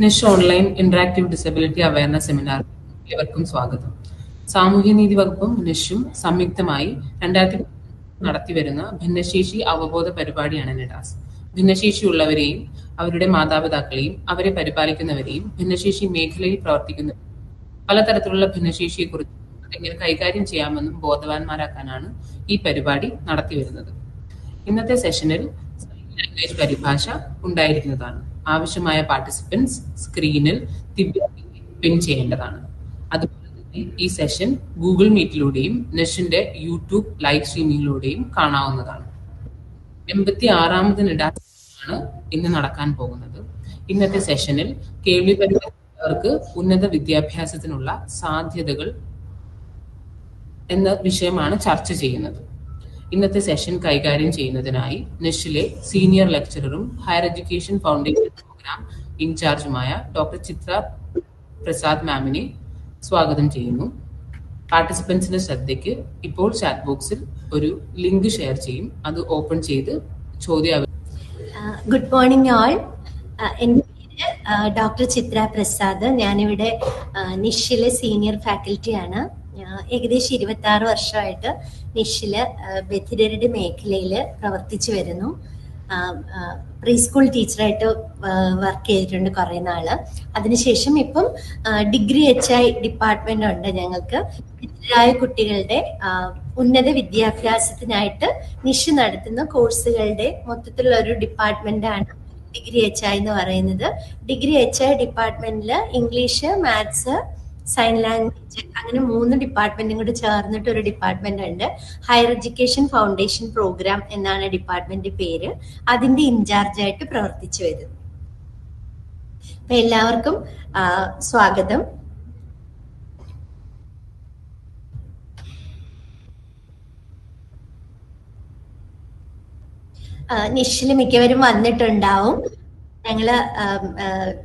നിഷ് online interactive disability awareness seminar ഏവർക്കും സ്വാഗതം. സാമൂഹ്യനീതി വകുപ്പും നിഷും സംയുക്തമായി 2000 നടത്തിവരുന്ന ഭിന്നശേഷി അവബോധ പരിപാടിയാണ് നിഡാസ്. ഭിന്നശേഷിയുള്ളവരെയും അവരുടെ മാതാപിതാക്കളെയും അവരെ പരിപാലിക്കുന്നവരെയും ഭിന്നശേഷി മേഖലയിൽ പ്രവർത്തിക്കുന്ന പലതരത്തിലുള്ള ഭിന്നശേഷിയെക്കുറിച്ച് എങ്ങനെ കൈകാര്യം ചെയ്യാമെന്നും ബോധവാന്മാരാക്കാനാണ് ഈ പരിപാടി നടത്തിവരുന്നത്. ഇന്നത്തെ സെഷനിൽ സൈൻ ലാംഗ്വേജ് പരിഭാഷ ഉണ്ടായിരിക്കുന്നതാണ്. ആവശ്യമായ പാർട്ടിസിപ്പൻസ് സ്ക്രീനിൽ പിൻ ചെയ്യേണ്ടതാണ്. അതുപോലെ തന്നെ ഈ സെഷൻ ഗൂഗിൾ മീറ്റിലൂടെയും നിഷിന്റെ യൂട്യൂബ് ലൈവ് സ്ട്രീമിങ്ങിലൂടെയും കാണാവുന്നതാണ്. 86ാമത് നിഡാസ് ആണ് ഇന്ന് നടക്കാൻ പോകുന്നത്. ഇന്നത്തെ സെഷനിൽ കേൾവി പരിമിതർക്ക് ഉന്നത വിദ്യാഭ്യാസത്തിനുള്ള സാധ്യതകൾ എന്ന വിഷയമാണ് ചർച്ച ചെയ്യുന്നത്. ഇന്നത്തെ സെഷൻ കൈകാര്യം ചെയ്യുന്നതിനായി നിഷിലെ സീനിയർ ലെക്ചററും ഹയർ എഡ്യൂക്കേഷൻ ഫൗണ്ടേഷൻ പ്രോഗ്രാം ഇൻചാർജുമായ ഡോക്ടർ ചിത്ര പ്രസാദ് മാമിനെ സ്വാഗതം ചെയ്യുന്നു. പാർട്ടിസിപ്പൻസിന്റെ ശ്രദ്ധയ്ക്ക് ഇപ്പോൾ ചാറ്റ് ബോക്സിൽ ഒരു ലിങ്ക് ഷെയർ ചെയ്യും. അത് ഓപ്പൺ ചെയ്ത് ചോദ്യം. Good morning all. എൻ്റെ പേര് ഡോക്ടർ ചിത്ര പ്രസാദ്. ഞാനിവിടെ നിഷിലെ സീനിയർ ഫാക്കൽറ്റിയാണ്. ഏകദേശം 26 വർഷമായിട്ട് നിഷില് ബധിരരുടെ മേഖലയിൽ പ്രവർത്തിച്ചു വരുന്നു. പ്രീ സ്കൂൾ ടീച്ചറായിട്ട് വർക്ക് ചെയ്തിട്ടുണ്ട് കുറേ നാള്. അതിനുശേഷം ഇപ്പം ഡിഗ്രി HI ഡിപ്പാർട്ട്മെന്റ് ഉണ്ട് ഞങ്ങൾക്ക്. ബധിരരായ കുട്ടികളുടെ ഉന്നത വിദ്യാഭ്യാസത്തിനായിട്ട് നിഷ് നടത്തുന്ന കോഴ്സുകളുടെ മൊത്തത്തിലുള്ള ഒരു ഡിപ്പാർട്ട്മെന്റാണ് ഡിഗ്രി HI എന്ന് പറയുന്നത്. ഡിഗ്രി HI ഡിപ്പാർട്ട്മെന്റിൽ ഇംഗ്ലീഷ്, മാത്സ്, സൈൻ ലാംഗ്വേജ് അങ്ങനെ 3 ഡിപ്പാർട്ട്മെന്റും കൂടി ചേർന്നിട്ട് ഒരു ഡിപ്പാർട്ട്മെന്റ് ഉണ്ട്. ഹയർ എഡ്യൂക്കേഷൻ ഫൗണ്ടേഷൻ പ്രോഗ്രാം എന്നാണ് ഡിപ്പാർട്ട്മെന്റ് പേര്. അതിന്റെ ഇൻചാർജായിട്ട് പ്രവർത്തിച്ചു വരുന്നു. അപ്പൊ എല്ലാവർക്കും സ്വാഗതം. നിഷില് മിക്കവരും വന്നിട്ടുണ്ടാവും. ഞങ്ങള്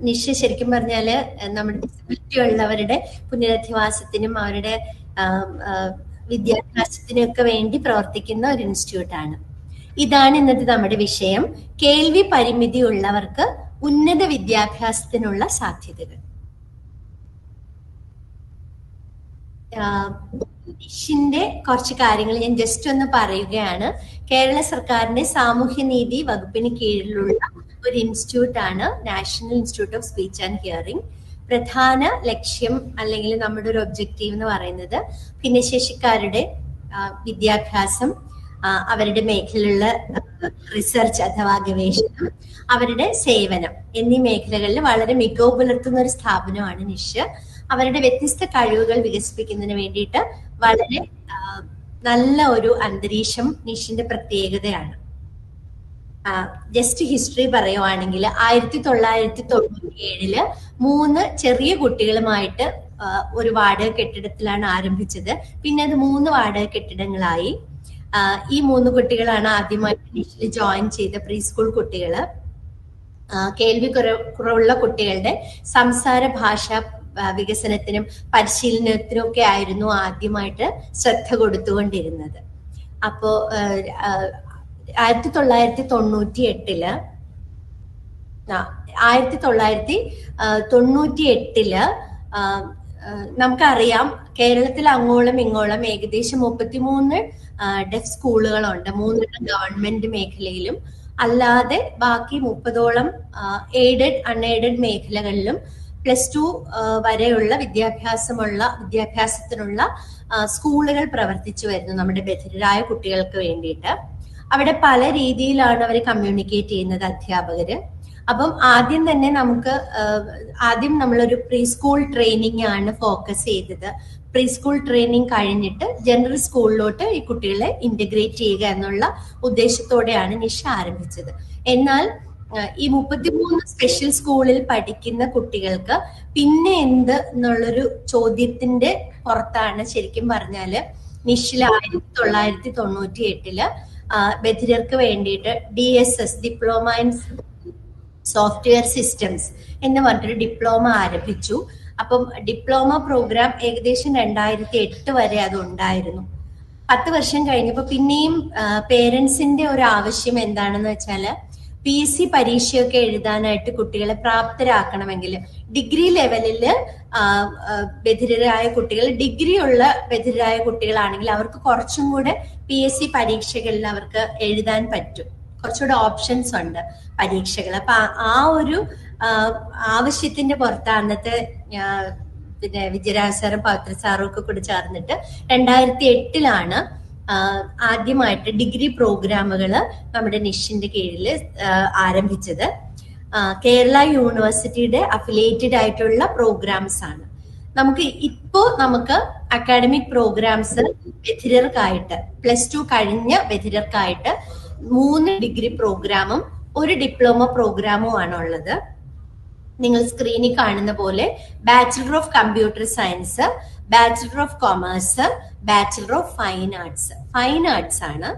നിഷ് ശരിക്കും പറഞ്ഞാല് നമ്മുടെ ഡിസബിലിറ്റി ഉള്ളവരുടെ പുനരധിവാസത്തിനും അവരുടെ വിദ്യാഭ്യാസത്തിനും ഒക്കെ വേണ്ടി പ്രവർത്തിക്കുന്ന ഒരു ഇൻസ്റ്റിറ്റ്യൂട്ടാണ്. ഇതാണ് ഇന്നത്തെ നമ്മുടെ വിഷയം: കേൾവി പരിമിതി ഉള്ളവർക്ക് ഉന്നത വിദ്യാഭ്യാസത്തിനുള്ള സാധ്യതകൾ. നിഷിന്റെ കുറച്ച് കാര്യങ്ങൾ ഞാൻ ജസ്റ്റ് ഒന്ന് പറയുകയാണ്. കേരള സർക്കാരിന്റെ സാമൂഹ്യനീതി വകുപ്പിന് കീഴിലുള്ള ഒരു ഇൻസ്റ്റിറ്റ്യൂട്ട് ആണ് national institute of speech and hearing. പ്രധാന ലക്ഷ്യം അല്ലെങ്കിൽ നമ്മുടെ ഒരു ഒബ്ജക്റ്റീവ് എന്ന് പറയുന്നത് ഭിന്നശേഷിക്കാരുടെ വിദ്യാഭ്യാസം, അവരുടെ മേഖലയിലുള്ള റിസർച്ച് അഥവാ ഗവേഷണം, അവരുടെ സേവനം എന്നീ മേഖലകളിൽ വളരെ മികവ് പുലർത്തുന്ന ഒരു സ്ഥാപനമാണ് നിഷ്. അവരുടെ വ്യത്യസ്ത കഴിവുകൾ വികസിപ്പിക്കുന്നതിന് വേണ്ടിയിട്ട് വളരെ നല്ല ഒരു അന്തരീക്ഷം നിഷിന്റെ പ്രത്യേകതയാണ്. ജസ്റ്റ് ഹിസ്റ്ററി പറയുവാണെങ്കിൽ 1997 3 ചെറിയ കുട്ടികളുമായിട്ട് ഒരു വാടക കെട്ടിടത്തിലാണ് ആരംഭിച്ചത്. പിന്നെ അത് 3 വാടക കെട്ടിടങ്ങളായി. ഈ 3 കുട്ടികളാണ് ആദ്യമായിട്ട് നിഷിൽ ജോയിൻ ചെയ്ത പ്രീ സ്കൂൾ കുട്ടികള്. കേൾവി കുറവുള്ള കുട്ടികളുടെ സംസാര ഭാഷ വികസനത്തിനും പരിശീലനത്തിനും ഒക്കെ ആയിരുന്നു ആദ്യമായിട്ട് ശ്രദ്ധ കൊടുത്തുകൊണ്ടിരുന്നത്. അപ്പോ 1998 നമുക്കറിയാം കേരളത്തിൽ അങ്ങോളം ഇങ്ങോളം ഏകദേശം 33 ഡെഫ് സ്കൂളുകളുണ്ട്. 3 ഗവൺമെന്റ് മേഖലയിലും അല്ലാതെ ബാക്കി 30ഓളം എയ്ഡഡ് അൺഎയ്ഡഡ് മേഖലകളിലും +2 വരെയുള്ള വിദ്യാഭ്യാസത്തിനുള്ള സ്കൂളുകൾ പ്രവർത്തിച്ചു വരുന്നു നമ്മുടെ ബധിരരായ കുട്ടികൾക്ക് വേണ്ടിയിട്ട്. അവിടെ പല രീതിയിലാണ് അവർ കമ്മ്യൂണിക്കേറ്റ് ചെയ്യുന്നത് അധ്യാപകര്. അപ്പം ആദ്യം നമ്മളൊരു പ്രീ സ്കൂൾ ട്രെയിനിങ് ആണ് ഫോക്കസ് ചെയ്തത്. പ്രീ സ്കൂൾ ട്രെയിനിങ് കഴിഞ്ഞിട്ട് ജനറൽ സ്കൂളിലോട്ട് ഈ കുട്ടികളെ ഇന്റഗ്രേറ്റ് ചെയ്യുക എന്നുള്ള ഉദ്ദേശത്തോടെയാണ് നിഷ ആരംഭിച്ചത്. എന്നാൽ ഈ 33 സ്പെഷ്യൽ സ്കൂളിൽ പഠിക്കുന്ന കുട്ടികൾക്ക് പിന്നെ എന്ത് എന്നുള്ളൊരു ചോദ്യത്തിന്റെ പുറത്താണ് ശരിക്കും പറഞ്ഞാല് നിഷിൽ 1998 ബധിരർക്ക് വേണ്ടിയിട്ട് DSS diploma in software systems എന്ന് പറഞ്ഞിട്ടൊരു ഡിപ്ലോമ ആരംഭിച്ചു. അപ്പം ഡിപ്ലോമ പ്രോഗ്രാം ഏകദേശം 2008 വരെ അത് ഉണ്ടായിരുന്നു. 10 വർഷം കഴിഞ്ഞപ്പോൾ പിന്നെയും പേരൻസിന്റെ ഒരു ആവശ്യം എന്താണെന്ന് വെച്ചാല് PSC പരീക്ഷയൊക്കെ എഴുതാനായിട്ട് കുട്ടികളെ പ്രാപ്തരാക്കണമെങ്കിൽ ഡിഗ്രി ലെവലില് ബധിരരായ കുട്ടികൾ, ഡിഗ്രി ഉള്ള ബധിരരായ കുട്ടികളാണെങ്കിൽ അവർക്ക് കുറച്ചും കൂടെ PSC പരീക്ഷകളിൽ അവർക്ക് എഴുതാൻ പറ്റും. കുറച്ചുകൂടെ ഓപ്ഷൻസ് ഉണ്ട് പരീക്ഷകൾ. അപ്പൊ ആ ഒരു ആവശ്യത്തിന്റെ പുറത്ത് അന്നത്തെ പിന്നെ വിജയരാജ് സാറും പവിത്ര സാറും ഒക്കെ കൂടി ചേർന്നിട്ട് 2008 ആദ്യമായിട്ട് ഡിഗ്രി പ്രോഗ്രാമുകൾ നമ്മുടെ നിഷിന്റെ കീഴിൽ ആരംഭിച്ചത്. കേരള യൂണിവേഴ്സിറ്റിയുടെ അഫിലിയേറ്റഡ് ആയിട്ടുള്ള പ്രോഗ്രാംസ് ആണ്. നമുക്ക് അക്കാഡമിക് പ്രോഗ്രാംസ് ബധിരർക്കായിട്ട് +2 കഴിഞ്ഞ ബധിരർക്കായിട്ട് 3 ഡിഗ്രി പ്രോഗ്രാമും 1 ഡിപ്ലോമ പ്രോഗ്രാമും ആണ് ഉള്ളത്. നിങ്ങൾ സ്ക്രീനിൽ കാണുന്ന പോലെ bachelor of computer science, bachelor of commerce, bachelor of fine arts ആണ്.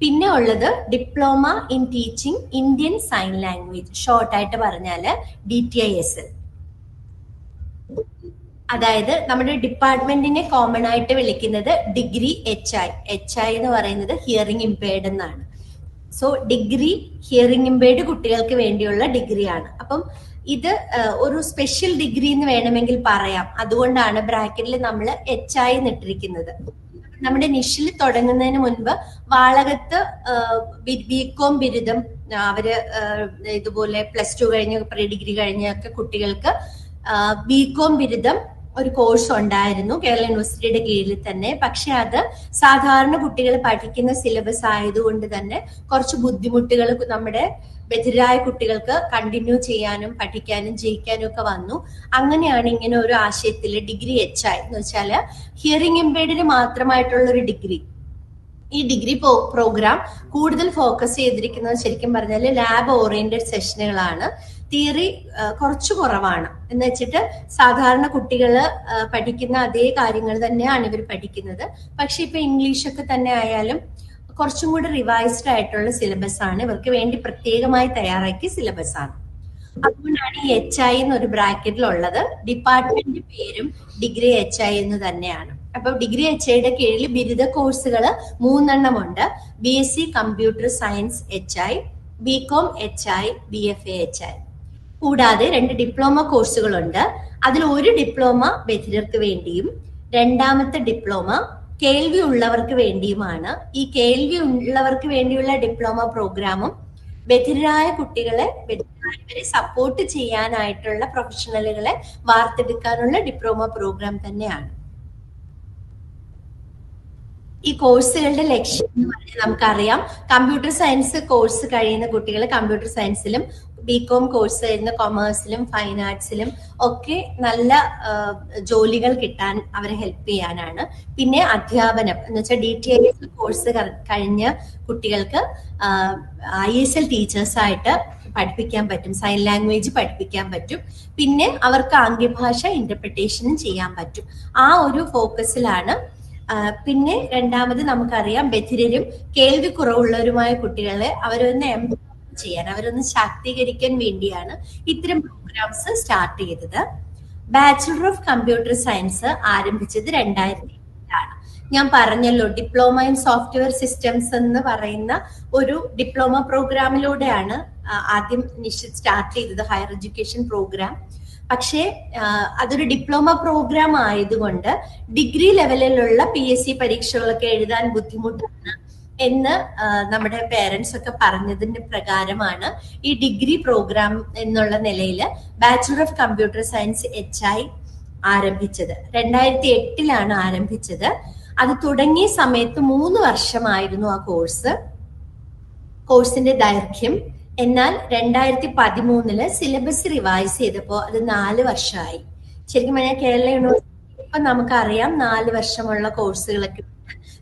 പിന്നെ ഉള്ളത് diploma in teaching Indian sign language, ഷോർട്ടായിട്ട് പറഞ്ഞാല് DTISL. അതായത് നമ്മുടെ ഡിപ്പാർട്ട്മെന്റിനെ കോമൺ ആയിട്ട് വിളിക്കുന്നത് ഡിഗ്രി HI എന്ന് പറയുന്നത് ഹിയറിംഗ് ഇംപേർഡ് എന്നാണ്. സോ ഡിഗ്രി ഹിയറിംഗ് ഇംപേർഡ് കുട്ടികൾക്ക് വേണ്ടിയുള്ള ഡിഗ്രിയാണ്. അപ്പം ഇത് ഒരു സ്പെഷ്യൽ ഡിഗ്രി എന്ന് വേണമെങ്കിൽ പറയാം. അതുകൊണ്ടാണ് ബ്രാക്കറ്റിൽ നമ്മൾ HI ഇട്ടിരിക്കുന്നത്. നമ്മുടെ നിഷിൽ തുടങ്ങുന്നതിന് മുൻപ് വാളകത്ത് BCom ബിരുദം അവര് ഇതുപോലെ +2 കഴിഞ്ഞ് പ്രീ ഡിഗ്രി കഴിഞ്ഞൊക്കെ കുട്ടികൾക്ക് BCom ബിരുദം ഒരു കോഴ്സ് ഉണ്ടായിരുന്നു കേരള യൂണിവേഴ്സിറ്റിയുടെ കീഴിൽ തന്നെ. പക്ഷെ അത് സാധാരണ കുട്ടികൾ പഠിക്കുന്ന സിലബസ് ആയതുകൊണ്ട് തന്നെ കുറച്ച് ബുദ്ധിമുട്ടുകൾ നമ്മുടെ ബധിരരായ കുട്ടികൾക്ക് കണ്ടിന്യൂ ചെയ്യാനും പഠിക്കാനും ജയിക്കാനും ഒക്കെ വന്നു. അങ്ങനെയാണ് ഇങ്ങനെ ഒരു ആശയത്തിൽ ഡിഗ്രി HI എന്ന് വെച്ചാല് ഹിയറിംഗ് ഇംപേർഡിന് മാത്രമായിട്ടുള്ള ഒരു ഡിഗ്രി. ഈ ഡിഗ്രി പ്രോഗ്രാം കൂടുതൽ ഫോക്കസ് ചെയ്തിരിക്കുന്നത് ശരിക്കും പറഞ്ഞാൽ ലാബ് ഓറിയന്റഡ് സെഷനുകളാണ്. തിയറി കുറച്ചു കുറവാണ്. എന്ന് വെച്ചിട്ട് സാധാരണ കുട്ടികള് പഠിക്കുന്ന അതേ കാര്യങ്ങൾ തന്നെയാണ് ഇവർ പഠിക്കുന്നത്. പക്ഷെ ഇപ്പൊ ഇംഗ്ലീഷൊക്കെ തന്നെ ആയാലും കുറച്ചും കൂടി റിവൈസ്ഡ് ആയിട്ടുള്ള സിലബസ് ആണ്. ഇവർക്ക് വേണ്ടി പ്രത്യേകമായി തയ്യാറാക്കിയ സിലബസ് ആണ്. അതുകൊണ്ടാണ് ഈ HI എന്നൊരു ബ്രാക്കറ്റിൽ ഉള്ളത്. ഡിപ്പാർട്ട്മെന്റ് പേരും ഡിഗ്രി HI എന്ന് തന്നെയാണ്. അപ്പൊ ഡിഗ്രി HIയുടെ കീഴിൽ ബിരുദ കോഴ്സുകൾ 3 ഉണ്ട്. BSc computer science HI, BCom HI, BFA HI. കൂടാതെ 2 ഡിപ്ലോമ കോഴ്സുകളുണ്ട്. അതിൽ ഒരു ഡിപ്ലോമ ബധിരർക്ക് വേണ്ടിയും രണ്ടാമത്തെ ഡിപ്ലോമ കേൾവി ഉള്ളവർക്ക് വേണ്ടിയുമാണ്. ഈ കേൾവി ഉള്ളവർക്ക് വേണ്ടിയുള്ള ഡിപ്ലോമ പ്രോഗ്രാമും ബധിരരായ കുട്ടികളെ സപ്പോർട്ട് ചെയ്യാനായിട്ടുള്ള പ്രൊഫഷണലുകളെ വാർത്തെടുക്കാനുള്ള ഡിപ്ലോമ പ്രോഗ്രാം തന്നെയാണ്. ഈ കോഴ്സുകളുടെ ലക്ഷ്യം എന്ന് പറഞ്ഞാൽ നമുക്കറിയാം, കമ്പ്യൂട്ടർ സയൻസ് കോഴ്സ് കഴിയുന്ന കുട്ടികൾ കമ്പ്യൂട്ടർ സയൻസിലും BCom കോഴ്സ് കഴിയുന്ന കൊമേഴ്സിലും ഫൈൻ ആർട്സിലും ഒക്കെ നല്ല ജോലികൾ കിട്ടാൻ അവരെ ഹെൽപ്പ് ചെയ്യാനാണ്. പിന്നെ അധ്യാപനം എന്ന് വെച്ചാൽ DTISL കോഴ്സ് കഴിഞ്ഞ കുട്ടികൾക്ക് ISL ടീച്ചേഴ്സായിട്ട് പഠിപ്പിക്കാൻ പറ്റും, സൈൻ ലാംഗ്വേജ് പഠിപ്പിക്കാൻ പറ്റും. പിന്നെ അവർക്ക് ആംഗ്യഭാഷ ഇന്റർപ്രിട്ടേഷനും ചെയ്യാൻ പറ്റും. ആ ഒരു ഫോക്കസിലാണ്. പിന്നെ രണ്ടാമത് നമുക്കറിയാം, ബധിരരും കേൾവി കുറവുള്ളവരുമായ കുട്ടികളെ അവരൊന്ന് ശാക്തീകരിക്കാൻ വേണ്ടിയാണ് ഇത്തരം പ്രോഗ്രാംസ് സ്റ്റാർട്ട് ചെയ്തത്. ബാച്ചിലർ ഓഫ് കമ്പ്യൂട്ടർ സയൻസ് ആരംഭിച്ചത് 2008 ഞാൻ പറഞ്ഞല്ലോ, ഡിപ്ലോമ ഇൻ സോഫ്റ്റ്വെയർ സിസ്റ്റംസ് എന്ന് പറയുന്ന ഒരു ഡിപ്ലോമ പ്രോഗ്രാമിലൂടെയാണ് ആദ്യം നിശ്ചിത് സ്റ്റാർട്ട് ചെയ്തത്, ഹയർ എഡ്യൂക്കേഷൻ പ്രോഗ്രാം. പക്ഷേ അതൊരു ഡിപ്ലോമ പ്രോഗ്രാം ആയതുകൊണ്ട് ഡിഗ്രി ലെവലിലുള്ള PSC പരീക്ഷകളൊക്കെ എഴുതാൻ ബുദ്ധിമുട്ടാണ് എന്ന് നമ്മുടെ പേരൻസ് ഒക്കെ പറഞ്ഞതിന്റെ പ്രകാരമാണ് ഈ ഡിഗ്രി പ്രോഗ്രാം എന്നുള്ള നിലയിൽ bachelor of computer science HI ആരംഭിച്ചത്. 2008 ആരംഭിച്ചത്. അത് തുടങ്ങിയ സമയത്ത് 3 വർഷമായിരുന്നു ആ കോഴ്സിന്റെ ദൈർഘ്യം. എന്നാൽ 2013 സിലബസ് റിവൈസ് ചെയ്തപ്പോൾ അത് 4 വർഷമായി. ശരിക്കും പറഞ്ഞാൽ കേരള യൂണിവേഴ്സിറ്റി ഇപ്പൊ നമുക്കറിയാം 4 വർഷമുള്ള കോഴ്സുകളൊക്കെ ഉണ്ട്.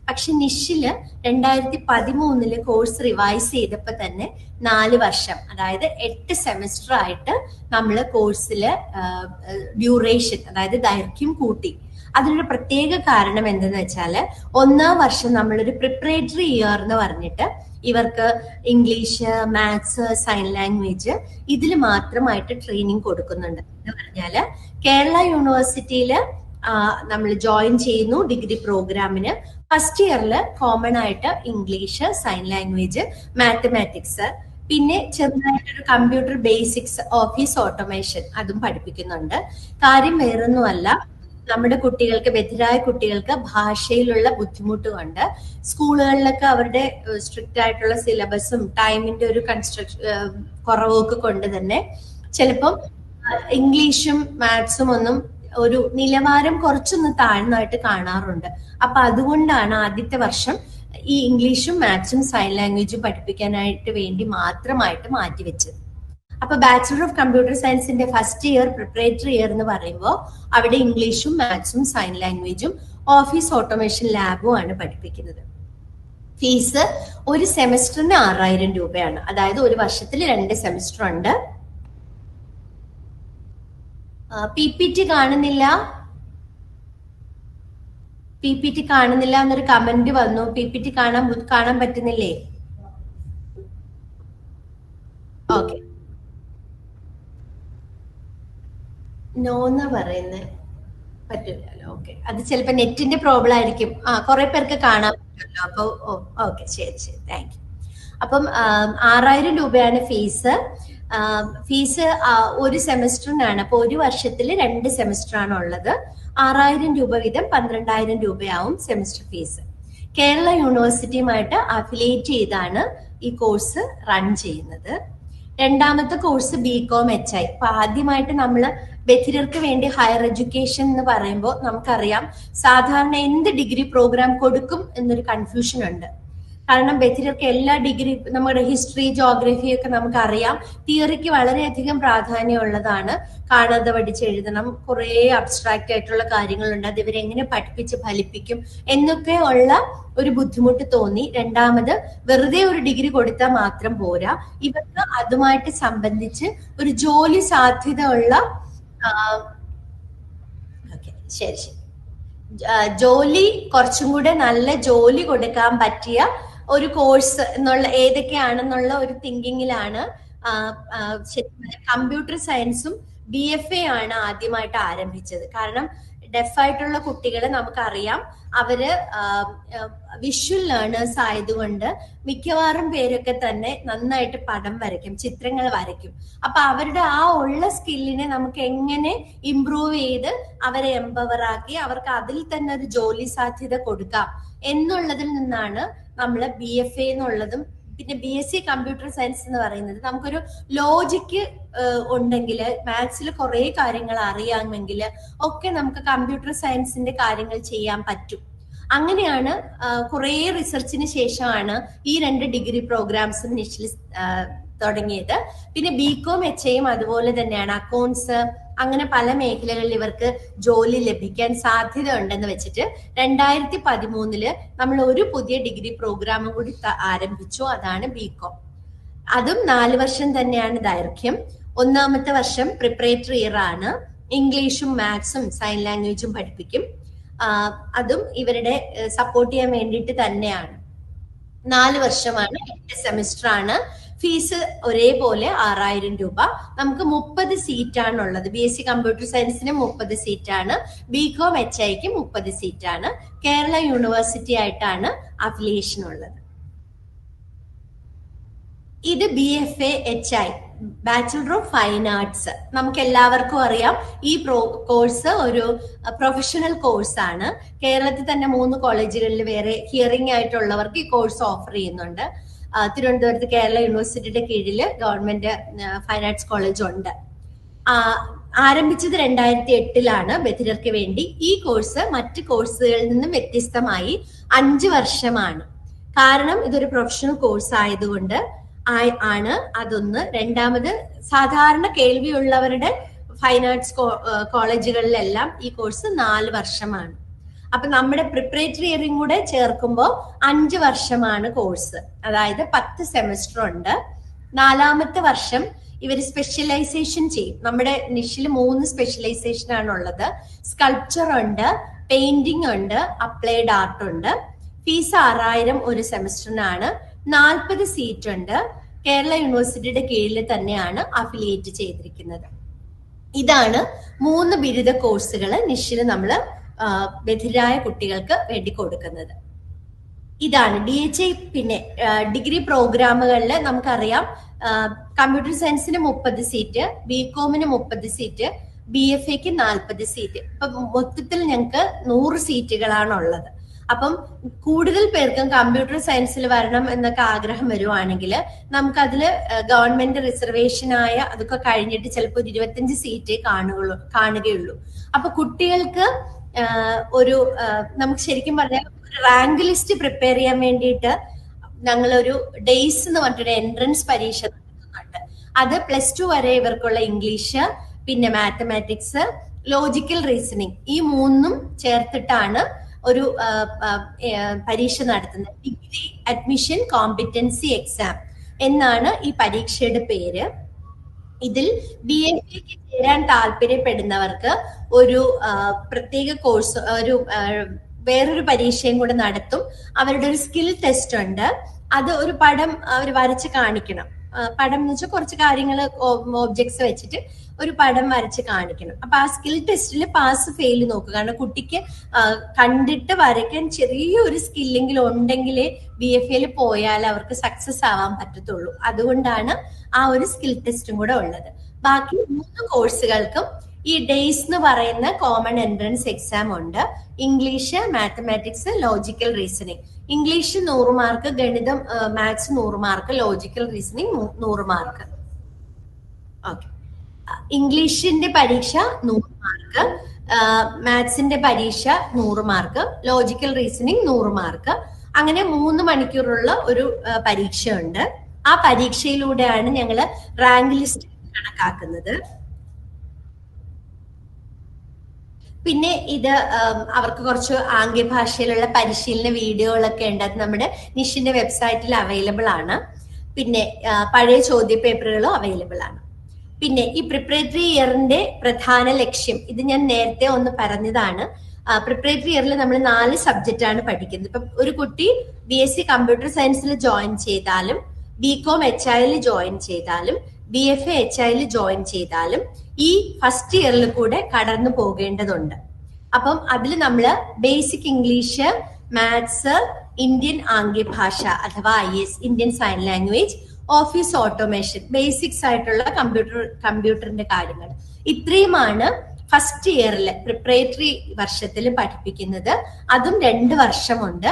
പക്ഷെ നിഷില് 2013 കോഴ്സ് റിവൈസ് ചെയ്തപ്പോ തന്നെ 4 വർഷം, അതായത് 8 സെമസ്റ്റർ ആയിട്ട് നമ്മൾ കോഴ്സില് ഡ്യൂറേഷൻ, അതായത് ദൈർഘ്യം കൂട്ടി. അതിനൊരു പ്രത്യേക കാരണം എന്തെന്ന് വെച്ചാല്, 1ാം വർഷം നമ്മളൊരു പ്രിപ്പറേറ്ററി ഇയർ എന്ന് പറഞ്ഞിട്ട് ഇവർക്ക് ഇംഗ്ലീഷ്, മാത്സ്, സൈൻ ലാംഗ്വേജ് ഇതിൽ മാത്രമായിട്ട് ട്രെയിനിങ് കൊടുക്കുന്നുണ്ട്. എന്ന് പറഞ്ഞാല് കേരള യൂണിവേഴ്സിറ്റിയില് നമ്മൾ ജോയിൻ ചെയ്യുന്നു ഡിഗ്രി പ്രോഗ്രാമിന്. ഫസ്റ്റ് ഇയറിൽ കോമൺ ആയിട്ട് ഇംഗ്ലീഷ്, സൈൻ ലാംഗ്വേജ്, മാത്തമാറ്റിക്സ്, പിന്നെ ചെറുതായിട്ടൊരു കമ്പ്യൂട്ടർ ബേസിക്സ്, ഓഫീസ് ഓട്ടോമേഷൻ അതും പഠിപ്പിക്കുന്നുണ്ട്. കാര്യം വേറൊന്നുമല്ല, നമ്മുടെ കുട്ടികൾക്ക്, ബധിരായ കുട്ടികൾക്ക് ഭാഷയിലുള്ള ബുദ്ധിമുട്ട് കൊണ്ട് സ്കൂളുകളിലൊക്കെ അവരുടെ സ്ട്രിക്റ്റ് ആയിട്ടുള്ള സിലബസും ടൈമിന്റെ ഒരു കുറവൊക്കെ കൊണ്ട് തന്നെ ചിലപ്പം ഇംഗ്ലീഷും മാത്സും ഒന്നും ഒരു നിലവാരം കുറച്ചൊന്ന് താഴ്ന്നതായിട്ട് കാണാറുണ്ട്. അപ്പൊ അതുകൊണ്ടാണ് ആദ്യത്തെ വർഷം ഈ ഇംഗ്ലീഷും മാത്സും സൈൻ ലാംഗ്വേജും പഠിപ്പിക്കാനായിട്ട് വേണ്ടി മാത്രമായിട്ട് മാറ്റിവെച്ചത്. അപ്പൊ ബാച്ചുലർ ഓഫ് കമ്പ്യൂട്ടർ സയൻസിന്റെ ഫസ്റ്റ് ഇയർ, പ്രിപ്പറേറ്ററി ഇയർ എന്ന് പറയുമ്പോൾ അവിടെ ഇംഗ്ലീഷും മാത്സും സൈൻ ലാംഗ്വേജും ഓഫീസ് ഓട്ടോമേഷൻ ലാബും ആണ് പഠിപ്പിക്കുന്നത്. ഫീസ് ഒരു സെമസ്റ്ററിന് 6000 രൂപയാണ്. അതായത് ഒരു വർഷത്തിൽ 2 സെമസ്റ്റർ ഉണ്ട്. PPT കാണുന്നില്ല എന്നൊരു കമന്റ് വന്നു. PPT കാണാൻ പറ്റുന്നില്ലേ? ഓക്കെ, നോന്നാ പറയുന്നത്, പറ്റില്ലല്ലോ. ഓക്കെ, അത് ചിലപ്പോ നെറ്റിന്റെ പ്രോബ്ലം ആയിരിക്കും. കുറെ പേർക്ക് കാണാൻ പറ്റുമല്ലോ. അപ്പൊ ഓക്കെ, ശരി, താങ്ക് യു. അപ്പം 6000 രൂപയാണ് ഫീസ്. ഒരു സെമസ്റ്ററിനാണ്. അപ്പൊ ഒരു വർഷത്തിൽ 2 സെമസ്റ്റർ ആണ് ഉള്ളത്. 6000 രൂപ വീതം 12000 രൂപയാവും സെമസ്റ്റർ ഫീസ്. കേരള യൂണിവേഴ്സിറ്റിയുമായിട്ട് അഫിലിയേറ്റ് ചെയ്താണ് ഈ കോഴ്സ് റൺ ചെയ്യുന്നത്. രണ്ടാമത്തെ കോഴ്സ് BCom HI. അപ്പൊ ആദ്യമായിട്ട് നമ്മൾ ബധിരർക്ക് വേണ്ടി ഹയർ എഡ്യൂക്കേഷൻ എന്ന് പറയുമ്പോൾ നമുക്കറിയാം സാധാരണ എന്ത് ഡിഗ്രി പ്രോഗ്രാം കൊടുക്കും എന്നൊരു കൺഫ്യൂഷൻ ഉണ്ട്. കാരണം ബധിരർക്ക് എല്ലാ ഡിഗ്രി, നമ്മുടെ ഹിസ്റ്ററി, ജോഗ്രഫി ഒക്കെ നമുക്കറിയാം, തിയറിക്ക് വളരെയധികം പ്രാധാന്യമുള്ളതാണ്. കാണാതെ പഠിച്ചെഴുതണം, കുറെ അബ്സ്ട്രാക്റ്റ് ആയിട്ടുള്ള കാര്യങ്ങളുണ്ട്, അത് ഇവരെങ്ങനെ പഠിപ്പിച്ച് ഫലിപ്പിക്കും എന്നൊക്കെ ഉള്ള ഒരു ബുദ്ധിമുട്ട് തോന്നി. രണ്ടാമത് വെറുതെ ഒരു ഡിഗ്രി കൊടുത്താൽ മാത്രം പോരാ, ഇവർക്ക് അതുമായിട്ട് സംബന്ധിച്ച് ഒരു ജോലി സാധ്യത ഉള്ള ജോലി, കുറച്ചും കൂടെ നല്ല ജോലി കൊടുക്കാൻ പറ്റിയ ഒരു കോഴ്സ് എന്നുള്ള ഏതൊക്കെയാണെന്നുള്ള ഒരു തിങ്കിങ്ങിലാണ് കമ്പ്യൂട്ടർ സയൻസും BFA ആണ് ആദ്യമായിട്ട് ആരംഭിച്ചത്. കാരണം ഡെഫായിട്ടുള്ള കുട്ടികളെ നമുക്കറിയാം, അവര് വിഷ്വൽ ലേണേഴ്സ് ആയതുകൊണ്ട് മിക്കവാറും പേരൊക്കെ തന്നെ നന്നായിട്ട് പടം വരയ്ക്കും, ചിത്രങ്ങൾ വരയ്ക്കും. അപ്പൊ അവരുടെ ആ ഉള്ള സ്കില്ലിനെ നമുക്ക് എങ്ങനെ ഇംപ്രൂവ് ചെയ്ത് അവരെ എംപവർ ആക്കി അവർക്ക് അതിൽ തന്നെ ഒരു ജോലി സാധ്യത കൊടുക്കാം എന്നുള്ളതിൽ നിന്നാണ് നമ്മൾ BFA എന്നുള്ളതും പിന്നെ BSc കമ്പ്യൂട്ടർ സയൻസ് എന്ന് പറയുന്നത്. നമുക്കൊരു ലോജിക്ക് ഉണ്ടെങ്കിൽ, മാത്സിൽ കുറെ കാര്യങ്ങൾ അറിയാമെങ്കിൽ ഒക്കെ നമുക്ക് കമ്പ്യൂട്ടർ സയൻസിന്റെ കാര്യങ്ങൾ ചെയ്യാൻ പറ്റും. അങ്ങനെയാണ് കുറെ റിസർച്ചിന് ശേഷമാണ് ഈ 2 ഡിഗ്രി പ്രോഗ്രാംസും നിശ്ചല തുടങ്ങിയത്. പിന്നെ BCom HIയും അതുപോലെ തന്നെയാണ്. അക്കൗണ്ട്സ്, അങ്ങനെ പല മേഖലകളിൽ ഇവർക്ക് ജോലി ലഭിക്കാൻ സാധ്യത ഉണ്ടെന്ന് വെച്ചിട്ട് 2013 നമ്മൾ ഒരു പുതിയ ഡിഗ്രി പ്രോഗ്രാമും കൂടി ആരംഭിച്ചു. അതാണ് BCom. അതും 4 വർഷം തന്നെയാണ് ദൈർഘ്യം. ഒന്നാമത്തെ വർഷം പ്രിപ്പറേറ്ററി ഇയർ ആണ്. ഇംഗ്ലീഷും മാത്സും സൈൻ ലാംഗ്വേജും പഠിപ്പിക്കും. അതും ഇവരുടെ സപ്പോർട്ട് ചെയ്യാൻ വേണ്ടിയിട്ട് തന്നെയാണ്. 4 വർഷമാണ്, 8 സെമിസ്റ്റർ ആണ്. ഫീസ് ഒരേപോലെ 6000 രൂപ. നമുക്ക് 30 സീറ്റാണുള്ളത്. BSc കമ്പ്യൂട്ടർ സയൻസിന് 30 സീറ്റാണ്, BCom HIക്ക് 30 സീറ്റാണ്. കേരള യൂണിവേഴ്സിറ്റി ആയിട്ടാണ് അഫിലിയേഷൻ ഉള്ളത്. ഇത് BFA HI, bachelor of fine arts. നമുക്ക് എല്ലാവർക്കും അറിയാം ഈ കോഴ്സ് ഒരു പ്രൊഫഷണൽ കോഴ്സാണ്. കേരളത്തിൽ തന്നെ 3 കോളേജുകളിൽ വേറെ ഹിയറിംഗ് ആയിട്ടുള്ളവർക്ക് ഈ കോഴ്സ് ഓഫർ ചെയ്യുന്നുണ്ട്. തിരുവനന്തപുരത്ത് കേരള യൂണിവേഴ്സിറ്റിയുടെ കീഴിൽ ഗവൺമെന്റ് ഫൈൻ ആർട്സ് കോളേജ് ഉണ്ട്. ആരംഭിച്ചത് 2008 ബധിരർക്ക് വേണ്ടി. ഈ കോഴ്സ് മറ്റ് കോഴ്സുകളിൽ നിന്നും വ്യത്യസ്തമായി 5 വർഷമാണ്. കാരണം ഇതൊരു പ്രൊഫഷണൽ കോഴ്സ് ആയതുകൊണ്ട് ആണ്. അതൊന്ന്. രണ്ടാമത്, സാധാരണ കേൾവിയുള്ളവരുടെ ഫൈൻ ആർട്സ് കോളേജുകളിലെല്ലാം ഈ കോഴ്സ് 4 വർഷമാണ്. അപ്പൊ നമ്മുടെ പ്രിപ്പറേറ്ററി ഇയറിംഗ് കൂടെ ചേർക്കുമ്പോൾ 5 വർഷമാണ് കോഴ്സ്. അതായത് 10 സെമസ്റ്റർ ഉണ്ട്. 4ാമത്തെ വർഷം ഇവർ സ്പെഷ്യലൈസേഷൻ ചെയ്യും. നമ്മുടെ നിഷിൽ 3 സ്പെഷ്യലൈസേഷൻ ആണുള്ളത്. സ്കൾപ്ചർ ഉണ്ട്, പെയിന്റിംഗ് ഉണ്ട്, അപ്ലൈഡ് ആർട്ട് ഉണ്ട്. ഫീസ് 6000 ഒരു സെമസ്റ്ററിനാണ്. 40 സീറ്റ് ഉണ്ട്. കേരള യൂണിവേഴ്സിറ്റിയുടെ കീഴിൽ തന്നെയാണ് അഫിലിയേറ്റ് ചെയ്തിരിക്കുന്നത്. ഇതാണ് 3 ബിരുദ കോഴ്സുകൾ നിഷിൽ നമ്മൾ ബധിരായ കുട്ടികൾക്ക് വേണ്ടി കൊടുക്കുന്നത്. ഇതാണ് DHI. പിന്നെ ഡിഗ്രി പ്രോഗ്രാമുകളിൽ നമുക്കറിയാം കമ്പ്യൂട്ടർ സയൻസിന് 30 സീറ്റ്, ബികോമിന് 30 സീറ്റ്, BFAക്ക് 40 സീറ്റ്. ഇപ്പൊ മൊത്തത്തിൽ ഞങ്ങൾക്ക് 100 സീറ്റുകളാണ് ഉള്ളത്. അപ്പം കൂടുതൽ പേർക്കും കമ്പ്യൂട്ടർ സയൻസിൽ വരണം എന്നൊക്കെ ആഗ്രഹം വരുവാണെങ്കിൽ നമുക്കതില് ഗവൺമെന്റ് റിസർവേഷനായ അതൊക്കെ കഴിഞ്ഞിട്ട് ചിലപ്പോൾ 25 സീറ്റേ കാണുകയുള്ളൂ. അപ്പൊ കുട്ടികൾക്ക് ഒരു നമുക്ക് ശരിക്കും പറഞ്ഞാൽ ഒരു റാങ്ക് ലിസ്റ്റ് പ്രിപ്പയർ ചെയ്യാൻ വേണ്ടിയിട്ട് ഞങ്ങളൊരു ഡേയ്സ് എന്ന് പറഞ്ഞിട്ടൊരു എൻട്രൻസ് പരീക്ഷ നടത്തുന്നുണ്ട്. അത് +2 വരെ ഇവർക്കുള്ള ഇംഗ്ലീഷ്, പിന്നെ മാത്തമാറ്റിക്സ്, ലോജിക്കൽ റീസണിങ്, ഈ 3ഉം ചേർത്തിട്ടാണ് ഒരു പരീക്ഷ നടത്തുന്നത്. ഡിഗ്രി അഡ്മിഷൻ കോമ്പിറ്റൻസി എക്സാം എന്നാണ് ഈ പരീക്ഷയുടെ പേര്. ഇതിൽ BFAക്ക് ചേരാൻ താല്പര്യപ്പെടുന്നവർക്ക് ഒരു പ്രത്യേക കോഴ്സ്, വേറൊരു പരീക്ഷയും കൂടെ നടത്തും. അവരുടെ ഒരു സ്കിൽ ടെസ്റ്റ് ഉണ്ട്. അത് ഒരു പടം അവർ വരച്ച് കാണിക്കണം. പടം എന്ന് വെച്ചാൽ കുറച്ച് കാര്യങ്ങൾ ഓബ്ജക്ട്സ് വെച്ചിട്ട് ഒരു പടം വരച്ച് കാണിക്കണം. അപ്പൊ ആ സ്കിൽ ടെസ്റ്റിൽ പാസ് ഫെയിൽ നോക്കുക. കാരണം കുട്ടിക്ക് കണ്ടിട്ട് വരയ്ക്കാൻ ചെറിയൊരു സ്കില്ലെങ്കിലും ഉണ്ടെങ്കിലേ BFAയിൽ പോയാൽ അവർക്ക് സക്സസ് ആവാൻ പറ്റത്തുള്ളൂ. അതുകൊണ്ടാണ് ആ ഒരു സ്കിൽ ടെസ്റ്റും കൂടെ ഉള്ളത്. ബാക്കി 3 കോഴ്സുകൾക്കും ഈ ഡേയ്സ് എന്ന് പറയുന്ന കോമൺ എൻട്രൻസ് എക്സാം ഉണ്ട്. English, mathematics, logical reasoning. English 100 mark, ഗണിതം maths 100 mark, logical reasoning 100 mark. Okay, ഇംഗ്ലീഷിന്റെ പരീക്ഷ 100 മാർക്ക്, മാത്സിന്റെ പരീക്ഷ 100 മാർക്ക്, ലോജിക്കൽ റീസണിങ് 100 മാർക്ക്. അങ്ങനെ 3 മണിക്കൂറുള്ള ഒരു പരീക്ഷ ഉണ്ട്. ആ പരീക്ഷയിലൂടെയാണ് ഞങ്ങൾ റാങ്ക് ലിസ്റ്റ് കണക്കാക്കുന്നത്. പിന്നെ ഇത് അവർക്ക് കുറച്ച് ആംഗ്യഭാഷയിലുള്ള പരിശീലന വീഡിയോകളൊക്കെ ഉണ്ട്. അത് നമ്മുടെ നിഷിന്റെ വെബ്സൈറ്റിൽ അവൈലബിൾ ആണ്. പിന്നെ പഴയ ചോദ്യ പേപ്പറുകളും അവൈലബിൾ ആണ്. പിന്നെ ഈ പ്രിപ്പറേറ്ററി ഇയറിന്റെ പ്രധാന ലക്ഷ്യം, ഇത് ഞാൻ നേരത്തെ ഒന്ന് പറഞ്ഞതാണ്. പ്രിപ്പറേറ്ററി ഇയറിൽ നമ്മൾ 4 സബ്ജക്റ്റ് ആണ് പഠിക്കുന്നത്. ഇപ്പം ഒരു കുട്ടി BSc കമ്പ്യൂട്ടർ സയൻസിൽ ജോയിൻ ചെയ്താലും, BCom HIൽ ജോയിൻ ചെയ്താലും, BFA HIൽ ജോയിൻ ചെയ്താലും ഈ ഫസ്റ്റ് ഇയറിൽ കൂടെ കടന്നു പോകേണ്ടതുണ്ട്. അപ്പം അതിൽ നമ്മൾ ബേസിക് ഇംഗ്ലീഷ്, മാത്സ്, ഇന്ത്യൻ ആംഗ്യഭാഷ അഥവാ IS, Indian sign language, office automation, basics ആയിട്ടുള്ള കമ്പ്യൂട്ടറിന്റെ കാര്യങ്ങൾ, ഇത്രയുമാണ് ഫസ്റ്റ് ഇയറിൽ പ്രിപ്പറേറ്ററി വർഷത്തിൽ പഠിപ്പിക്കുന്നത്. അതും 2 വർഷമുണ്ട്,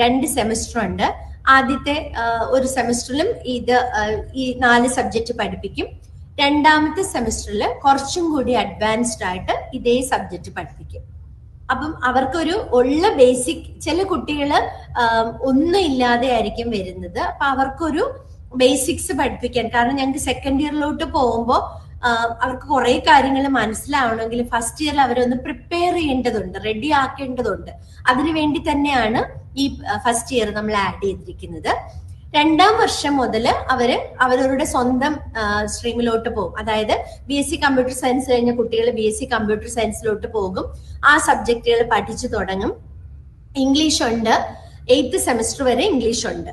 2 സെമിസ്റ്റർ ഉണ്ട്. ആദ്യത്തെ ഒരു സെമിസ്റ്ററിലും ഈ 4 സബ്ജക്റ്റ് പഠിപ്പിക്കും. രണ്ടാമത്തെ സെമിസ്റ്ററിൽ കുറച്ചും കൂടി അഡ്വാൻസ്ഡ് ആയിട്ട് ഇതേ സബ്ജക്റ്റ് പഠിപ്പിക്കും. അപ്പം അവർക്കൊരു ഉള്ള ബേസിക്, ചില കുട്ടികള് ഒന്നും ഇല്ലാതെ ആയിരിക്കും വരുന്നത്. അപ്പൊ അവർക്കൊരു ബേസിക്സ് പഠിപ്പിക്കാൻ, കാരണം ഞങ്ങൾക്ക് സെക്കൻഡ് ഇയറിലോട്ട് പോകുമ്പോൾ അവർക്ക് കുറെ കാര്യങ്ങൾ മനസ്സിലാവണമെങ്കിൽ ഫസ്റ്റ് ഇയറിൽ അവരൊന്ന് പ്രിപ്പയർ ചെയ്യേണ്ടതുണ്ട്, റെഡി ആക്കേണ്ടതുണ്ട്. അതിനുവേണ്ടി തന്നെയാണ് ഈ ഫസ്റ്റ് ഇയർ നമ്മൾ ആഡ് ചെയ്തിരിക്കുന്നത്. 2ാം വർഷം മുതൽ അവരവരുടെ സ്വന്തം സ്ട്രീമിലോട്ട് പോകും. അതായത് BSc കമ്പ്യൂട്ടർ സയൻസ് കഴിഞ്ഞ കുട്ടികൾ BSc കമ്പ്യൂട്ടർ സയൻസിലോട്ട് പോകും. ആ സബ്ജക്റ്റുകൾ പഠിച്ചു തുടങ്ങും. ഇംഗ്ലീഷ് ഉണ്ട്, 8th സെമിസ്റ്റർ വരെ ഇംഗ്ലീഷ് ഉണ്ട്.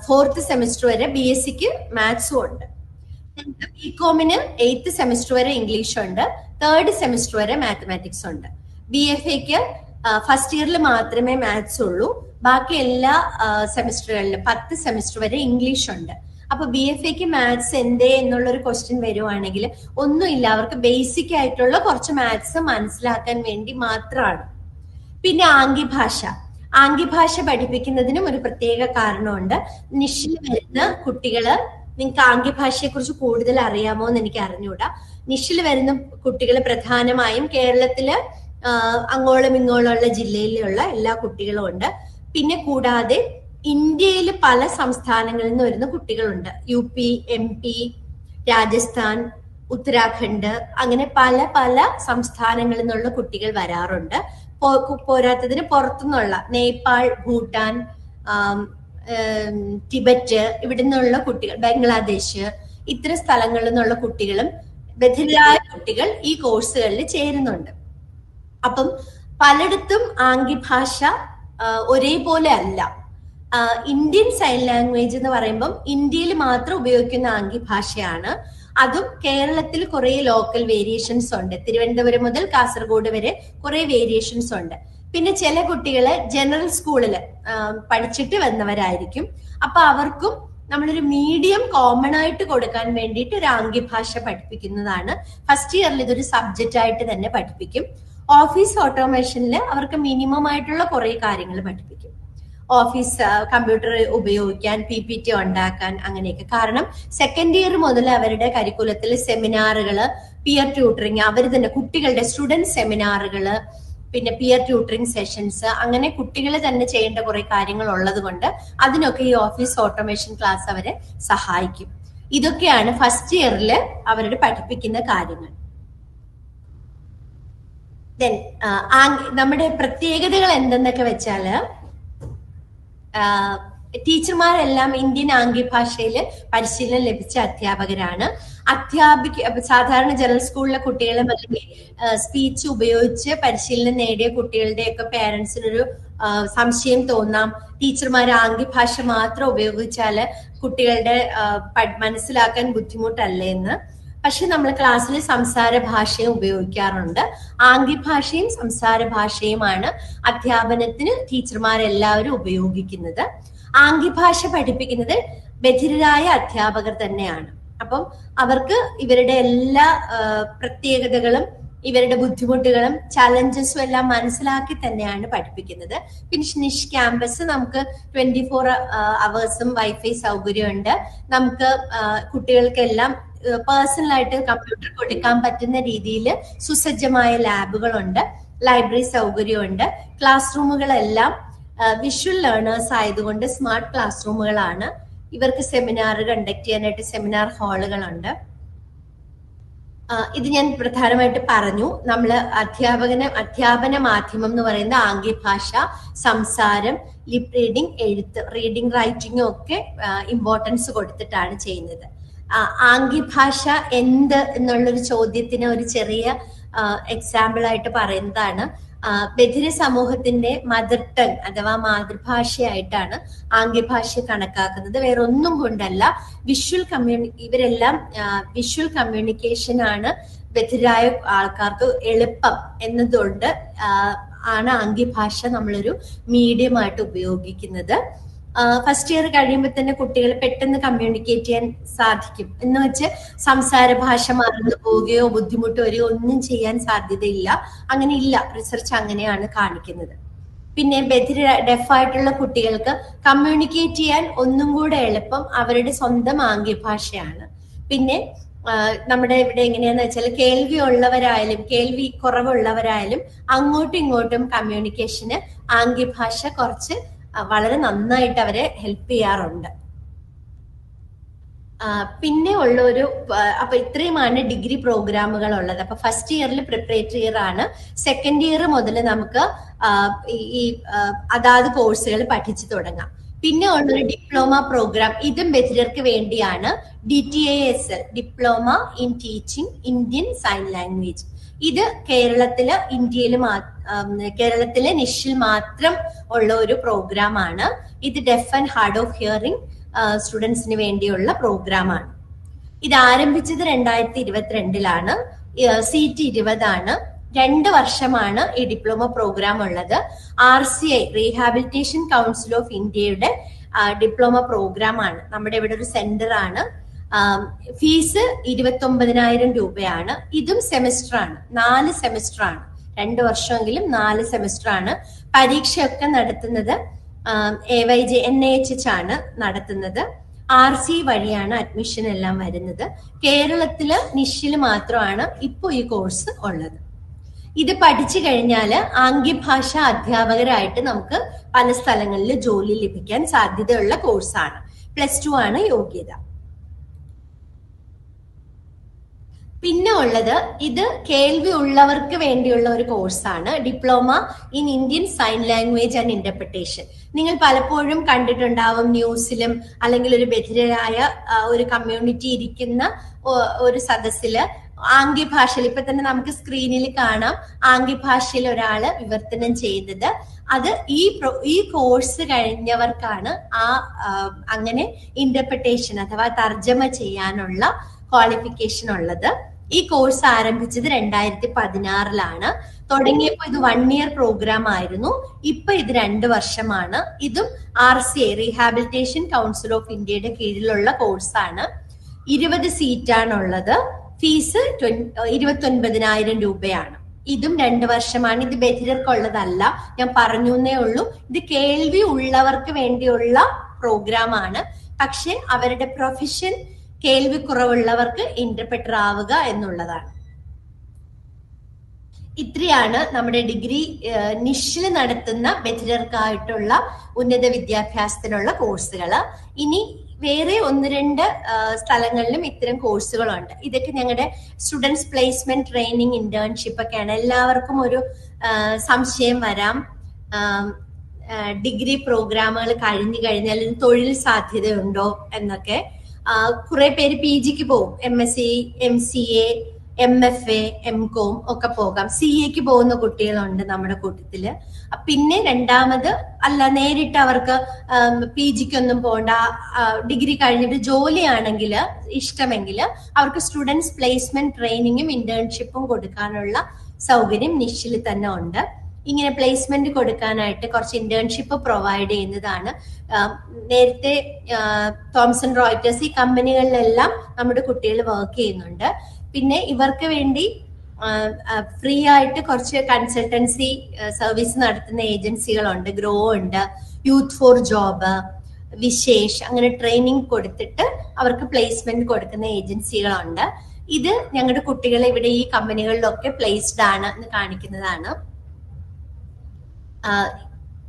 4th സെമിസ്റ്റർ വരെ BScക്ക് മാത്സും ഉണ്ട്. BComന് 8th സെമിസ്റ്റർ വരെ ഇംഗ്ലീഷ് ഉണ്ട്, 3rd സെമിസ്റ്റർ വരെ മാത്തമാറ്റിക്സ് ഉണ്ട്. BFAക്ക് ഫസ്റ്റ് ഇയറിൽ മാത്രമേ മാത്സ് ഉള്ളൂ. ബാക്കി എല്ലാ സെമിസ്റ്ററുകളിലും 10 സെമിസ്റ്റർ വരെ ഇംഗ്ലീഷ് ഉണ്ട്. അപ്പൊ BFAക്ക് മാത്സ് എന്തേ എന്നുള്ളൊരു ക്വസ്റ്റ്യൻ വരുവാണെങ്കിൽ ഒന്നുമില്ല, അവർക്ക് ബേസിക് ആയിട്ടുള്ള കുറച്ച് മാത്സ് മനസ്സിലാക്കാൻ വേണ്ടി മാത്രമാണ്. പിന്നെ ആംഗ്യഭാഷ പഠിപ്പിക്കുന്നതിനും ഒരു പ്രത്യേക കാരണമുണ്ട്. നിഷിൽ വരുന്ന കുട്ടികള്, നിങ്ങൾക്ക് ആംഗ്യഭാഷയെ കുറിച്ച് കൂടുതൽ അറിയാമോ എന്ന് എനിക്ക് അറിഞ്ഞൂടാ. നിഷിൽ വരുന്ന കുട്ടികൾ പ്രധാനമായും കേരളത്തില് അങ്ങോളം ഇങ്ങോളമുള്ള ജില്ലയിലുള്ള എല്ലാ കുട്ടികളും ഉണ്ട്. പിന്നെ കൂടാതെ ഇന്ത്യയിൽ പല സംസ്ഥാനങ്ങളിൽ നിന്ന് വരുന്ന കുട്ടികളുണ്ട്. UP, MP, രാജസ്ഥാൻ, ഉത്തരാഖണ്ഡ്, അങ്ങനെ പല പല സംസ്ഥാനങ്ങളിൽ നിന്നുള്ള കുട്ടികൾ വരാറുണ്ട്. പോരാത്തതിന് പുറത്തുനിന്നുള്ള നേപ്പാൾ, ഭൂട്ടാൻ, ടിബറ്റ്, ഇവിടെ നിന്നുള്ള കുട്ടികൾ, ബംഗ്ലാദേശ്, ഇത്തരം സ്ഥലങ്ങളിൽ നിന്നുള്ള കുട്ടികളും ബധിരരായ കുട്ടികൾ ഈ കോഴ്സുകളിൽ ചേരുന്നുണ്ട്. അപ്പം പലയിടത്തും ആംഗ്യഭാഷ ഒരേപോലെ അല്ല. ഇന്ത്യൻ സൈൻ ലാംഗ്വേജ് എന്ന് പറയുമ്പം ഇന്ത്യയിൽ മാത്രം ഉപയോഗിക്കുന്ന ആംഗ്യഭാഷയാണ്. അതും കേരളത്തിൽ കുറെ ലോക്കൽ വേരിയേഷൻസ് ഉണ്ട്. തിരുവനന്തപുരം മുതൽ കാസർഗോഡ് വരെ കുറെ വേരിയേഷൻസ് ഉണ്ട്. പിന്നെ ചില കുട്ടികള് ജനറൽ സ്കൂളില് പഠിച്ചിട്ട് വന്നവരായിരിക്കും. അപ്പൊ അവർക്കും നമ്മളൊരു മീഡിയം കോമൺ ആയിട്ട് കൊടുക്കാൻ വേണ്ടിയിട്ട് ഒരു ആംഗ്യഭാഷ പഠിപ്പിക്കുന്നതാണ്. ഫസ്റ്റ് ഇയറിൽ ഇതൊരു സബ്ജക്റ്റ് ആയിട്ട് തന്നെ പഠിപ്പിക്കും. ഓഫീസ് ഓട്ടോമേഷനിൽ അവർക്ക് മിനിമം ആയിട്ടുള്ള കുറെ കാര്യങ്ങൾ പഠിപ്പിക്കും. ഓഫീസ് കമ്പ്യൂട്ടർ ഉപയോഗിക്കാൻ, PPT ഉണ്ടാക്കാൻ, അങ്ങനെയൊക്കെ. കാരണം സെക്കൻഡ് ഇയർ മുതൽ അവരുടെ കരിക്കുലത്തിൽ സെമിനാറുകള്, പിയർ ട്യൂട്ടറിങ്, അവർ തന്നെ കുട്ടികളുടെ സ്റ്റുഡന്റ് സെമിനാറുകള്, പിന്നെ പിയർ ട്യൂട്ടറിങ് സെഷൻസ്, അങ്ങനെ കുട്ടികൾ തന്നെ ചെയ്യേണ്ട കുറെ കാര്യങ്ങൾ ഉള്ളത് കൊണ്ട് അതിനൊക്കെ ഈ ഓഫീസ് ഓട്ടോമേഷൻ ക്ലാസ് അവരെ സഹായിക്കും. ഇതൊക്കെയാണ് ഫസ്റ്റ് ഇയറിൽ അവരുടെ പഠിപ്പിക്കുന്ന കാര്യങ്ങൾ. ദെൻ നമ്മുടെ പ്രത്യേകതകൾ എന്തെന്നൊക്കെ വെച്ചാല്, ടീച്ചർമാരെല്ലാം ഇന്ത്യൻ ആംഗ്യഭാഷയിൽ പരിശീലനം ലഭിച്ച അധ്യാപകരാണ്. സാധാരണ ജനറൽ സ്കൂളിലെ കുട്ടികളും അല്ലെങ്കിൽ സ്പീച്ച് ഉപയോഗിച്ച് പരിശീലനം നേടിയ കുട്ടികളുടെയൊക്കെ പേരൻസിനൊരു സംശയം തോന്നാം, ടീച്ചർമാർ ആംഗ്യഭാഷ മാത്രം ഉപയോഗിച്ചാല് കുട്ടികളുടെ മനസ്സിലാക്കാൻ ബുദ്ധിമുട്ടല്ലേ എന്ന്. പക്ഷെ നമ്മൾ ക്ലാസ്സിൽ സംസാര ഭാഷയും ഉപയോഗിക്കാറുണ്ട്. ആംഗ്യഭാഷയും സംസാര ഭാഷയുമാണ് അധ്യാപനത്തിന് ടീച്ചർമാരെല്ലാവരും ഉപയോഗിക്കുന്നത്. ആംഗ്യഭാഷ പഠിപ്പിക്കുന്നത് ബധിരരായ അധ്യാപകർ തന്നെയാണ്. അപ്പം അവർക്ക് ഇവരുടെ എല്ലാ പ്രത്യേകതകളും ഇവരുടെ ബുദ്ധിമുട്ടുകളും ചലഞ്ചസും എല്ലാം മനസ്സിലാക്കി തന്നെയാണ് പഠിപ്പിക്കുന്നത്. പിന്നെ നിഷ് ക്യാമ്പസ് നമുക്ക് 24 അവേഴ്സും വൈഫൈ സൗകര്യമുണ്ട്. നമുക്ക് കുട്ടികൾക്കെല്ലാം പേഴ്സണലായിട്ട് കമ്പ്യൂട്ടർ കൊടുക്കാൻ പറ്റുന്ന രീതിയിൽ സുസജ്ജമായ ലാബുകളുണ്ട്, ലൈബ്രറി സൗകര്യമുണ്ട്. ക്ലാസ് റൂമുകളെല്ലാം വിഷ്വൽ ലേണേഴ്സ് ആയതുകൊണ്ട് സ്മാർട്ട് ക്ലാസ് റൂമുകളാണ്. ഇവർക്ക് സെമിനാർ കണ്ടക്ട് ചെയ്യാനായിട്ട് സെമിനാർ ഹാളുകളുണ്ട്. ഇത് ഞാൻ പ്രധാനമായിട്ട് പറഞ്ഞു. നമ്മൾ അധ്യാപന മാധ്യമം എന്ന് പറയുന്ന ആംഗ്യഭാഷ, സംസാരം, ലിപ് റീഡിംഗ്, എഴുത്ത്, റീഡിംഗ് റൈറ്റിംഗും ഒക്കെ ഇമ്പോർട്ടൻസ് കൊടുത്തിട്ടാണ് ചെയ്യുന്നത്. ആംഗ്യഭാഷ എന്ത് എന്നുള്ളൊരു ചോദ്യത്തിന് ഒരു ചെറിയ എക്സാമ്പിൾ ആയിട്ട് പറയുന്നതാണ്, ബധിര സമൂഹത്തിന്റെ മദർ ടങ് അഥവാ മാതൃഭാഷയായിട്ടാണ് ആംഗ്യഭാഷ കണക്കാക്കുന്നത്. വേറെ ഒന്നും കൊണ്ടല്ല, ഇവരെല്ലാം വിഷ്വൽ കമ്മ്യൂണിക്കേഷൻ ആണ് ബധിരായ ആൾക്കാർക്ക് എളുപ്പം എന്നതുകൊണ്ട് ആണ് ആംഗ്യഭാഷ നമ്മളൊരു മീഡിയമായിട്ട് ഉപയോഗിക്കുന്നത്. ഫസ്റ്റ് ഇയർ കഴിയുമ്പോൾ തന്നെ കുട്ടികൾ പെട്ടെന്ന് കമ്മ്യൂണിക്കേറ്റ് ചെയ്യാൻ സാധിക്കും. എന്ന് വെച്ച് സംസാര ഭാഷ മറന്നു പോവുകയോ ബുദ്ധിമുട്ട് വരികയോ ഒന്നും ചെയ്യാൻ സാധ്യതയില്ല. അങ്ങനെ ഇല്ല, റിസർച്ച് അങ്ങനെയാണ് കാണിക്കുന്നത്. പിന്നെ ഡെഫായിട്ടുള്ള കുട്ടികൾക്ക് കമ്മ്യൂണിക്കേറ്റ് ചെയ്യാൻ ഒന്നും കൂടെ എളുപ്പം അവരുടെ സ്വന്തം ആംഗ്യഭാഷയാണ്. പിന്നെ നമ്മുടെ ഇവിടെ എങ്ങനെയാന്ന് വെച്ചാൽ കേൾവി ഉള്ളവരായാലും കേൾവി കുറവുള്ളവരായാലും അങ്ങോട്ടും ഇങ്ങോട്ടും കമ്മ്യൂണിക്കേഷന് ആംഗ്യഭാഷ കുറച്ച് വളരെ നന്നായിട്ട് അവരെ ഹെൽപ്പ് ചെയ്യാറുണ്ട്. പിന്നെ ഉള്ള അപ്പൊ ഇത്രയുമാണ് ഡിഗ്രി പ്രോഗ്രാമുകൾ ഉള്ളത്. അപ്പൊ ഫസ്റ്റ് ഇയറിൽ പ്രിപ്പറേറ്ററി ഇയർ ആണ്. സെക്കൻഡ് ഇയർ മുതൽ നമുക്ക് ഈ അതാത് കോഴ്സുകൾ പഠിച്ചു തുടങ്ങാം. പിന്നെ ഉള്ളൊരു ഡിപ്ലോമ പ്രോഗ്രാം, ഇതും ബധിരർക്ക് വേണ്ടിയാണ്. DTASL, diploma in teaching Indian sign language. ഇത് കേരളത്തിലെ നിഷിൽ മാത്രം ഉള്ള ഒരു പ്രോഗ്രാം ആണ്. ഇത് deaf and hard of hearing സ്റ്റുഡൻസിന് വേണ്ടിയുള്ള പ്രോഗ്രാം ആണ്. ഇത് ആരംഭിച്ചത് 2022 സീറ്റ് 20 2 വർഷമാണ് ഈ ഡിപ്ലോമ പ്രോഗ്രാം ഉള്ളത്. RCI, റീഹാബിലിറ്റേഷൻ കൗൺസിൽ ഓഫ് ഇന്ത്യയുടെ ഡിപ്ലോമ പ്രോഗ്രാം ആണ്. നമ്മുടെ ഇവിടെ ഒരു സെന്റർ ആണ്. ഫീസ് 29,000 രൂപയാണ്. ഇതും സെമിസ്റ്റർ ആണ്, 4 സെമിസ്റ്റർ ആണ്. 2 വർഷമെങ്കിലും 4 സെമിസ്റ്റർ ആണ്. പരീക്ഷയൊക്കെ നടത്തുന്നത് AYJ NIHH ആണ് നടത്തുന്നത്. RC വഴിയാണ് അഡ്മിഷൻ എല്ലാം വരുന്നത്. കേരളത്തില് നിഷില് മാത്രമാണ് ഇപ്പോൾ ഈ കോഴ്സ് ഉള്ളത്. ഇത് പഠിച്ചു കഴിഞ്ഞാൽ ആംഗ്യഭാഷ അധ്യാപകരായിട്ട് നമുക്ക് പല സ്ഥലങ്ങളിൽ ജോലി ലഭിക്കാൻ സാധ്യതയുള്ള കോഴ്സാണ്. +2 ആണ് യോഗ്യത. പിന്നെ ഉള്ളത്, ഇത് കേൾവി ഉള്ളവർക്ക് വേണ്ടിയുള്ള ഒരു കോഴ്സാണ്. Diploma in Indian sign language and interpretation. നിങ്ങൾ പലപ്പോഴും കണ്ടിട്ടുണ്ടാവും ന്യൂസിലും, അല്ലെങ്കിൽ ഒരു ബധിരരായ ഒരു കമ്മ്യൂണിറ്റി ഇരിക്കുന്ന ഒരു സദസ്സില് ആംഗ്യഭാഷയിൽ, ഇപ്പൊ തന്നെ നമുക്ക് സ്ക്രീനിൽ കാണാം, ആംഗ്യഭാഷയിൽ ഒരാള് വിവർത്തനം ചെയ്തത്. അത് ഈ കോഴ്സ് കഴിഞ്ഞവർക്കാണ് അങ്ങനെ ഇന്റർപ്രിട്ടേഷൻ അഥവാ തർജ്ജമ ചെയ്യാനുള്ള ക്വാളിഫിക്കേഷൻ ഉള്ളത്. ഈ കോഴ്സ് ആരംഭിച്ചത് 2016 തുടങ്ങിയപ്പോൾ ഇത് 1 ഇയർ പ്രോഗ്രാം ആയിരുന്നു. ഇപ്പൊ ഇത് 2 വർഷമാണ്. ഇതും RCA റീഹാബിലിറ്റേഷൻ കൗൺസിൽ ഓഫ് ഇന്ത്യയുടെ കീഴിലുള്ള കോഴ്സാണ്. 20 സീറ്റാണുള്ളത്. ഫീസ് 29,000 രൂപയാണ്. ഇതും 2 വർഷമാണ്. ഇത് ബധിരർക്കുള്ളതല്ല, ഞാൻ പറഞ്ഞേ ഉള്ളൂ. ഇത് കേൾവി ഉള്ളവർക്ക് വേണ്ടിയുള്ള പ്രോഗ്രാം ആണ്. പക്ഷെ അവരുടെ പ്രൊഫഷൻ കേൾവി കുറവുള്ളവർക്ക് ഇന്റർപ്രറ്റർ ആവുക എന്നുള്ളതാണ്. ഇത്രയാണ് നമ്മുടെ ഡിഗ്രി നിഷിൽ നടത്തുന്ന ബധിരർക്കായിട്ടുള്ള ഉന്നത വിദ്യാഭ്യാസത്തിനുള്ള കോഴ്സുകൾ. ഇനി വേറെ 1-2 സ്ഥലങ്ങളിലും ഇത്തരം കോഴ്സുകളുണ്ട്. ഇതൊക്കെ ഞങ്ങളുടെ സ്റ്റുഡൻസ് പ്ലേസ്മെന്റ് ട്രെയിനിങ് ഇന്റേൺഷിപ്പ് ഒക്കെയാണ്. എല്ലാവർക്കും ഒരു സംശയം വരാം, ഡിഗ്രി പ്രോഗ്രാമുകൾ കഴിഞ്ഞു കഴിഞ്ഞാൽ തൊഴിൽ സാധ്യതയുണ്ടോ എന്നൊക്കെ. കുറെ പേര് PGക്ക് പോകും, MSc, MCA, MFA, MCOM ഒക്കെ പോകാം. CAക്ക് പോകുന്ന കുട്ടികളുണ്ട് നമ്മുടെ കൂട്ടത്തില്. പിന്നെ രണ്ടാമത് അല്ല, നേരിട്ട് അവർക്ക് PGക്കൊന്നും പോകണ്ട, ഡിഗ്രി കഴിഞ്ഞിട്ട് ജോലിയാണെങ്കിൽ ഇഷ്ടമെങ്കിൽ അവർക്ക് സ്റ്റുഡൻസ് പ്ലേസ്മെന്റ് ട്രെയിനിങ്ങും ഇന്റേൺഷിപ്പും കൊടുക്കാനുള്ള സൗകര്യം നിഷിൽ തന്നെ ഉണ്ട്. ഇങ്ങനെ പ്ലേസ്മെന്റ് കൊടുക്കാനായിട്ട് കുറച്ച് ഇന്റേൺഷിപ്പ് പ്രൊവൈഡ് ചെയ്യുന്നതാണ്. നേരത്തെ തോംസൺ റോയിറ്റേഴ്സ്, ഈ കമ്പനികളിലെല്ലാം നമ്മുടെ കുട്ടികൾ വർക്ക് ചെയ്യുന്നുണ്ട്. പിന്നെ ഇവർക്ക് വേണ്ടി ഫ്രീ ആയിട്ട് കുറച്ച് കൺസൾട്ടൻസി സർവീസ് നടത്തുന്ന ഏജൻസികളുണ്ട്. ഗ്രോ ഉണ്ട്, യൂത്ത് ഫോർ ജോബ്, വിശേഷ്, അങ്ങനെ ട്രെയിനിങ് കൊടുത്തിട്ട് അവർക്ക് പ്ലേസ്മെന്റ് കൊടുക്കുന്ന ഏജൻസികളുണ്ട്. ഇത് ഞങ്ങളുടെ കുട്ടികളെ ഇവിടെ ഈ കമ്പനികളിലൊക്കെ പ്ലേസ്ഡ് ആണ് എന്ന് കാണിക്കുന്നതാണ്.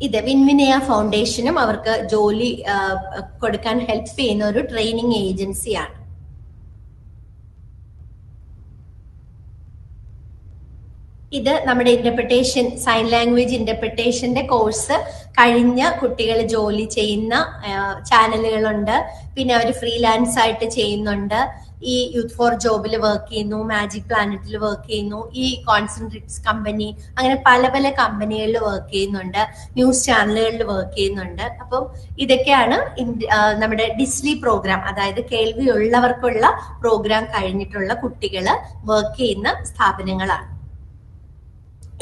ഇത് വിൻവിനയ ഫൗണ്ടേഷനും അവർക്ക് ജോലി കൊടുക്കാൻ ഹെൽപ്പ് ചെയ്യുന്ന ഒരു ട്രെയിനിങ് ഏജൻസിയാണ്. ഇത് നമ്മുടെ ഇന്റർപ്രിട്ടേഷൻ, സൈൻ ലാംഗ്വേജ് ഇന്റർപ്രിട്ടേഷന്റെ കോഴ്സ് കഴിഞ്ഞ കുട്ടികൾ ജോലി ചെയ്യുന്ന ചാനലുകളുണ്ട്. പിന്നെ അവർ ഫ്രീലാൻസ് ആയിട്ട് ചെയ്യുന്നുണ്ട്. ഈ യൂത്ത് ഫോർ ജോബിൽ വർക്ക് ചെയ്യുന്നു, മാജിക് പ്ലാനറ്റിൽ വർക്ക് ചെയ്യുന്നു, ഈ കോൺസെൻട്രിക്സ് കമ്പനി, അങ്ങനെ പല പല കമ്പനികളിൽ വർക്ക് ചെയ്യുന്നുണ്ട്, ന്യൂസ് ചാനലുകളിൽ വർക്ക് ചെയ്യുന്നുണ്ട്. അപ്പം ഇതൊക്കെയാണ് നമ്മുടെ ഡിസ്ലി പ്രോഗ്രാം, അതായത് കേൾവി ഉള്ളവർക്കുള്ള പ്രോഗ്രാം കഴിഞ്ഞിട്ടുള്ള കുട്ടികൾ വർക്ക് ചെയ്യുന്ന സ്ഥാപനങ്ങളാണ്.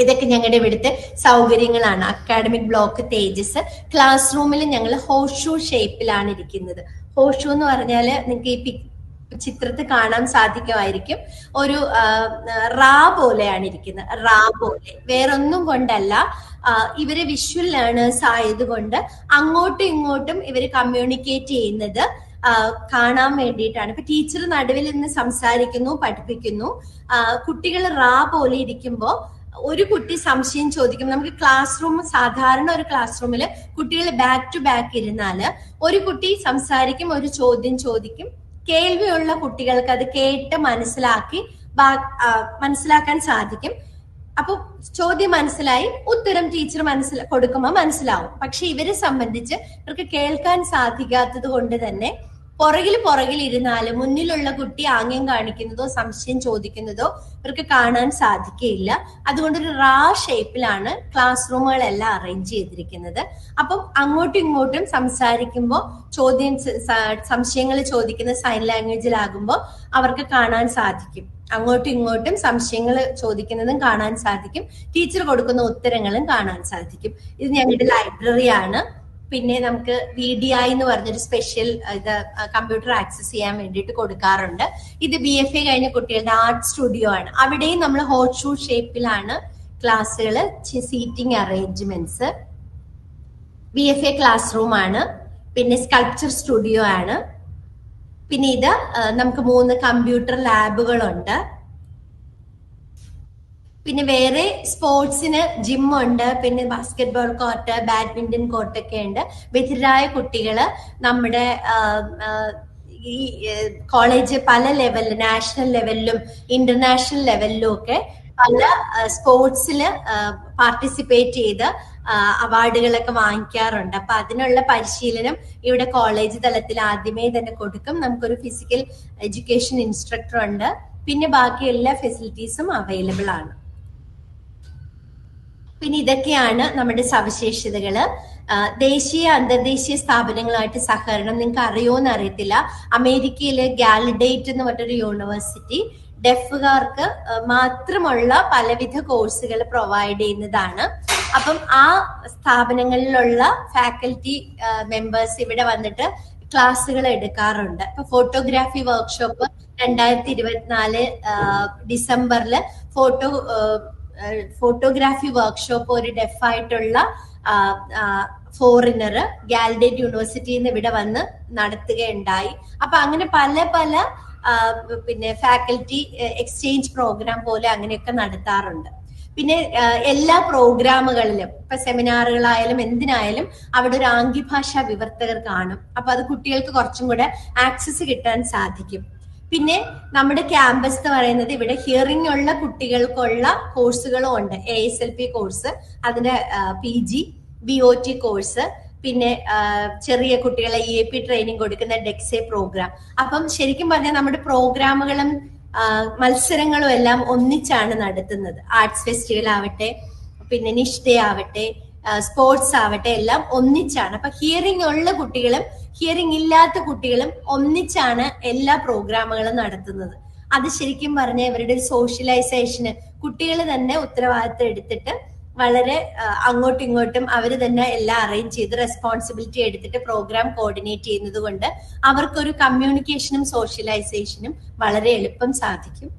ഇതൊക്കെ ഞങ്ങളുടെ ഇവിടുത്തെ സൗകര്യങ്ങളാണ്. അക്കാഡമിക് ബ്ലോക്ക് തേജസ്. ക്ലാസ് റൂമിൽ ഞങ്ങൾ ഹോഷു ഷേപ്പിലാണ് ഇരിക്കുന്നത്. ഹോഷു എന്ന് പറഞ്ഞാൽ നിങ്ങൾക്ക് ഈ ചിത്രത്തിൽ കാണാൻ സാധിക്കുമായിരിക്കും. ഒരു റാ പോലെയാണ് ഇരിക്കുന്നത്, റാ പോലെ. വേറൊന്നും കൊണ്ടല്ല, ഇവര് വിഷ്വൽ ലേണേഴ്സ് ആയതുകൊണ്ട് അങ്ങോട്ടും ഇങ്ങോട്ടും ഇവര് കമ്മ്യൂണിക്കേറ്റ് ചെയ്യുന്നത് കാണാൻ വേണ്ടിയിട്ടാണ്. ഇപ്പൊ ടീച്ചർ നടുവിൽ നിന്ന് സംസാരിക്കുന്നു, പഠിപ്പിക്കുന്നു. കുട്ടികൾ റാ പോലെ ഇരിക്കുമ്പോ ഒരു കുട്ടി സംശയം ചോദിക്കും. നമുക്ക് ക്ലാസ് റൂം, സാധാരണ ഒരു ക്ലാസ് റൂമിൽ കുട്ടികൾ ബാക്ക് ടു ബാക്ക് ഇരുന്നാല് ഒരു കുട്ടി സംസാരിക്കും, ഒരു ചോദ്യം ചോദിക്കും. കേൾവിയുള്ള കുട്ടികൾക്ക് അത് കേട്ട് മനസ്സിലാക്കാൻ സാധിക്കും. അപ്പൊ ചോദ്യം മനസ്സിലായി, ഉത്തരം ടീച്ചർ കൊടുക്കുമ്പോൾ മനസ്സിലാവും. പക്ഷെ ഇവരെ സംബന്ധിച്ച് ഇവർക്ക് കേൾക്കാൻ സാധിക്കാത്തത് കൊണ്ട് തന്നെ പുറകിൽ ഇരുന്നാലും മുന്നിലുള്ള കുട്ടി ആംഗ്യം കാണിക്കുന്നതോ സംശയം ചോദിക്കുന്നതോ ഇവർക്ക് കാണാൻ സാധിക്കുകയില്ല. അതുകൊണ്ട് ഒരു റാ ഷേപ്പിലാണ് ക്ലാസ് റൂമുകളെല്ലാം അറേഞ്ച് ചെയ്തിരിക്കുന്നത്. അപ്പം അങ്ങോട്ടും ഇങ്ങോട്ടും സംസാരിക്കുമ്പോൾ സംശയങ്ങൾ ചോദിക്കുന്ന സൈൻ ലാംഗ്വേജിലാകുമ്പോൾ അവർക്ക് കാണാൻ സാധിക്കും. അങ്ങോട്ടും ഇങ്ങോട്ടും സംശയങ്ങൾ ചോദിക്കുന്നതും കാണാൻ സാധിക്കും, ടീച്ചർ കൊടുക്കുന്ന ഉത്തരങ്ങളും കാണാൻ സാധിക്കും. ഇത് ഞങ്ങളുടെ ലൈബ്രറിയാണ്. പിന്നെ നമുക്ക് VDI എന്ന് പറഞ്ഞൊരു സ്പെഷ്യൽ ഇത് കമ്പ്യൂട്ടർ ആക്സസ് ചെയ്യാൻ വേണ്ടിയിട്ട് കൊടുക്കാറുണ്ട്. ഇത് BFA കഴിഞ്ഞ കുട്ടികളുടെ ആർട്ട് സ്റ്റുഡിയോ ആണ്. അവിടെയും നമ്മൾ ഹോട്ട് ഷൂ ഷേപ്പിലാണ് ക്ലാസ്സുകൾ, seating arrangements. BFA class room ആണ്. പിന്നെ സ്കൾപ്ചർ സ്റ്റുഡിയോ ആണ്. പിന്നെ ഇത് നമുക്ക് 3 കമ്പ്യൂട്ടർ ലാബുകളുണ്ട്. പിന്നെ വേറെ സ്പോർട്സിന് ജിമ്മുണ്ട്. പിന്നെ ബാസ്കറ്റ്ബോൾ കോർട്ട്, ബാഡ്മിന്റൺ കോർട്ടൊക്കെ ഉണ്ട്. ബധിരരായ കുട്ടികള് നമ്മുടെ ഈ കോളേജ് പല ലെവലിൽ, നാഷണൽ ലെവലിലും ഇന്റർനാഷണൽ ലെവലിലും ഒക്കെ പല സ്പോർട്സില് പാർട്ടിസിപ്പേറ്റ് ചെയ്ത് അവാർഡുകളൊക്കെ വാങ്ങിക്കാറുണ്ട്. അപ്പൊ അതിനുള്ള പരിശീലനം ഇവിടെ കോളേജ് തലത്തിൽ ആദ്യമേ തന്നെ കൊടുക്കും. നമുക്കൊരു ഫിസിക്കൽ എഡ്യൂക്കേഷൻ ഇൻസ്ട്രക്ടർ ഉണ്ട്. പിന്നെ ബാക്കി എല്ലാ ഫെസിലിറ്റീസും അവൈലബിൾ ആണ്. പിന്നെ ഇതൊക്കെയാണ് നമ്മുടെ സവിശേഷതകള്. ദേശീയ അന്തർദേശീയ സ്ഥാപനങ്ങളായിട്ട് സഹകരണം. നിങ്ങൾക്ക് അറിയോന്ന് അറിയത്തില്ല, അമേരിക്കയിലെ ഗാലഡേറ്റ് എന്ന് പറഞ്ഞൊരു യൂണിവേഴ്സിറ്റി ഡെഫുകാർക്ക് മാത്രമുള്ള പലവിധ കോഴ്സുകൾ പ്രൊവൈഡ് ചെയ്യുന്നതാണ്. അപ്പം ആ സ്ഥാപനങ്ങളിലുള്ള ഫാക്കൽറ്റി മെമ്പേഴ്സ് ഇവിടെ വന്നിട്ട് ക്ലാസ്സുകൾ എടുക്കാറുണ്ട്. ഇപ്പൊ ഫോട്ടോഗ്രാഫി വർക്ക്ഷോപ്പ് 2024 ഡിസംബറിൽ ഫോട്ടോഗ്രാഫി വർക്ക്ഷോപ്പ് ഒരു ഡെഫായിട്ടുള്ള ഫോറിനർ ഗാൽഡേറ്റ് യൂണിവേഴ്സിറ്റിയിൽ നിന്ന് ഇവിടെ വന്ന് നടത്തുകയുണ്ടായി. അപ്പൊ അങ്ങനെ പല പല പിന്നെ ഫാക്കൽറ്റി എക്സ്ചേഞ്ച് പ്രോഗ്രാം പോലെ അങ്ങനെയൊക്കെ നടത്താറുണ്ട്. പിന്നെ എല്ലാ പ്രോഗ്രാമുകളിലും ഇപ്പൊ സെമിനാറുകളായാലും എന്തിനായാലും അവിടെ ഒരു ആംഗ്യഭാഷാ വിവർത്തകർ കാണും. അപ്പൊ അത് കുട്ടികൾക്ക് കുറച്ചും കൂടെ ആക്സസ് കിട്ടാൻ സാധിക്കും. പിന്നെ നമ്മുടെ ക്യാമ്പസ് എന്ന് പറയുന്നത് ഇവിടെ ഹിയറിംഗ് ഉള്ള കുട്ടികൾക്കുള്ള കോഴ്സുകളും ഉണ്ട്. ASLP കോഴ്സ്, അതിന്റെ PG BOT കോഴ്സ്, പിന്നെ ചെറിയ കുട്ടികളെ EAP ട്രെയിനിങ് കൊടുക്കുന്ന ഡെക്സെ പ്രോഗ്രാം. അപ്പം ശരിക്കും പറഞ്ഞാൽ നമ്മുടെ പ്രോഗ്രാമുകളും മത്സരങ്ങളും എല്ലാം ഒന്നിച്ചാണ് നടത്തുന്നത്. ആർട്സ് ഫെസ്റ്റിവൽ ആവട്ടെ, പിന്നെ നിഷ് ഡേ ആവട്ടെ, സ്പോർട്സ് ആവട്ടെ, എല്ലാം ഒന്നിച്ചാണ്. അപ്പൊ ഹിയറിംഗ് ഉള്ള കുട്ടികളും ഹിയറിംഗ് ഇല്ലാത്ത കുട്ടികളും ഒന്നിച്ചാണ് എല്ലാ പ്രോഗ്രാമുകളും നടത്തുന്നത്. അത് ശരിക്കും പറഞ്ഞാൽ ഇവരുടെ ഒരു സോഷ്യലൈസേഷന് കുട്ടികൾ തന്നെ ഉത്തരവാദിത്തം എടുത്തിട്ട് വളരെ അങ്ങോട്ടും ഇങ്ങോട്ടും അവർ തന്നെ എല്ലാം അറേഞ്ച് ചെയ്ത് റെസ്പോൺസിബിലിറ്റി എടുത്തിട്ട് പ്രോഗ്രാം കോർഡിനേറ്റ് ചെയ്യുന്നത് കൊണ്ട് അവർക്കൊരു കമ്മ്യൂണിക്കേഷനും സോഷ്യലൈസേഷനും വളരെ എളുപ്പം സാധിക്കും.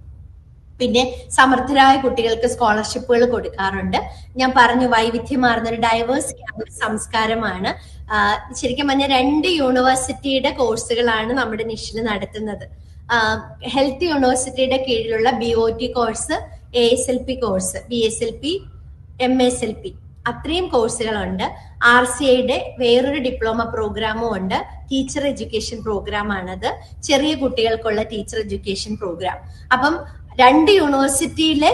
പിന്നെ സമർത്ഥരായ കുട്ടികൾക്ക് സ്കോളർഷിപ്പുകൾ കൊടുക്കാറുണ്ട്. ഞാൻ പറഞ്ഞു വൈവിധ്യമാർന്ന ഒരു ഡൈവേഴ്സ് ക്യാമ്പസ് സംസ്കാരമാണ്. ശരിക്കും പറഞ്ഞാൽ 2 യൂണിവേഴ്സിറ്റിയുടെ കോഴ്സുകളാണ് നമ്മുടെ നിഷിൽ നടത്തുന്നത്. ഹെൽത്ത് യൂണിവേഴ്സിറ്റിയുടെ കീഴിലുള്ള BOT course, ASLP course, BSLP, MSLP, അത്രയും കോഴ്സുകളുണ്ട്. RCAയുടെ വേറൊരു ഡിപ്ലോമ പ്രോഗ്രാമും ഉണ്ട്. ടീച്ചർ എഡ്യൂക്കേഷൻ പ്രോഗ്രാം ആണത്, ചെറിയ കുട്ടികൾക്കുള്ള ടീച്ചർ എഡ്യൂക്കേഷൻ പ്രോഗ്രാം. അപ്പം 2 യൂണിവേഴ്സിറ്റിയിലെ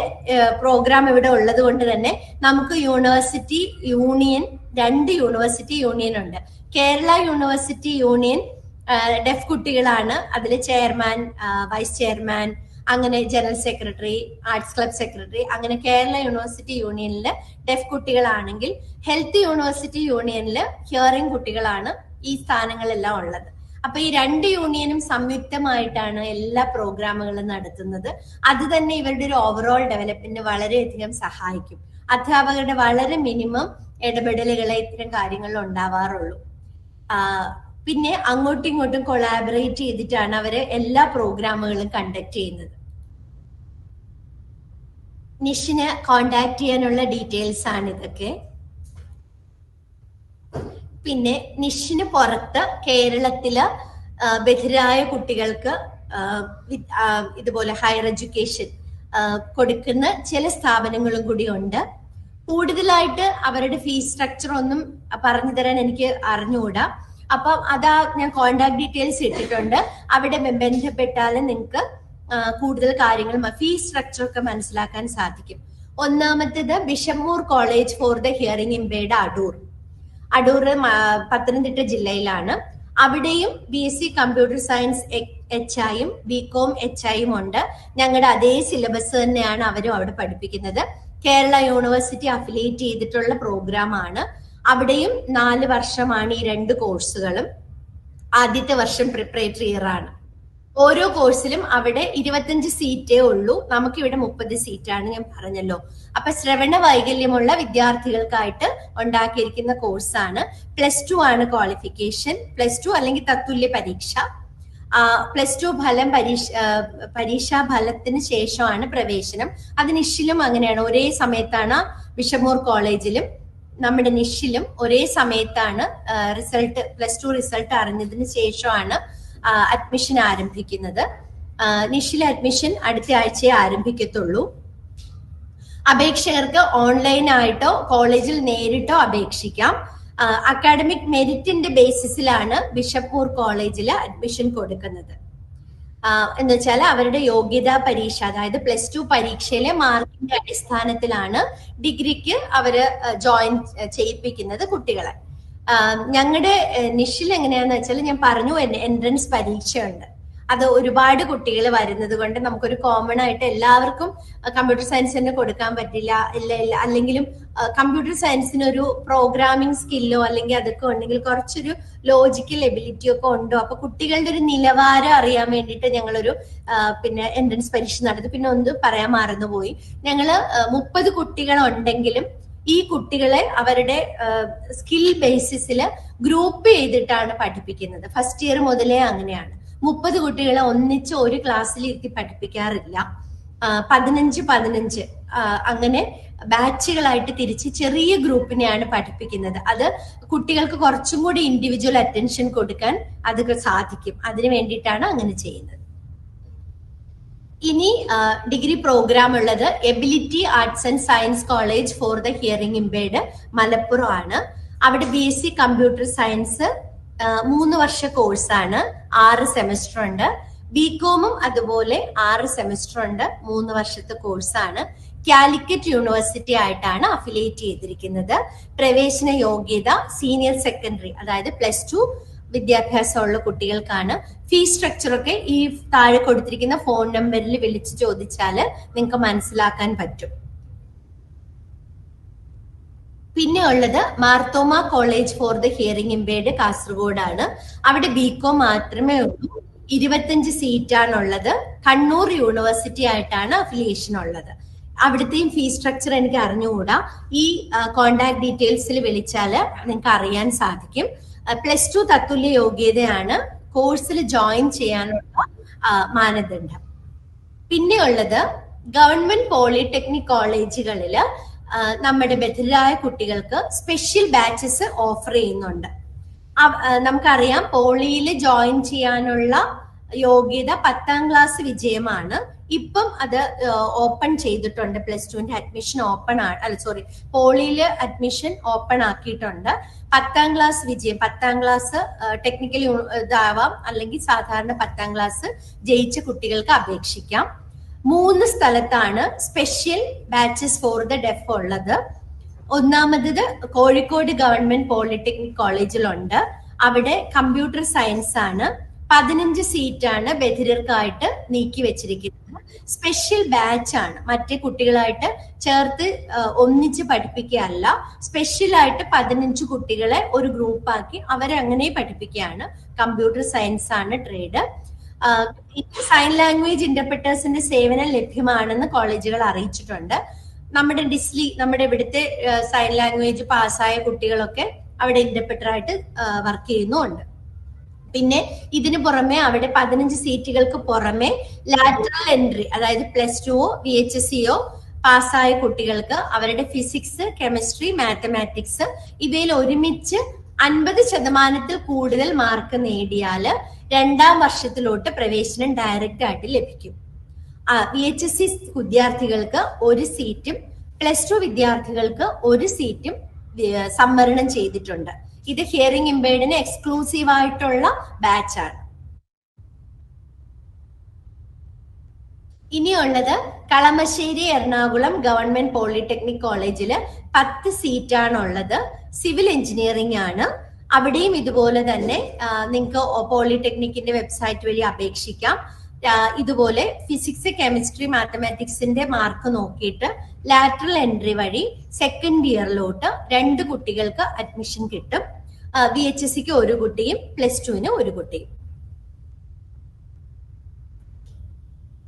പ്രോഗ്രാം ഇവിടെ ഉള്ളത് കൊണ്ട് തന്നെ നമുക്ക് യൂണിവേഴ്സിറ്റി യൂണിയൻ, 2 യൂണിവേഴ്സിറ്റി യൂണിയൻ ഉണ്ട്. കേരള യൂണിവേഴ്സിറ്റി യൂണിയൻ ഡെഫ് കുട്ടികളാണ് അതിൽ ചെയർമാൻ, വൈസ് ചെയർമാൻ, അങ്ങനെ general secretary, arts club secretary, അങ്ങനെ കേരള യൂണിവേഴ്സിറ്റി യൂണിയനിൽ ഡെഫ് കുട്ടികളാണെങ്കിൽ ഹെൽത്ത് യൂണിവേഴ്സിറ്റി യൂണിയനിൽ ഹിയറിംഗ് കുട്ടികളാണ് ഈ സ്ഥാനങ്ങളെല്ലാം ഉള്ളത്. അപ്പൊ ഈ 2 യൂണിയനും സംയുക്തമായിട്ടാണ് എല്ലാ പ്രോഗ്രാമുകളും നടത്തുന്നത്. അത് തന്നെ ഇവരുടെ ഒരു ഓവറോൾ ഡെവലപ്മെന്റിന് വളരെയധികം സഹായിക്കും. അധ്യാപകരുടെ വളരെ മിനിമം ഇടപെടലുകളെ ഇത്തരം കാര്യങ്ങളിൽ ഉണ്ടാവാറുള്ളൂ. പിന്നെ അങ്ങോട്ടും ഇങ്ങോട്ടും കൊളാബറേറ്റ് ചെയ്തിട്ടാണ് അവര് എല്ലാ പ്രോഗ്രാമുകളും കണ്ടക്ട് ചെയ്യുന്നത്. നിഷിനെ കോണ്ടാക്ട് ചെയ്യാനുള്ള ഡീറ്റെയിൽസ് ആണ് ഇതൊക്കെ. പിന്നെ നിഷിന് പുറത്ത് കേരളത്തില് ബധിരായ കുട്ടികൾക്ക് ഇതുപോലെ ഹയർ എഡ്യൂക്കേഷൻ കൊടുക്കുന്ന ചില സ്ഥാപനങ്ങളും കൂടി ഉണ്ട്. കൂടുതലായിട്ട് അവരുടെ ഫീസ് സ്ട്രക്ചർ ഒന്നും പറഞ്ഞു തരാൻ എനിക്ക് അറിഞ്ഞുകൂടാ. അപ്പം അതാ ഞാൻ കോണ്ടാക്ട് ഡീറ്റെയിൽസ് ഇട്ടിട്ടുണ്ട്. അവിടെ ബന്ധപ്പെട്ടാൽ നിങ്ങൾക്ക് കൂടുതൽ കാര്യങ്ങൾ ഫീസ് സ്ട്രക്ചർ ഒക്കെ മനസ്സിലാക്കാൻ സാധിക്കും. ഒന്നാമത്തേത് Bishop Moore college for the hearing impaired Adoor Pathanamthitta ജില്ലയിലാണ്. അവിടെയും BSc കമ്പ്യൂട്ടർ സയൻസ് HIയും BCom HIയും ഉണ്ട്. ഞങ്ങളുടെ അതേ സിലബസ് തന്നെയാണ് അവരും അവിടെ പഠിപ്പിക്കുന്നത്. കേരള യൂണിവേഴ്സിറ്റി അഫിലിയേറ്റ് ചെയ്തിട്ടുള്ള പ്രോഗ്രാം ആണ്. അവിടെയും 4 വർഷമാണ് ഈ 2 കോഴ്സുകളും. ആദ്യത്തെ വർഷം പ്രിപ്പറേറ്ററി ഇയർ ആണ്. ഓരോ കോഴ്സിലും അവിടെ 25 സീറ്റേ ഉള്ളൂ. നമുക്കിവിടെ 30 സീറ്റാണ്, ഞാൻ പറഞ്ഞല്ലോ. അപ്പൊ ശ്രവണ വൈകല്യമുള്ള വിദ്യാർത്ഥികൾക്കായിട്ട് ഉണ്ടാക്കിയിരിക്കുന്ന കോഴ്സാണ്. +2 ആണ് ക്വാളിഫിക്കേഷൻ. +2 അല്ലെങ്കിൽ തത്തുല്യ പരീക്ഷ. +2 ഫലം പരീക്ഷാ ഫലത്തിന് ശേഷമാണ് പ്രവേശനം. അത് നിഷിലും അങ്ങനെയാണ്. ഒരേ സമയത്താണ് ബിഷമൂർ കോളേജിലും നമ്മുടെ നിഷിലും ഒരേ സമയത്താണ് റിസൾട്ട്, +2 റിസൾട്ട് അറിഞ്ഞതിന് ശേഷമാണ് അഡ്മിഷൻ ആരംഭിക്കുന്നത്. നിഷിലെ അഡ്മിഷൻ അടുത്ത ആഴ്ചയെ ആരംഭിക്കത്തുള്ളൂ. അപേക്ഷകർക്ക് ഓൺലൈനായിട്ടോ കോളേജിൽ നേരിട്ടോ അപേക്ഷിക്കാം. അക്കാഡമിക് മെറിറ്റിന്റെ ബേസിസിലാണ് ബിഷപ്പൂർ കോളേജിൽ അഡ്മിഷൻ കൊടുക്കുന്നത്. എന്ന് വെച്ചാൽ അവരുടെ യോഗ്യതാ പരീക്ഷ, അതായത് +2 പരീക്ഷയിലെ മാർക്കിന്റെ അടിസ്ഥാനത്തിലാണ് ഡിഗ്രിക്ക് അവര് ജോയിൻ ചെയ്യിപ്പിക്കുന്നത് കുട്ടികളെ. ഞങ്ങളുടെ നിഷിൽ എങ്ങനെയാന്ന് വെച്ചാൽ ഞാൻ പറഞ്ഞു, എൻട്രൻസ് പരീക്ഷയുണ്ട്. അത് ഒരുപാട് കുട്ടികൾ വരുന്നത് കൊണ്ട് നമുക്കൊരു കോമൺ ആയിട്ട് എല്ലാവർക്കും കമ്പ്യൂട്ടർ സയൻസ് തന്നെ കൊടുക്കാൻ പറ്റില്ല. അല്ലെങ്കിലും കമ്പ്യൂട്ടർ സയൻസിന് ഒരു പ്രോഗ്രാമിംഗ് സ്കില്ലോ അല്ലെങ്കിൽ അതൊക്കെ ഉണ്ടെങ്കിൽ കുറച്ചൊരു ലോജിക്കൽ എബിലിറ്റി ഒക്കെ ഉണ്ടോ, അപ്പൊ കുട്ടികളുടെ ഒരു നിലവാരം അറിയാൻ വേണ്ടിയിട്ട് ഞങ്ങളൊരു പിന്നെ എൻട്രൻസ് പരീക്ഷ നടത്തി. പിന്നെ ഒന്ന് പറയാൻ മറന്നുപോയി, ഞങ്ങള് 30 കുട്ടികളുണ്ടെങ്കിലും ഈ കുട്ടികളെ അവരുടെ സ്കിൽ ബേസിസിൽ ഗ്രൂപ്പ് ചെയ്തിട്ടാണ് പഠിപ്പിക്കുന്നത്. ഫസ്റ്റ് ഇയർ മുതലേ അങ്ങനെയാണ്. 30 കുട്ടികളെ ഒന്നിച്ച് ഒരു ക്ലാസ്സിൽ ഇരുത്തി പഠിപ്പിക്കാറില്ല. 15 അങ്ങനെ ബാച്ചുകളായിട്ട് തിരിച്ച് ചെറിയ ഗ്രൂപ്പിനെയാണ് പഠിപ്പിക്കുന്നത്. അത് കുട്ടികൾക്ക് കുറച്ചും കൂടി ഇൻഡിവിജ്വൽ അറ്റൻഷൻ കൊടുക്കാൻ അതൊക്കെ സാധിക്കും. അതിനു വേണ്ടിയിട്ടാണ് അങ്ങനെ ചെയ്യുന്നത്. ഇനി ഡിഗ്രി പ്രോഗ്രാം ഉള്ളത് ability arts and science college for the hearing impaired Malappuram ആണ്. അവിടെ BSc കമ്പ്യൂട്ടർ സയൻസ് 3 വർഷ കോഴ്സാണ്, 6 സെമസ്റ്റർ ഉണ്ട്. ബികോമും അതുപോലെ 6 സെമസ്റ്റർ ഉണ്ട്, 3 വർഷത്തെ കോഴ്സാണ്. കാലിക്കറ്റ് യൂണിവേഴ്സിറ്റി ആയിട്ടാണ് അഫിലിയേറ്റ് ചെയ്തിരിക്കുന്നത്. പ്രവേശന യോഗ്യത സീനിയർ സെക്കൻഡറി, അതായത് +2 വിദ്യാഭ്യാസമുള്ള കുട്ടികൾക്കാണ്. ഫീസ് സ്ട്രക്ചർ ഒക്കെ ഈ താഴെ കൊടുത്തിരിക്കുന്ന ഫോൺ നമ്പറിൽ വിളിച്ച് ചോദിച്ചാൽ നിങ്ങൾക്ക് മനസ്സിലാക്കാൻ പറ്റും. പിന്നെ ഉള്ളത് Marthoma college for the hearing impaired കാസർഗോഡാണ്. അവിടെ ബികോം മാത്രമേ ഉള്ളൂ. 25 സീറ്റാണുള്ളത്. കണ്ണൂർ യൂണിവേഴ്സിറ്റി ആയിട്ടാണ് അഫിലിയേഷൻ ഉള്ളത്. അവിടുത്തെയും ഫീസ് സ്ട്രക്ചർ എനിക്ക് അറിഞ്ഞുകൂടാ. ഈ കോണ്ടാക്ട് ഡീറ്റെയിൽസിൽ വിളിച്ചാൽ നിങ്ങൾക്ക് അറിയാൻ സാധിക്കും. +2 തത്തുല്യ യോഗ്യതയാണ് കോഴ്സിൽ ജോയിൻ ചെയ്യാനുള്ള മാനദണ്ഡം. പിന്നെ ഉള്ളത് ഗവൺമെന്റ് പോളിടെക്നിക് കോളേജുകളിൽ നമ്മുടെ ബധിരരായ കുട്ടികൾക്ക് സ്പെഷ്യൽ ബാച്ചസ് ഓഫർ ചെയ്യുന്നുണ്ട്. നമുക്കറിയാം പോളിയിൽ ജോയിൻ ചെയ്യാനുള്ള യോഗ്യത 10ാം ക്ലാസ് വിജയമാണ്. ഇപ്പം അത് ഓപ്പൺ ചെയ്തിട്ടുണ്ട്. +2ന്റെ അഡ്മിഷൻ ഓപ്പൺ ആണ്, പോളിയില് അഡ്മിഷൻ ഓപ്പൺ ആക്കിയിട്ടുണ്ട്. 10ാം ക്ലാസ് വിജയം, 10ാം ക്ലാസ് ടെക്നിക്കൽ ഇതാവാം അല്ലെങ്കിൽ സാധാരണ 10ാം ക്ലാസ് ജയിച്ച കുട്ടികൾക്ക് അപേക്ഷിക്കാം. 3 സ്ഥലത്താണ് special batches for the def ഉള്ളത്. ഒന്നാമത് കോഴിക്കോട് ഗവൺമെന്റ് പോളിടെക്നിക് കോളേജിലുണ്ട്. അവിടെ കമ്പ്യൂട്ടർ സയൻസ് ആണ്. 15 സീറ്റാണ് ബധിരർക്കായിട്ട് നീക്കി വെച്ചിരിക്കുന്നത്. സ്പെഷ്യൽ ബാച്ച് ആണ്, മറ്റേ കുട്ടികളായിട്ട് ചേർത്ത് ഒന്നിച്ച് പഠിപ്പിക്കുകയല്ല. സ്പെഷ്യൽ ആയിട്ട് 15 കുട്ടികളെ ഒരു ഗ്രൂപ്പാക്കി അവരെ അങ്ങനെ പഠിപ്പിക്കുകയാണ്. കമ്പ്യൂട്ടർ സയൻസ് ആണ് ട്രേഡ്. സൈൻ ലാംഗ്വേജ് ഇന്റർപ്രിറ്റേഴ്സിന്റെ സേവനം ലഭ്യമാണെന്ന് കോളേജുകൾ അറിയിച്ചിട്ടുണ്ട്. നമ്മുടെ ഇവിടുത്തെ സൈൻ ലാംഗ്വേജ് പാസ്സായ കുട്ടികളൊക്കെ അവിടെ ഇന്റർപ്രിറ്റർ ആയിട്ട് വർക്ക് ചെയ്യുന്നുണ്ട്. പിന്നെ ഇതിനു പുറമെ അവിടെ 15 സീറ്റുകൾക്ക് പുറമെ ലാറ്ററൽ എൻട്രി, അതായത് +2 VHSCയോ പാസ്സായ കുട്ടികൾക്ക് അവരുടെ ഫിസിക്സ്, കെമിസ്ട്രി, മാത്തമാറ്റിക്സ് ഇവയിൽ ഒരുമിച്ച് 50% കൂടുതൽ മാർക്ക് നേടിയാൽ 2ാം വർഷത്തിലോട്ട് പ്രവേശനം ഡയറക്റ്റ് ആയിട്ട് ലഭിക്കും. VHSC വിദ്യാർത്ഥികൾക്ക് 1 സീറ്റും +2 വിദ്യാർത്ഥികൾക്ക് 1 സീറ്റും സംവരണം ചെയ്തിട്ടുണ്ട്. ഇത് ഹിയറിംഗ് ഇംപേർഡിന് എക്സ്ക്ലൂസീവ് ആയിട്ടുള്ള ബാച്ചാണ്. ഇനിയുള്ളത് കളമശ്ശേരി എറണാകുളം ഗവൺമെന്റ് പോളിടെക്നിക് കോളേജില് 10 സീറ്റാണുള്ളത്. സിവിൽ എഞ്ചിനീയറിംഗ് ആണ്. അവിടെയും ഇതുപോലെ തന്നെ നിങ്ങൾക്ക് പോളിടെക്നിക്കിന്റെ വെബ്സൈറ്റ് വഴി അപേക്ഷിക്കാം. ഇതുപോലെ ഫിസിക്സ്, കെമിസ്ട്രി, മാത്തമാറ്റിക്സിന്റെ മാർക്ക് നോക്കിയിട്ട് ലാറ്ററൽ എൻട്രി വഴി സെക്കൻഡ് ഇയറിലോട്ട് 2 കുട്ടികൾക്ക് അഡ്മിഷൻ കിട്ടും. VHSCക്ക് 1 കുട്ടിയും +2ന് 1 കുട്ടിയും.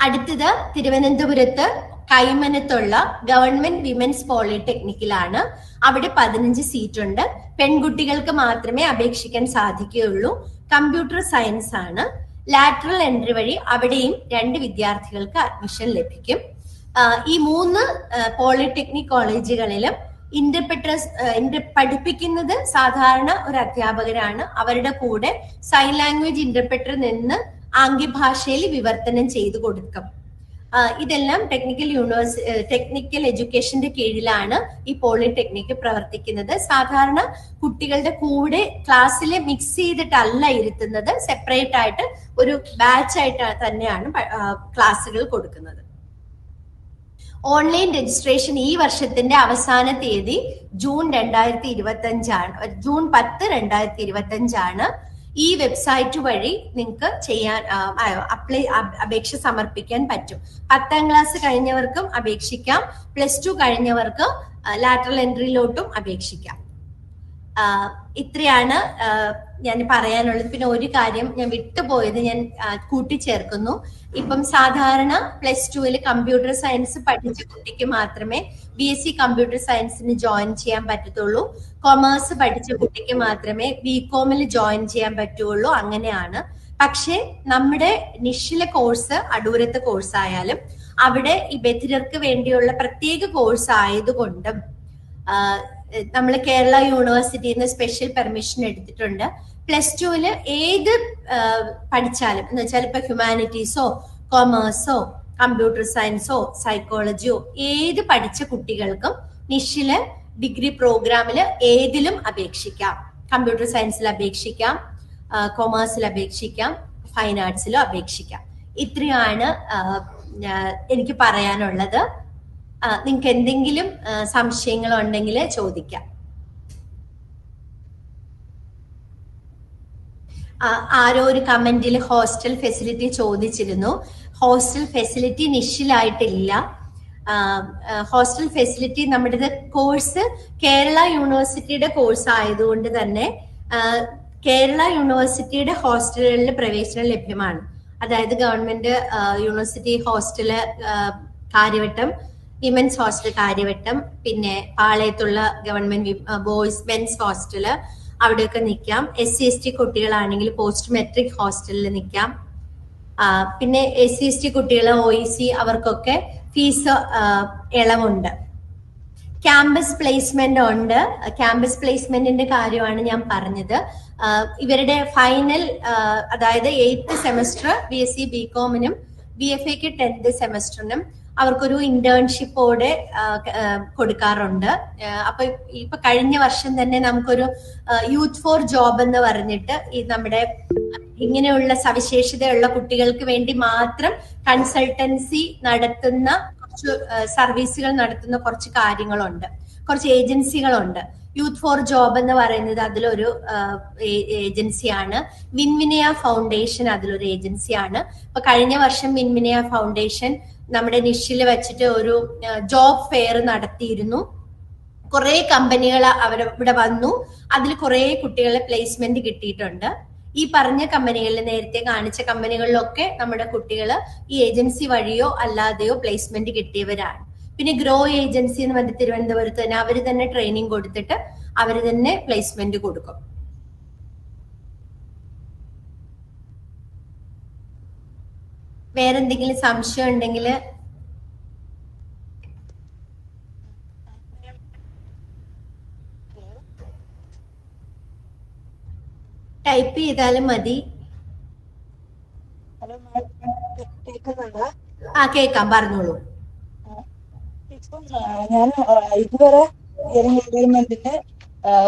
അടുത്തത് തിരുവനന്തപുരത്ത് കൈമനത്തുള്ള ഗവൺമെന്റ് വിമൻസ് പോളിടെക്നിക്കിലാണ്. അവിടെ 15 സീറ്റുണ്ട്. പെൺകുട്ടികൾക്ക് മാത്രമേ അപേക്ഷിക്കാൻ സാധിക്കുകയുള്ളൂ. കമ്പ്യൂട്ടർ സയൻസ് ആണ്. ലാറ്ററൽ എൻട്രി വഴി അവിടെയും 2 വിദ്യാർത്ഥികൾക്ക് അഡ്മിഷൻ ലഭിക്കും. ഈ 3 പോളിടെക്നിക് കോളേജുകളിലും ഇന്റർപ്രിറ്റേഴ്സ് പഠിപ്പിക്കുന്നത് സാധാരണ ഒരു അധ്യാപകരാണ്. അവരുടെ കൂടെ സൈൻ ലാംഗ്വേജ് ഇന്റർപ്രിറ്റർ നിന്ന് ആംഗ്യഭാഷയിൽ വിവർത്തനം ചെയ്തു കൊടുക്കും. ഇതെല്ലാം ടെക്നിക്കൽ എഡ്യൂക്കേഷന്റെ കീഴിലാണ് ഈ പോളിടെക്നിക് പ്രവർത്തിക്കുന്നത്. സാധാരണ കുട്ടികളുടെ കൂടെ ക്ലാസ്സിൽ മിക്സ് ചെയ്തിട്ടല്ല ഇരുത്തുന്നത്, സെപ്പറേറ്റ് ആയിട്ട് ഒരു ബാച്ച് ആയിട്ട് തന്നെയാണ് ക്ലാസ്സുകൾ കൊടുക്കുന്നത്. ഓൺലൈൻ രജിസ്ട്രേഷൻ ഈ വർഷത്തിന്റെ അവസാന തീയതി ജൂൺ 10, 2025 ആണ്. ഈ വെബ്സൈറ്റ് വഴി നിങ്ങൾക്ക് ചെയ്യാൻ അപേക്ഷ സമർപ്പിക്കാൻ പറ്റും. 10ാം ക്ലാസ് കഴിഞ്ഞവർക്കും അപേക്ഷിക്കാം, +2 കഴിഞ്ഞവർക്ക് ലാറ്ററൽ എൻട്രിയിലോട്ടും അപേക്ഷിക്കാം. ഇത്രയാണ് ഞാൻ പറയാനുള്ളത്. പിന്നെ ഒരു കാര്യം ഞാൻ വിട്ടുപോയത് ഞാൻ കൂട്ടിച്ചേർക്കുന്നു. ഇപ്പം സാധാരണ +2 കമ്പ്യൂട്ടർ സയൻസ് പഠിച്ച കുട്ടിക്ക് മാത്രമേ BSc കമ്പ്യൂട്ടർ സയൻസിന് ജോയിൻ ചെയ്യാൻ പറ്റത്തുള്ളൂ. കൊമേഴ്സ് പഠിച്ച കുട്ടിക്ക് മാത്രമേ BCom ജോയിൻ ചെയ്യാൻ പറ്റുള്ളൂ. അങ്ങനെയാണ്. പക്ഷെ നമ്മുടെ നിഷിലെ കോഴ്സ് അടൂരത്തെ കോഴ്സ് ആയാലും അവിടെ ഈ ബധിരർക്ക് വേണ്ടിയുള്ള പ്രത്യേക കോഴ്സ് ആയതുകൊണ്ടും നമ്മൾ കേരള യൂണിവേഴ്സിറ്റിയിൽ നിന്ന് സ്പെഷ്യൽ പെർമിഷൻ എടുത്തിട്ടുണ്ട്. +2 ഏത് പഠിച്ചാലും എന്ന് വെച്ചാൽ ഇപ്പൊ ഹ്യൂമാനിറ്റീസോ കൊമേഴ്സോ കമ്പ്യൂട്ടർ സയൻസോ സൈക്കോളജിയോ ഏത് പഠിച്ച കുട്ടികൾക്കും നിഷില് ഡിഗ്രി പ്രോഗ്രാമില് ഏതിലും അപേക്ഷിക്കാം. കമ്പ്യൂട്ടർ സയൻസിൽ അപേക്ഷിക്കാം, കൊമേഴ്സിൽ അപേക്ഷിക്കാം, ഫൈൻ ആർട്സിലും അപേക്ഷിക്കാം. ഇത്രയാണ് എനിക്ക് പറയാനുള്ളത്. നിങ്ങൾക്ക് എന്തെങ്കിലും സംശയങ്ങൾ ഉണ്ടെങ്കിൽ ചോദിക്കാം. ആരോ ഒരു കമന്റിൽ ഹോസ്റ്റൽ ഫെസിലിറ്റി ചോദിച്ചിരുന്നു. ഹോസ്റ്റൽ ഫെസിലിറ്റി നിശ്ചിലായിട്ടില്ല. ഹോസ്റ്റൽ ഫെസിലിറ്റി നമ്മുടെ കോഴ്സ് കേരള യൂണിവേഴ്സിറ്റിയുടെ കോഴ്സ് ആയതുകൊണ്ട് തന്നെ കേരള യൂണിവേഴ്സിറ്റിയുടെ ഹോസ്റ്റലുകളിൽ പ്രവേശനം ലഭ്യമാണ്. അതായത് government university hostel Kariavattom, women's hostel Kariavattom, പിന്നെ പാളയത്തുള്ള ഗവൺമെന്റ് ബോയ്സ് മെൻസ് ഹോസ്റ്റല് അവിടെയൊക്കെ നിൽക്കാം. SC/ST കുട്ടികളാണെങ്കിൽ പോസ്റ്റ് മെട്രിക് ഹോസ്റ്റലിൽ നിൽക്കാം. പിന്നെ SC/ST കുട്ടികൾ OEC അവർക്കൊക്കെ ഫീസ് ഇളവുണ്ട്. ക്യാമ്പസ് പ്ലേസ്മെന്റ് ഉണ്ട്. ക്യാമ്പസ് പ്ലേസ്മെന്റിന്റെ കാര്യമാണ് ഞാൻ പറഞ്ഞത്. ഇവരുടെ ഫൈനൽ അതായത് 8th സെമസ്റ്റർ BSc BComനും BFAക്ക് 10th സെമസ്റ്ററിനും അവർക്കൊരു ഇന്റേൺഷിപ്പോടെ കൊടുക്കാറുണ്ട്. അപ്പൊ ഇപ്പൊ കഴിഞ്ഞ വർഷം തന്നെ നമുക്കൊരു യൂത്ത് ഫോർ ജോബ് എന്ന് പറഞ്ഞിട്ട് ഈ നമ്മുടെ ഇങ്ങനെയുള്ള സവിശേഷതയുള്ള കുട്ടികൾക്ക് വേണ്ടി മാത്രം കൺസൾട്ടൻസി നടത്തുന്ന കുറച്ച് സർവീസുകൾ നടത്തുന്ന കുറച്ച് കാര്യങ്ങളുണ്ട്, കുറച്ച് ഏജൻസികളുണ്ട്. യൂത്ത് ഫോർ ജോബ് എന്ന് പറയുന്നത് അതിലൊരു ഏജൻസിയാണ്. വിൻവിനയ ഫൗണ്ടേഷൻ അതിലൊരു ഏജൻസിയാണ്. അപ്പൊ കഴിഞ്ഞ വർഷം വിൻവിനയ ഫൗണ്ടേഷൻ നമ്മുടെ നിഷിൽ വെച്ചിട്ട് ഒരു ജോബ് ഫെയർ നടത്തിയിരുന്നു. കുറെ കമ്പനികൾ ഇവിടെ വന്നു. അതിൽ കുറെ കുട്ടികളെ പ്ലേസ്മെന്റ് കിട്ടിയിട്ടുണ്ട്. ഈ പറഞ്ഞ കമ്പനികളിൽ, നേരത്തെ കാണിച്ച കമ്പനികളിലൊക്കെ നമ്മുടെ കുട്ടികള് ഈ ഏജൻസി വഴിയോ അല്ലാതെയോ പ്ലേസ്മെന്റ് കിട്ടിയവരാണ്. പിന്നെ ഗ്രോ ഏജൻസി എന്ന് പറഞ്ഞ തിരുവനന്തപുരത്ത് തന്നെ അവര് തന്നെ ട്രെയിനിങ് കൊടുത്തിട്ട് അവര് തന്നെ പ്ലേസ്മെന്റ് കൊടുക്കും. വേറെന്തെങ്കിലും സംശയം ഉണ്ടെങ്കിൽ ടൈപ്പ് ചെയ്താലും മതി. കേക്കാം, പറഞ്ഞോളൂ. ഞാൻ ഇതുവരെ ഗവൺമെന്റിന്റെ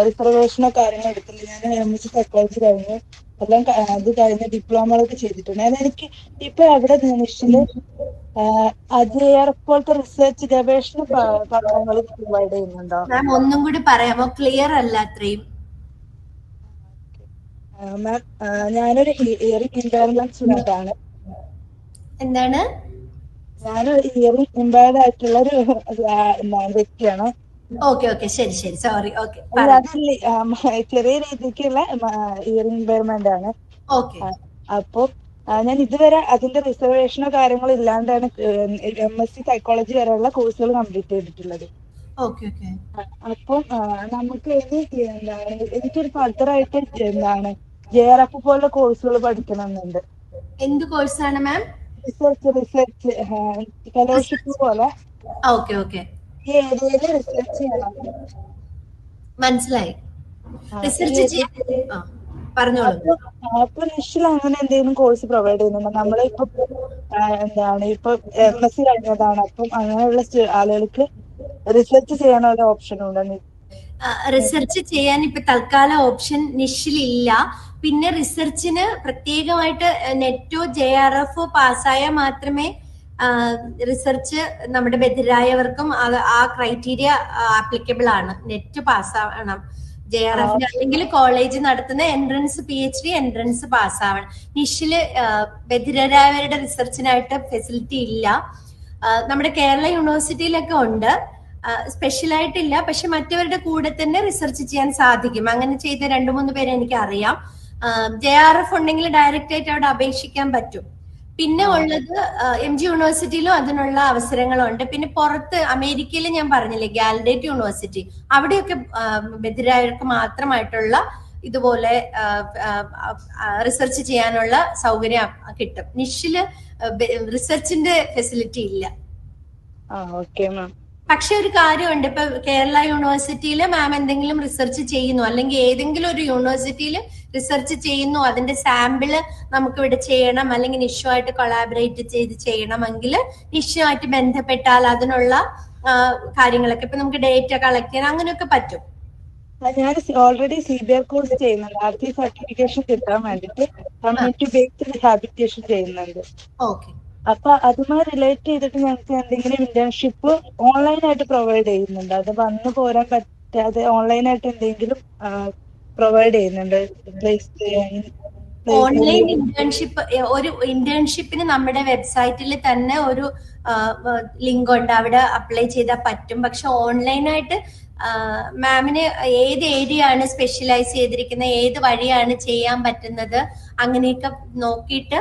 റിസർവേഷനോ കാര്യങ്ങളോ എടുത്തില്ല. ഞാൻ MSc സൈക്കോളജി കഴിഞ്ഞു, എല്ലാം അത് കഴിഞ്ഞ് ഡിപ്ലോമകളൊക്കെ ചെയ്തിട്ടുണ്ട്. എനിക്ക് ഇപ്പൊ അവിടെ നിശ്ചില് AJR പോലത്തെ റിസർച്ച് ഗവേഷണ പഠനങ്ങൾ പ്രൊവൈഡ് ചെയ്യുന്നുണ്ടോ? മാം ഒന്നും കൂടി പറയാമോ? ക്ലിയർ അല്ല അത്രയും. മാം ഞാനൊരു ഹിയറിംഗ് ഇമ്പയർമെന്റ് സ്റ്റുഡന്റ് ആണ്. എന്താണ്? ഞാനൊരു ഹിയറിംഗ് ഇമ്പയർഡ് ആയിട്ടുള്ള ഒരു വ്യക്തിയാണ്. ഓക്കെ ശരി സോറി. ഓക്കെ, അതിൽ ചെറിയ രീതിക്കുള്ള ഹിയറിംഗ് ഇമ്പയർമെന്റ് ആണ്. അപ്പൊ ഞാൻ ഇതുവരെ അതിന്റെ റിസർവേഷനോ കാര്യങ്ങളോ ഇല്ലാണ്ടാണ് MSc സൈക്കോളജി വരെയുള്ള കോഴ്സുകൾ കംപ്ലീറ്റ് ചെയ്തിട്ടുള്ളത്. അപ്പം നമുക്ക് എനിക്കൊരു ഫർദർ ആയിട്ട് JRF പോലുള്ള കോഴ്സുകൾ പഠിക്കണമെന്നുണ്ട്. എന്ത് കോഴ്സാണ് മാം? റിസർച്ച് ഫെലോഷിപ്പ് പോലെ ഈ ഏരിയയിൽ റിസർച്ച് ചെയ്യണം. മനസ്സിലായി. റിസർച്ച് പറഞ്ഞോളൂ. അപ്പൊ നിശ്ചിൽ അങ്ങനെ എന്തെങ്കിലും കോഴ്സ് പ്രൊവൈഡ് ചെയ്യുന്നുണ്ടോ? നമ്മളിപ്പോ ഇപ്പൊ MSc കഴിഞ്ഞതാണ്. അപ്പം അങ്ങനെയുള്ള ആളുകൾക്ക് റിസർച്ച് ചെയ്യാനുള്ള ഓപ്ഷൻ ഉണ്ടെന്ന്. റിസർച്ച് ചെയ്യാൻ ഇപ്പൊ തൽക്കാലം ഓപ്ഷൻ നിഷിലില്ല. പിന്നെ റിസർച്ചിന് പ്രത്യേകമായിട്ട് നെറ്റോ JRF പാസ്സായാൽ മാത്രമേ റിസർച്ച് നമ്മുടെ ബധിരായവർക്കും ആ ക്രൈറ്റീരിയ ആപ്ലിക്കബിൾ ആണ്. നെറ്റ് പാസ്സാവണം. JRF അല്ലെങ്കിൽ കോളേജ് നടത്തുന്ന എൻട്രൻസ് PhD എൻട്രൻസ് പാസ്സാവണം. നിഷില് ബധിരരായവരുടെ റിസർച്ചിനായിട്ട് ഫെസിലിറ്റി ഇല്ല. നമ്മുടെ കേരള യൂണിവേഴ്സിറ്റിയിലൊക്കെ ഉണ്ട്, സ്പെഷ്യൽ ആയിട്ടില്ല. പക്ഷെ മറ്റവരുടെ കൂടെ തന്നെ റിസർച്ച് ചെയ്യാൻ സാധിക്കും. അങ്ങനെ ചെയ്ത 2-3 പേരെ എനിക്ക് അറിയാം. JRF ഉണ്ടെങ്കിൽ ഡയറക്റ്റ് ആയിട്ട് അവിടെ അപേക്ഷിക്കാൻ പറ്റും. പിന്നെ ഉള്ളത് MG യൂണിവേഴ്സിറ്റിയിലും അതിനുള്ള അവസരങ്ങളുണ്ട്. പിന്നെ പുറത്ത് അമേരിക്കയിൽ ഞാൻ പറഞ്ഞില്ലേ ഗാൽഡേറ്റ് യൂണിവേഴ്സിറ്റി, അവിടെയൊക്കെ ബധിരർക്ക് മാത്രമായിട്ടുള്ള ഇതുപോലെ റിസർച്ച് ചെയ്യാനുള്ള സൗകര്യം കിട്ടും. നിഷില് റിസർച്ചിന്റെ ഫെസിലിറ്റി ഇല്ല. പക്ഷെ ഒരു കാര്യമുണ്ട്, ഇപ്പൊ കേരള യൂണിവേഴ്സിറ്റിയിൽ മാം എന്തെങ്കിലും റിസർച്ച് ചെയ്യുന്നു, അല്ലെങ്കിൽ ഏതെങ്കിലും ഒരു യൂണിവേഴ്സിറ്റിയിൽ റിസർച്ച് ചെയ്യുന്നു, അതിന്റെ സാമ്പിള് നമുക്ക് ഇവിടെ ചെയ്യണം, അല്ലെങ്കിൽ നിഷുമായിട്ട് കൊളാബറേറ്റ് ചെയ്ത് ചെയ്യണമെങ്കിൽ നിഷുമായിട്ട് ബന്ധപ്പെട്ടാൽ അതിനുള്ള കാര്യങ്ങളൊക്കെ ഇപ്പൊ നമുക്ക് ഡേറ്റ കളക്ട് ചെയ്യാൻ അങ്ങനെയൊക്കെ പറ്റും. ഞാൻ ഓൾറെഡി CBR കോഴ്സ് ചെയ്യുന്നുണ്ട്, RT സർട്ടിഫിക്കേഷൻ കിട്ടാൻ വേണ്ടിട്ട് കമ്മ്യൂണിറ്റി ബേസ്ഡ് ഹാബിറ്റേഷൻ ചെയ്യുന്നുണ്ട്. ഓക്കെ. അപ്പൊ അതുമായി റിലേറ്റ് ചെയ്തിട്ട് ഞങ്ങൾക്ക് എന്തെങ്കിലും ഇന്റേൺഷിപ്പ് ഓൺലൈനായിട്ട് പ്രൊവൈഡ് ചെയ്യുന്നുണ്ട്. അത് വന്നു പോരാൻ പറ്റാതെ ഓൺലൈനായിട്ട് എന്തെങ്കിലും പ്രൊവൈഡ് ചെയ്യുന്നുണ്ട്. ഓൺലൈൻ ഇന്റേൺഷിപ്പ്, ഒരു ഇന്റേൺഷിപ്പിന് നമ്മുടെ വെബ്സൈറ്റിൽ തന്നെ ഒരു ലിങ്ക് ഉണ്ട്, അവിടെ അപ്ലൈ ചെയ്താൽ പറ്റും. പക്ഷെ ഓൺലൈനായിട്ട് മാമിന് ഏത് ഏരിയ ആണ് സ്പെഷ്യലൈസ് ചെയ്തിരിക്കുന്നത്, ഏത് വഴിയാണ് ചെയ്യാൻ പറ്റുന്നത്, അങ്ങനെയൊക്കെ നോക്കിയിട്ട്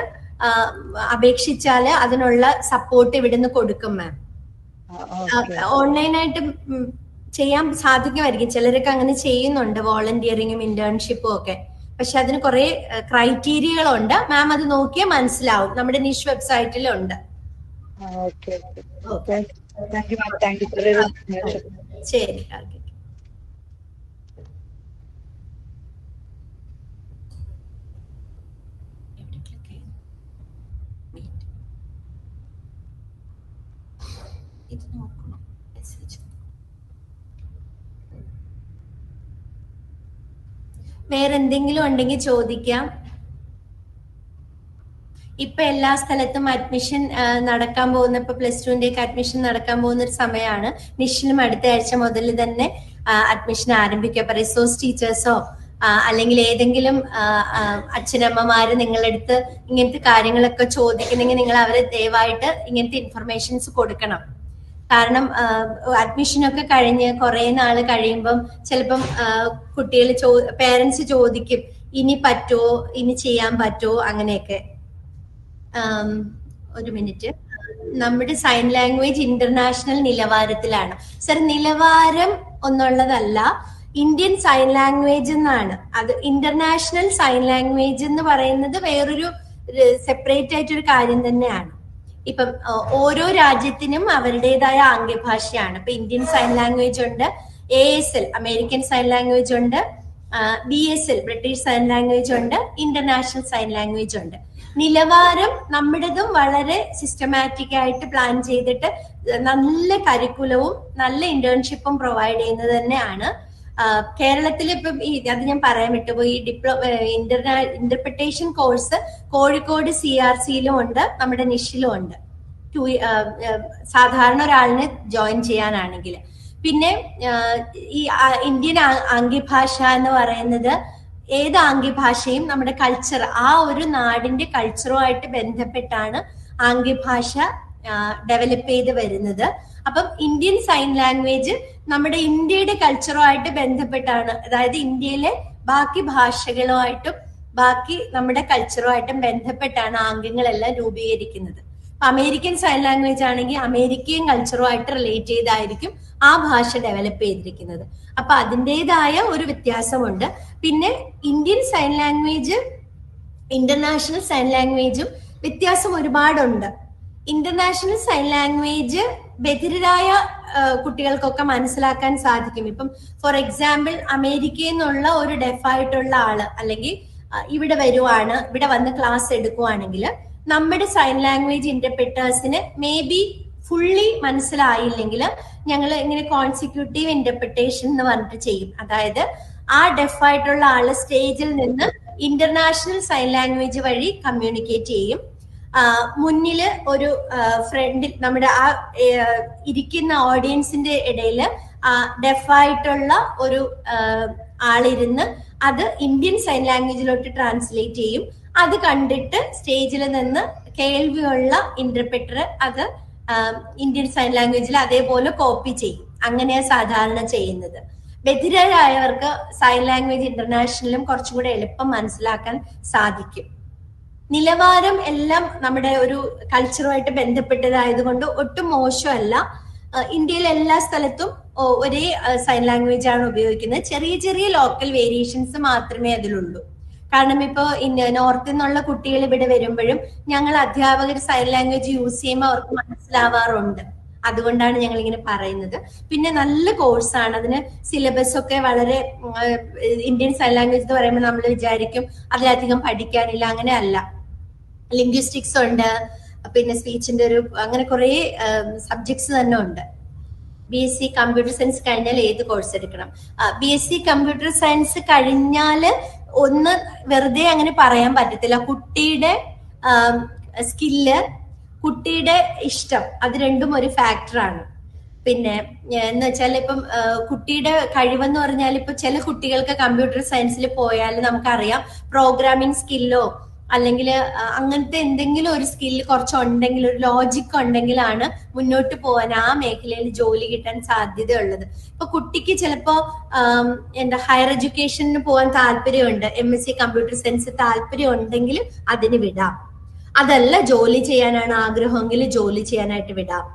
അപേക്ഷിച്ചാല് അതിനുള്ള സപ്പോർട്ട് ഇവിടുന്ന് കൊടുക്കും മാം. ഓൺലൈനായിട്ട് ചെയ്യാൻ സാധിക്കുമായിരിക്കും, ചിലരൊക്കെ അങ്ങനെ ചെയ്യുന്നുണ്ട്, വോളണ്ടിയറിങ്ങും ഇന്റേൺഷിപ്പും ഒക്കെ. പക്ഷെ അതിന് കുറെ ക്രൈറ്റീരിയകളുണ്ട്. മാം അത് നോക്കിയാൽ മനസ്സിലാവും, നമ്മുടെ നിഷ് വെബ്സൈറ്റിലുണ്ട്. ശരി. വേറെന്തെങ്കിലും ഉണ്ടെങ്കിൽ ചോദിക്കാം. ഇപ്പൊ എല്ലാ സ്ഥലത്തും അഡ്മിഷൻ നടക്കാൻ പോകുന്ന, ഇപ്പൊ +2 അഡ്മിഷൻ നടക്കാൻ പോകുന്ന ഒരു സമയമാണ്. നിഷിലും അടുത്ത ആഴ്ച മുതൽ തന്നെ അഡ്മിഷൻ ആരംഭിക്കുക. അപ്പൊ റിസോഴ്സ് ടീച്ചേഴ്സോ അല്ലെങ്കിൽ ഏതെങ്കിലും അച്ഛനമ്മമാര് നിങ്ങളുടെ അടുത്ത് ഇങ്ങനത്തെ കാര്യങ്ങളൊക്കെ ചോദിക്കുന്നെങ്കിൽ നിങ്ങൾ അവരെ ദയവായിട്ട് ഇങ്ങനത്തെ ഇൻഫർമേഷൻസ് കൊടുക്കണം. കാരണം അഡ്മിഷനൊക്കെ കഴിഞ്ഞ് കുറെ നാള് കഴിയുമ്പം ചിലപ്പം കുട്ടികൾ പേരൻസ് ചോദിക്കും, ഇനി പറ്റുമോ, ഇനി ചെയ്യാൻ പറ്റുമോ, അങ്ങനെയൊക്കെ. ഒരു മിനിറ്റ്. നമ്മുടെ സൈൻ ലാംഗ്വേജ് ഇന്റർനാഷണൽ നിലവാരത്തിലാണ്. സർ, നിലവാരം ഒന്നുള്ളതല്ല, ഇന്ത്യൻ സൈൻ ലാംഗ്വേജ് എന്നാണ്. അത് ഇന്റർനാഷണൽ സൈൻ ലാംഗ്വേജ് എന്ന് പറയുന്നത് വേറൊരു സെപ്പറേറ്റ് ആയിട്ടൊരു കാര്യം തന്നെയാണ്. ഇപ്പം ഓരോ രാജ്യത്തിനും അവരുടേതായ ആംഗ്യഭാഷയാണ്. ഇപ്പൊ ഇന്ത്യൻ സൈൻ ലാംഗ്വേജ് ഉണ്ട്, ASL അമേരിക്കൻ സൈൻ ലാംഗ്വേജ് ഉണ്ട്, BSL ബ്രിട്ടീഷ് സൈൻ ലാംഗ്വേജ് ഉണ്ട്, ഇന്റർനാഷണൽ സൈൻ ലാംഗ്വേജ് ഉണ്ട്. നിലവാരം നമ്മുടേതും വളരെ സിസ്റ്റമാറ്റിക് ആയിട്ട് പ്ലാൻ ചെയ്തിട്ട് നല്ല കരിക്കുലവും നല്ല ഇന്റേൺഷിപ്പും പ്രൊവൈഡ് ചെയ്യുന്നത് തന്നെയാണ്. കേരളത്തിൽ ഇപ്പം അത് ഞാൻ പറയാൻ വിട്ടുപോയി, ഇന്റർപ്രിട്ടേഷൻ കോഴ്സ് കോഴിക്കോട് CRCയിലും ഉണ്ട്, നമ്മുടെ നിഷിലും ഉണ്ട്, സാധാരണ ഒരാളിന് ജോയിൻ ചെയ്യാനാണെങ്കിൽ. പിന്നെ ഈ ഇന്ത്യൻ ആംഗ്യഭാഷ എന്ന് പറയുന്നത് ഏത് ആംഗ്യഭാഷയും നമ്മുടെ കൾച്ചർ, ആ ഒരു നാടിന്റെ കൾച്ചറുമായിട്ട് ബന്ധപ്പെട്ടാണ് ആംഗ്യഭാഷ ഡെവലപ്പ് ചെയ്ത് വരുന്നത്. അപ്പം ഇന്ത്യൻ സൈൻ ലാംഗ്വേജ് നമ്മുടെ ഇന്ത്യയുടെ കൾച്ചറുമായിട്ട് ബന്ധപ്പെട്ടാണ്, അതായത് ഇന്ത്യയിലെ ബാക്കി ഭാഷകളുമായിട്ടും ബാക്കി നമ്മുടെ കൾച്ചറുമായിട്ടും ബന്ധപ്പെട്ടാണ് ആംഗ്യങ്ങളെല്ലാം രൂപീകരിക്കുന്നത്. അമേരിക്കൻ സൈൻ ലാംഗ്വേജ് ആണെങ്കിൽ അമേരിക്കൻ കൾച്ചറുമായിട്ട് റിലേറ്റ് ചെയ്തായിരിക്കും ആ ഭാഷ ഡെവലപ്പ് ചെയ്തിരിക്കുന്നത്. അപ്പൊ അതിൻ്റെതായ ഒരു വ്യത്യാസമുണ്ട്. പിന്നെ Indian sign language international sign ലാംഗ്വേജും വ്യത്യാസം ഒരുപാടുണ്ട്. ഇന്റർനാഷണൽ സൈൻ ലാംഗ്വേജ് ബധിരരായ കുട്ടികൾക്കൊക്കെ മനസ്സിലാക്കാൻ സാധിക്കും. ഇപ്പം ഫോർ എക്സാമ്പിൾ അമേരിക്കയിൽ നിന്നുള്ള ഒരു ഡെഫായിട്ടുള്ള ആള് അല്ലെങ്കിൽ ഇവിടെ വരുവാണ്, ഇവിടെ വന്ന് ക്ലാസ് എടുക്കുവാണെങ്കിൽ നമ്മുടെ സൈൻ ലാംഗ്വേജ് ഇന്റർപ്രിറ്റേഴ്സിന് മേ ബി ഫുള്ളി മനസ്സിലായില്ലെങ്കിൽ ഞങ്ങൾ ഇങ്ങനെ കോൺസിക്യൂട്ടീവ് ഇന്റർപ്രിട്ടേഷൻ എന്ന് പറഞ്ഞിട്ട് ചെയ്യും. അതായത് ആ ഡെഫായിട്ടുള്ള ആള് സ്റ്റേജിൽ നിന്ന് ഇന്റർനാഷണൽ സൈൻ ലാംഗ്വേജ് വഴി കമ്മ്യൂണിക്കേറ്റ് ചെയ്യും. മുന്നില് ഒരു ഫ്രണ്ടിൽ നമ്മുടെ ആ ഇരിക്കുന്ന ഓഡിയൻസിന്റെ ഇടയിൽ ഡെഫായിട്ടുള്ള ഒരു ആളിരുന്ന് അത് ഇന്ത്യൻ സൈൻ ലാംഗ്വേജിലോട്ട് ട്രാൻസ്ലേറ്റ് ചെയ്യും. അത് കണ്ടിട്ട് സ്റ്റേജിൽ നിന്ന് കേൾവിയുള്ള ഇന്റർപ്രറ്റർ അത് ഇന്ത്യൻ സൈൻ ലാംഗ്വേജിൽ അതേപോലെ കോപ്പി ചെയ്യും. അങ്ങനെയാണ് സാധാരണ ചെയ്യുന്നത്. ബധിരരായവർക്ക് സൈൻ ലാംഗ്വേജ് ഇന്റർനാഷണലും കുറച്ചും കൂടെ എളുപ്പം മനസ്സിലാക്കാൻ സാധിക്കും. നിലവാരം എല്ലാം നമ്മുടെ ഒരു കൾച്ചറുമായിട്ട് ബന്ധപ്പെട്ടതായതുകൊണ്ട് ഒട്ടും മോശമല്ല. ഇന്ത്യയിലെ എല്ലാ സ്ഥലത്തും ഒരേ സൈൻ ലാംഗ്വേജ് ആണ് ഉപയോഗിക്കുന്നത്. ചെറിയ ചെറിയ ലോക്കൽ വേരിയേഷൻസ് മാത്രമേ അതിലുള്ളൂ. കാരണം ഇപ്പോ നോർത്തിൽ നിന്നുള്ള കുട്ടികൾ ഇവിടെ വരുമ്പോഴും ഞങ്ങൾ അധ്യാപകർ സൈൻ ലാംഗ്വേജ് യൂസ് ചെയ്യുമ്പോൾ അവർക്ക് മനസ്സിലാവാറുണ്ട്. അതുകൊണ്ടാണ് ഞങ്ങൾ ഇങ്ങനെ പറയുന്നത്. പിന്നെ നല്ല കോഴ്സാണ്. അതിന് സിലബസ് ഒക്കെ വളരെ ഇന്ത്യൻ സൈൻ ലാംഗ്വേജ് എന്ന് പറയുമ്പോൾ നമ്മൾ വിചാരിക്കും അതിലധികം പഠിക്കാനില്ല. അങ്ങനെ അല്ല. ലിംഗ്വിസ്റ്റിക്സ് ഉണ്ട്, പിന്നെ സ്പീച്ചിന്റെ ഒരു അങ്ങനെ കുറെ സബ്ജക്ട്സ് തന്നെ ഉണ്ട്. BSc കമ്പ്യൂട്ടർ സയൻസ് കഴിഞ്ഞാൽ ഏത് കോഴ്സ് എടുക്കണം? BSc കമ്പ്യൂട്ടർ സയൻസ് കഴിഞ്ഞാല് ഒന്ന് വെറുതെ അങ്ങനെ പറയാൻ പറ്റത്തില്ല. കുട്ടിയുടെ സ്കില്ല്, കുട്ടിയുടെ ഇഷ്ടം, അത് രണ്ടും ഒരു ഫാക്ടറാണ്. പിന്നെ എന്ന് വെച്ചാൽ ഇപ്പം കുട്ടിയുടെ കഴിവെന്ന് പറഞ്ഞാൽ ഇപ്പൊ ചില കുട്ടികൾക്ക് കമ്പ്യൂട്ടർ സയൻസിൽ പോയാൽ നമുക്കറിയാം പ്രോഗ്രാമിംഗ് സ്കില്ലോ അല്ലെങ്കിൽ അങ്ങനത്തെ എന്തെങ്കിലും ഒരു സ്കില്ല് കുറച്ചുണ്ടെങ്കിൽ, ഒരു ലോജിക് ഉണ്ടെങ്കിലാണ് മുന്നോട്ട് പോകാൻ ആ മേഖലയിൽ ജോലി കിട്ടാൻ സാധ്യതയുള്ളത്. ഇപ്പൊ കുട്ടിക്ക് ചിലപ്പോ ഹയർ എഡ്യൂക്കേഷന് പോകാൻ താല്പര്യമുണ്ട്, MSc കമ്പ്യൂട്ടർ സയൻസ് താല്പര്യം ഉണ്ടെങ്കിൽ അതിന് വിടാം. അതല്ല ജോലി ചെയ്യാനാണ് ആഗ്രഹമെങ്കിൽ ജോലി ചെയ്യാനായിട്ട് വിടാം.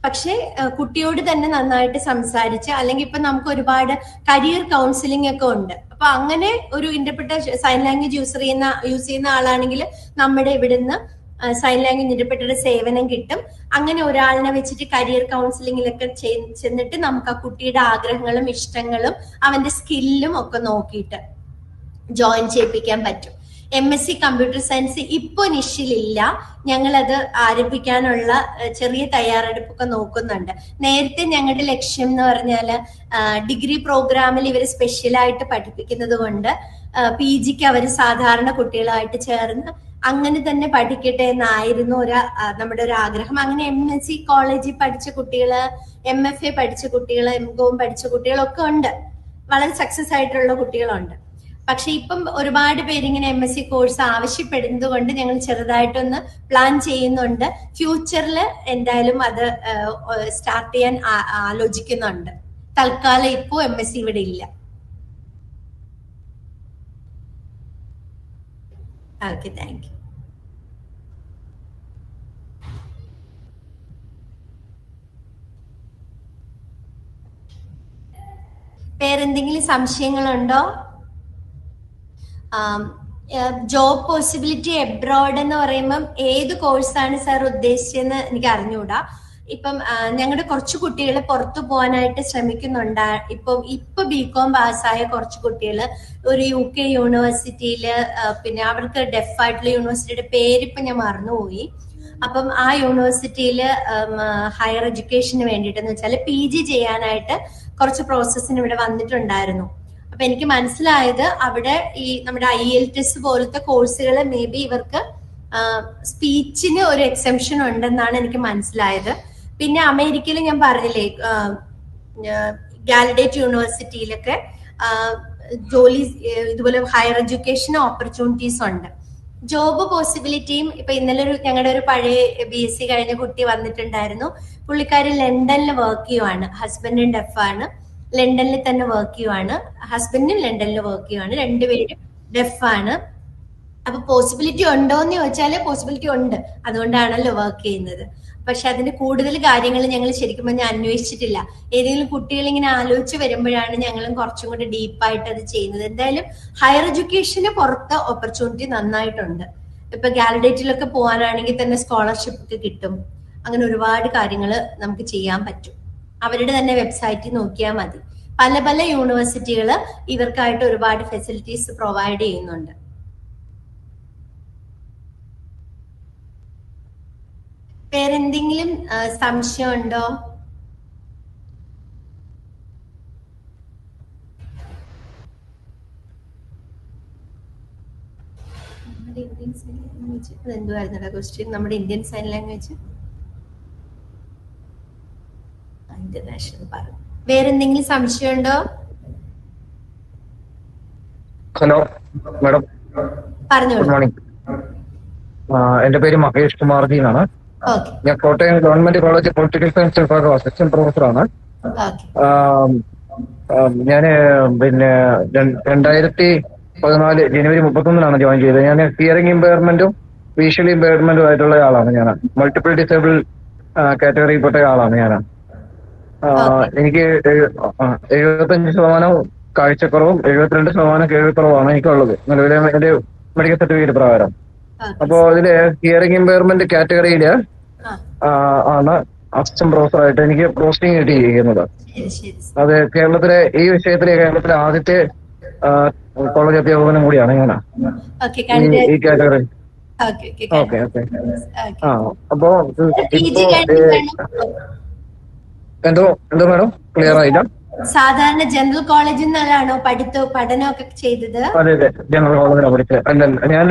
പക്ഷെ കുട്ടിയോട് തന്നെ നന്നായിട്ട് സംസാരിച്ച്, അല്ലെങ്കിൽ ഇപ്പൊ നമുക്ക് ഒരുപാട് കരിയർ കൗൺസിലിംഗ് ഒക്കെ ഉണ്ട്. അപ്പൊ അങ്ങനെ ഒരു ഇന്റർപ്രിറ്റർ സൈൻ ലാംഗ്വേജ് യൂസ് ചെയ്യുന്ന ആളാണെങ്കിൽ നമ്മുടെ ഇവിടുന്ന് സൈൻ ലാംഗ്വേജ് ഇന്റർപ്രിറ്ററുടെ സേവനം കിട്ടും. അങ്ങനെ ഒരാളിനെ വെച്ചിട്ട് കരിയർ കൗൺസിലിംഗിലൊക്കെ ചെന്നിട്ട് നമുക്ക് ആ കുട്ടിയുടെ ആഗ്രഹങ്ങളും ഇഷ്ടങ്ങളും അവന്റെ സ്കില്ലും ഒക്കെ നോക്കിയിട്ട് ജോയിൻ ചെയ്യിപ്പിക്കാൻ പറ്റും. MSc കമ്പ്യൂട്ടർ സയൻസ് ഇപ്പൊ നിഷിലില്ല. ഞങ്ങളത് ആരംഭിക്കാനുള്ള ചെറിയ തയ്യാറെടുപ്പൊക്കെ നോക്കുന്നുണ്ട്. നേരത്തെ ഞങ്ങളുടെ ലക്ഷ്യം എന്ന് പറഞ്ഞാല് ഡിഗ്രി പ്രോഗ്രാമിൽ ഇവർ സ്പെഷ്യലായിട്ട് പഠിപ്പിക്കുന്നത് കൊണ്ട് PGക്ക് അവർ സാധാരണ കുട്ടികളായിട്ട് ചേർന്ന് അങ്ങനെ തന്നെ പഠിക്കട്ടെ എന്നായിരുന്നു നമ്മുടെ ഒരു ആഗ്രഹം. അങ്ങനെ MSc കോളേജിൽ പഠിച്ച കുട്ടികള്, MFA പഠിച്ച കുട്ടികള്, MCOM പഠിച്ച കുട്ടികളൊക്കെ ഉണ്ട്. വളരെ സക്സസ് ആയിട്ടുള്ള കുട്ടികളുണ്ട്. പക്ഷെ ഇപ്പം ഒരുപാട് പേരിങ്ങനെ MSc കോഴ്സ് ആവശ്യപ്പെടുന്നത് കൊണ്ട് ഞങ്ങൾ ചെറുതായിട്ടൊന്ന് പ്ലാൻ ചെയ്യുന്നുണ്ട്. ഫ്യൂച്ചറിൽ എന്തായാലും അത് സ്റ്റാർട്ട് ചെയ്യാൻ ആലോചിക്കുന്നുണ്ട്. തൽക്കാലം ഇപ്പോ MSc ഇവിടെ ഇല്ല. Okay, thank you. വേറെന്തെങ്കിലും സംശയങ്ങളുണ്ടോ? ജോബ് പോസിബിലിറ്റി എബ്രോഡ് എന്ന് പറയുമ്പം ഏത് കോഴ്സാണ് സാർ ഉദ്ദേശിച്ചതെന്ന് എനിക്ക് അറിഞ്ഞുകൂടാ. ഇപ്പം ഞങ്ങളുടെ കുറച്ച് കുട്ടികൾ പുറത്തു പോകാനായിട്ട് ശ്രമിക്കുന്നുണ്ട്. ഇപ്പൊ BCom പാസ്സായ കുറച്ച് കുട്ടികൾ ഒരു UK യൂണിവേഴ്സിറ്റിയില്, പിന്നെ അവർക്ക് ഡെഫ് ആയിട്ടുള്ള യൂണിവേഴ്സിറ്റിയുടെ പേരിപ്പൊ ഞാൻ മറന്നുപോയി. അപ്പം ആ യൂണിവേഴ്സിറ്റിയില് ഹയർ എഡ്യൂക്കേഷന് വേണ്ടിയിട്ടെന്ന് വെച്ചാൽ PG ചെയ്യാനായിട്ട് കുറച്ച് പ്രോസസ്സിന് ഇവിടെ വന്നിട്ടുണ്ടായിരുന്നു. അപ്പൊ എനിക്ക് മനസ്സിലായത് അവിടെ ഈ നമ്മുടെ IELTS പോലത്തെ കോഴ്സുകൾ മേ ബി ഇവർക്ക് സ്പീച്ചിന് ഒരു എക്സെംഷൻ ഉണ്ടെന്നാണ് എനിക്ക് മനസ്സിലായത്. പിന്നെ അമേരിക്കയിൽ ഞാൻ പറഞ്ഞില്ലേ, ഗാലഡേറ്റ് യൂണിവേഴ്സിറ്റിയിലൊക്കെ ജോലി ഇതുപോലെ ഹയർ എഡ്യൂക്കേഷൻ ഓപ്പർച്യൂണിറ്റീസ് ഉണ്ട്. ജോബ് പോസിബിലിറ്റിയും ഇപ്പൊ ഇന്നലെ ഞങ്ങളുടെ ഒരു പഴയ BSc കഴിഞ്ഞ കുട്ടി വന്നിട്ടുണ്ടായിരുന്നു. പുള്ളിക്കാരി ലണ്ടനിൽ വർക്ക് ചെയ്യുവാണ്. ഹസ്ബൻഡും ഡെഫാണ്. ലണ്ടനിൽ തന്നെ വർക്ക് ചെയ്യുവാണ്. ഹസ്ബൻഡും ലണ്ടനിൽ വർക്ക് ചെയ്യുവാണ്. രണ്ടുപേരും ഡെഫാണ്. അപ്പൊ പോസിബിലിറ്റി ഉണ്ടോ എന്ന് ചോദിച്ചാല് പോസിബിലിറ്റി ഉണ്ട്. അതുകൊണ്ടാണല്ലോ വർക്ക് ചെയ്യുന്നത്. പക്ഷെ അതിന്റെ കൂടുതൽ കാര്യങ്ങൾ ഞങ്ങൾ ശരിക്കും പറഞ്ഞാൽ അന്വേഷിച്ചിട്ടില്ല. ഏതെങ്കിലും കുട്ടികൾ ഇങ്ങനെ ആലോചിച്ച് വരുമ്പോഴാണ് ഞങ്ങളും കുറച്ചും കൂടി ഡീപ്പായിട്ട് അത് ചെയ്യുന്നത്. എന്തായാലും ഹയർ എഡ്യൂക്കേഷന് പുറത്ത് ഓപ്പർച്യൂണിറ്റി നന്നായിട്ടുണ്ട്. ഇപ്പൊ ഗാലഡേറ്റിലൊക്കെ പോകാനാണെങ്കിൽ തന്നെ സ്കോളർഷിപ്പ് ഒക്കെ കിട്ടും. അങ്ങനെ ഒരുപാട് കാര്യങ്ങൾ നമുക്ക് ചെയ്യാൻ പറ്റും. അവരുടെ തന്നെ വെബ്സൈറ്റിൽ നോക്കിയാൽ മതി. പല പല യൂണിവേഴ്സിറ്റികൾ ഇവർക്കായിട്ട് ഒരുപാട് ഫെസിലിറ്റീസ് പ്രൊവൈഡ് ചെയ്യുന്നുണ്ട്. വേറെന്തെങ്കിലും സംശയമുണ്ടോ? എന്തുവായിരുന്നു ക്വസ്റ്റ്യൻ? നമ്മുടെ ഇന്ത്യൻ സൈൻ ലാംഗ്വേജ് ഇന്റർനാഷണൽ പറഞ്ഞു. വേറെന്തെങ്കിലും സംശയമുണ്ടോ? ഹലോ മാഡം, പറഞ്ഞോളൂ. Good morning. എന്റെ പേര് മഹേഷ് കുമാർ ജി എന്നാണ്. ഓക്കെ ഞാൻ Kottayam government college political science വിഭാഗം അസിസ്റ്റന്റ് പ്രൊഫസറാണ്. ഓക്കെ ഞാൻ പിന്നെ 2014 ജനുവരി 31 ജോയിൻ ചെയ്തത്. ഞാൻ ഹിയറിംഗ് ഇമ്പയർമെന്റും വിഷ്വൽ ഇമ്പയർമെന്റും ആയിട്ടുള്ള ആളാണ്. ഞാൻ മൾട്ടിപ്പിൾ ഡിസേബിൾ കാറ്റഗറിയിൽപ്പെട്ട ആളാണ് ഞാൻ. എനിക്ക് 75% കാഴ്ചക്കുറവും 72% കേൾവിക്കുറവാണ് എനിക്കുള്ളത് നിലവിലെ എന്റെ മെഡിക്കൽ സർട്ടിഫിക്കറ്റ് പ്രകാരം. അപ്പോ അതില് ഹിയറിംഗ് ഇമ്പയർമെന്റ് കാറ്റഗറിയില് ആണ് അസിസ്റ്റന്റ് പ്രൊഫസറായിട്ട് എനിക്ക് പോസ്റ്റിംഗ് കിട്ടിയിരിക്കുന്നത്. അത് കേരളത്തിലെ ഈ വിഷയത്തിലെ കേരളത്തിലെ ആദ്യത്തെ കോളേജ് അധ്യാപകനും കൂടിയാണ് ഞാൻ ഈ കാറ്റഗറി. Okay okay. അപ്പോ എന്തോ മാഡം ക്ലിയർ ആയില്ല. സാധാരണ ജനറൽ കോളേജിൽ നിന്നാണോ പഠനമൊക്കെ ചെയ്തത്? അതെ ജനറൽ കോളേജിലാണ് പഠിച്ചത്. അല്ല, ഞാൻ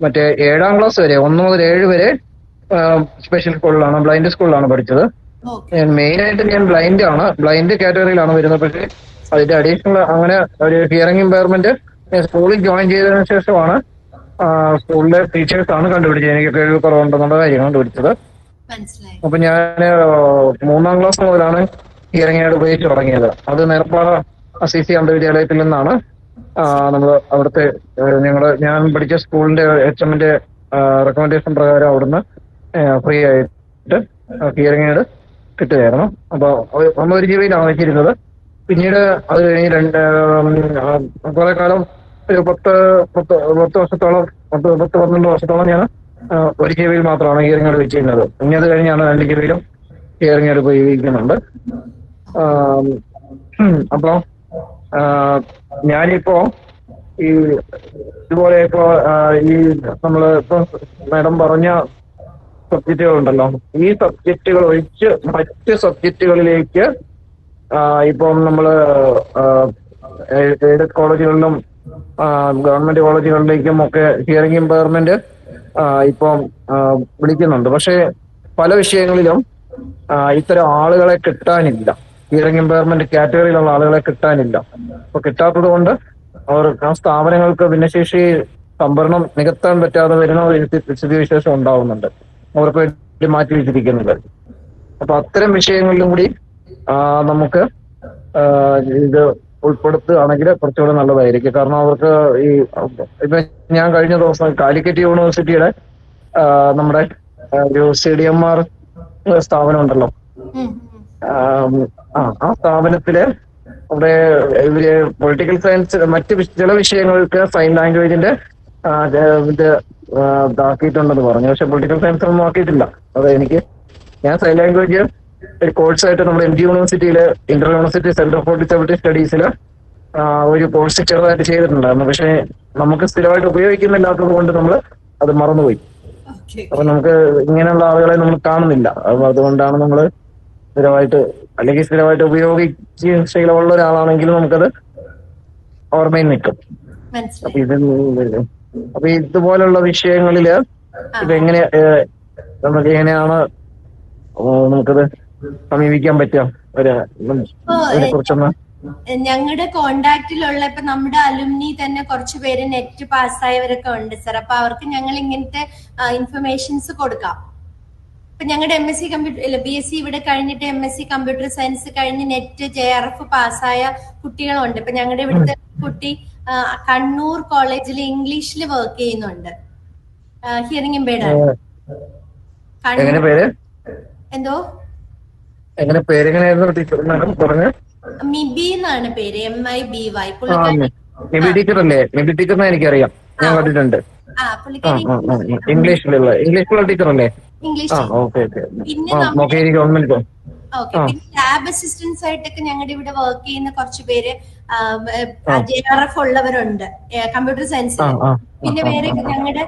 മറ്റേ 7ാം ക്ലാസ് വരെ 1 മുതൽ 7 വരെ സ്പെഷ്യൽ സ്കൂളിലാണ്, ബ്ലൈൻഡ് സ്കൂളിലാണ് പഠിച്ചത്. മെയിൻ ആയിട്ട് ഞാൻ ബ്ലൈൻഡ് കാറ്റഗറിയിലാണ് വരുന്നത്. പക്ഷേ അതിന്റെ അഡീഷണൽ അങ്ങനെ ഒരു ഹിയറിംഗ് ഇമ്പയർമെന്റ് സ്കൂളിൽ ജോയിൻ ചെയ്തതിനു ശേഷമാണ് സ്കൂളിലെ ടീച്ചേഴ്സാണ് കണ്ടുപിടിച്ചത് എനിക്ക് കേൾവിക്കുറവുണ്ടെന്നുള്ള കാര്യം കണ്ടുപിടിച്ചത്. അപ്പൊ ഞാൻ 3ാം ക്ലാസ് മുതലാണ് ഹിയറിംഗ് എയ്ഡ് ഉപയോഗിച്ച് തുടങ്ങിയത്. അത് നേർപ്പാറ CC അന്ധവിദ്യാലയത്തിൽ നിന്നാണ് നമ്മൾ അവിടുത്തെ ഞാൻ പഠിച്ച സ്കൂളിന്റെ HM റെക്കമെൻഡേഷൻ പ്രകാരം അവിടുന്ന് ഫ്രീ ആയിട്ട് ഹിയറിംഗ് എയ്ഡ് കിട്ടുകയായിരുന്നു. അപ്പൊ ഒരു GB വെച്ചിരുന്നത്. പിന്നീട് അത് കഴിഞ്ഞ് കുറെ കാലം ഒരു 10 വർഷത്തോളം 12 വർഷത്തോളം ഞാൻ 1 GB മാത്രമാണ് ഹിയറിംഗ് എയ്ഡ് വെച്ചിരുന്നത്. ഇനി അത് കഴിഞ്ഞാണ് 2 GB ഹിയറിംഗ് എയ്ഡ് ഉപയോഗിക്കുന്നുണ്ട്. അപ്പോ ഞാനിപ്പോ ഈ ഇതുപോലെ ഈ നമ്മള് ഇപ്പൊ മാഡം പറഞ്ഞ സബ്ജക്റ്റുകളുണ്ടല്ലോ, ഈ സബ്ജക്റ്റുകൾ ഒഴിച്ച് മറ്റ് സബ്ജക്റ്റുകളിലേക്ക് ഇപ്പം നമ്മള് എയ്ഡഡ് കോളേജുകളിലും ഗവൺമെന്റ് കോളേജുകളിലേക്കും ഒക്കെ ഹിയറിംഗ് ഇമ്പയർമെന്റ് ഇപ്പം വിളിക്കുന്നുണ്ട്. പക്ഷെ പല വിഷയങ്ങളിലും ഇത്തരം ആളുകളെ കിട്ടാനില്ല. ഹിയറിംഗ് ഇമ്പയർമെന്റ് കാറ്റഗറിയിലുള്ള ആളുകളെ കിട്ടാനില്ല. അപ്പൊ കിട്ടാത്തത് കൊണ്ട് ആ സ്ഥാപനങ്ങൾക്ക് ഭിന്നശേഷി സംഭരണം നികത്താൻ പറ്റാതെ വരുന്ന ഒരു സ്ഥിതിവിശേഷം ഉണ്ടാവുന്നുണ്ട്. അവർക്ക് വേണ്ടി മാറ്റി വെച്ചിരിക്കുന്നത്. അപ്പൊ അത്തരം വിഷയങ്ങളിലും കൂടി നമുക്ക് ഇത് ഉൾപ്പെടുത്തുകയാണെങ്കിൽ കുറച്ചുകൂടെ നല്ലതായിരിക്കും. കാരണം അവർക്ക് ഇപ്പൊ ഞാൻ കഴിഞ്ഞ ദിവസം കാലിക്കറ്റ് യൂണിവേഴ്സിറ്റിയുടെ നമ്മുടെ ഒരു CDMR സ്ഥാപനം ഉണ്ടല്ലോ, ആ സ്ഥാപനത്തില് അവിടെ ഇവര് പൊളിറ്റിക്കൽ സയൻസ് മറ്റ് ചില വിഷയങ്ങൾക്ക് സൈൻ ലാംഗ്വേജിന്റെ ഇത് ആക്കിയിട്ടുണ്ടെന്ന് പറഞ്ഞു. പക്ഷെ പൊളിറ്റിക്കൽ സയൻസ് ഒന്നും ആക്കിയിട്ടില്ല. ഞാൻ സൈൻ ലാംഗ്വേജ് ഒരു കോഴ്സായിട്ട് നമ്മുടെ MG യൂണിവേഴ്സിറ്റിയില് inter university centre for disability സ്റ്റഡീസില് ഒരു കോഴ്സ് ചെറുതായിട്ട് ചെയ്തിട്ടുണ്ടായിരുന്നു. പക്ഷെ നമുക്ക് സ്ഥിരമായിട്ട് ഉപയോഗിക്കുന്നില്ലാത്തത് കൊണ്ട് നമ്മൾ അത് മറന്നുപോയി. അപ്പൊ നമുക്ക് ഇങ്ങനെയുള്ള ആളുകളെ നമ്മൾ കാണുന്നില്ല. അപ്പൊ അതുകൊണ്ടാണ് നമ്മൾ സ്ഥിരമായിട്ട് ഉപയോഗിച്ച് ശീലമുള്ള ഒരാളാണെങ്കിൽ നമുക്കത് ഓർമ്മയിൽ നിൽക്കും. അപ്പൊ ഇതുപോലുള്ള വിഷയങ്ങളില് ഇതെങ്ങനെ നമുക്ക് എങ്ങനെയാണ് നമുക്കത് സമീപിക്കാൻ പറ്റുക ഇതിനെ കുറിച്ചൊന്ന്? ഞങ്ങളുടെ കോണ്ടാക്റ്റിലുള്ള ഇപ്പൊ നമ്മുടെ അലുമിനി തന്നെ കുറച്ചു പേര് നെറ്റ് പാസ്സായവരൊക്കെ ഉണ്ട് സർ. അപ്പൊ അവർക്ക് ഞങ്ങൾ ഇങ്ങനത്തെ ഇൻഫർമേഷൻസ് കൊടുക്കാം. ഇപ്പൊ ഞങ്ങളുടെ MSc കമ്പ്യൂട്ടർ BSc ഇവിടെ കഴിഞ്ഞിട്ട് MSc കമ്പ്യൂട്ടർ സയൻസ് കഴിഞ്ഞ് നെറ്റ് JRF പാസ്സായ കുട്ടികളുണ്ട്. ഇപ്പൊ ഞങ്ങളുടെ ഇവിടുത്തെ കുട്ടി കണ്ണൂർ കോളേജിൽ ഇംഗ്ലീഷിൽ വർക്ക് ചെയ്യുന്നുണ്ട്. ഹിയറിംഗ് ഇമ്പേർഡ് ആണ്. എന്തോ മിബി എന്നാണ് പേര്, MIBY. എനിക്കറിയാം, ഞാൻ കണ്ടിട്ടുണ്ട്. ഇംഗ്ലീഷിലുള്ള ടീച്ചറല്ലേ? പിന്നെ ലാബ് അസിസ്റ്റൻസ് ആയിട്ടൊക്കെ ഞങ്ങളുടെ ഇവിടെ വർക്ക് ചെയ്യുന്ന കുറച്ച് പേര് JRF ഉള്ളവരുണ്ട് കമ്പ്യൂട്ടർ സയൻസിൽ. പിന്നെ വേറെ ഞങ്ങളുടെ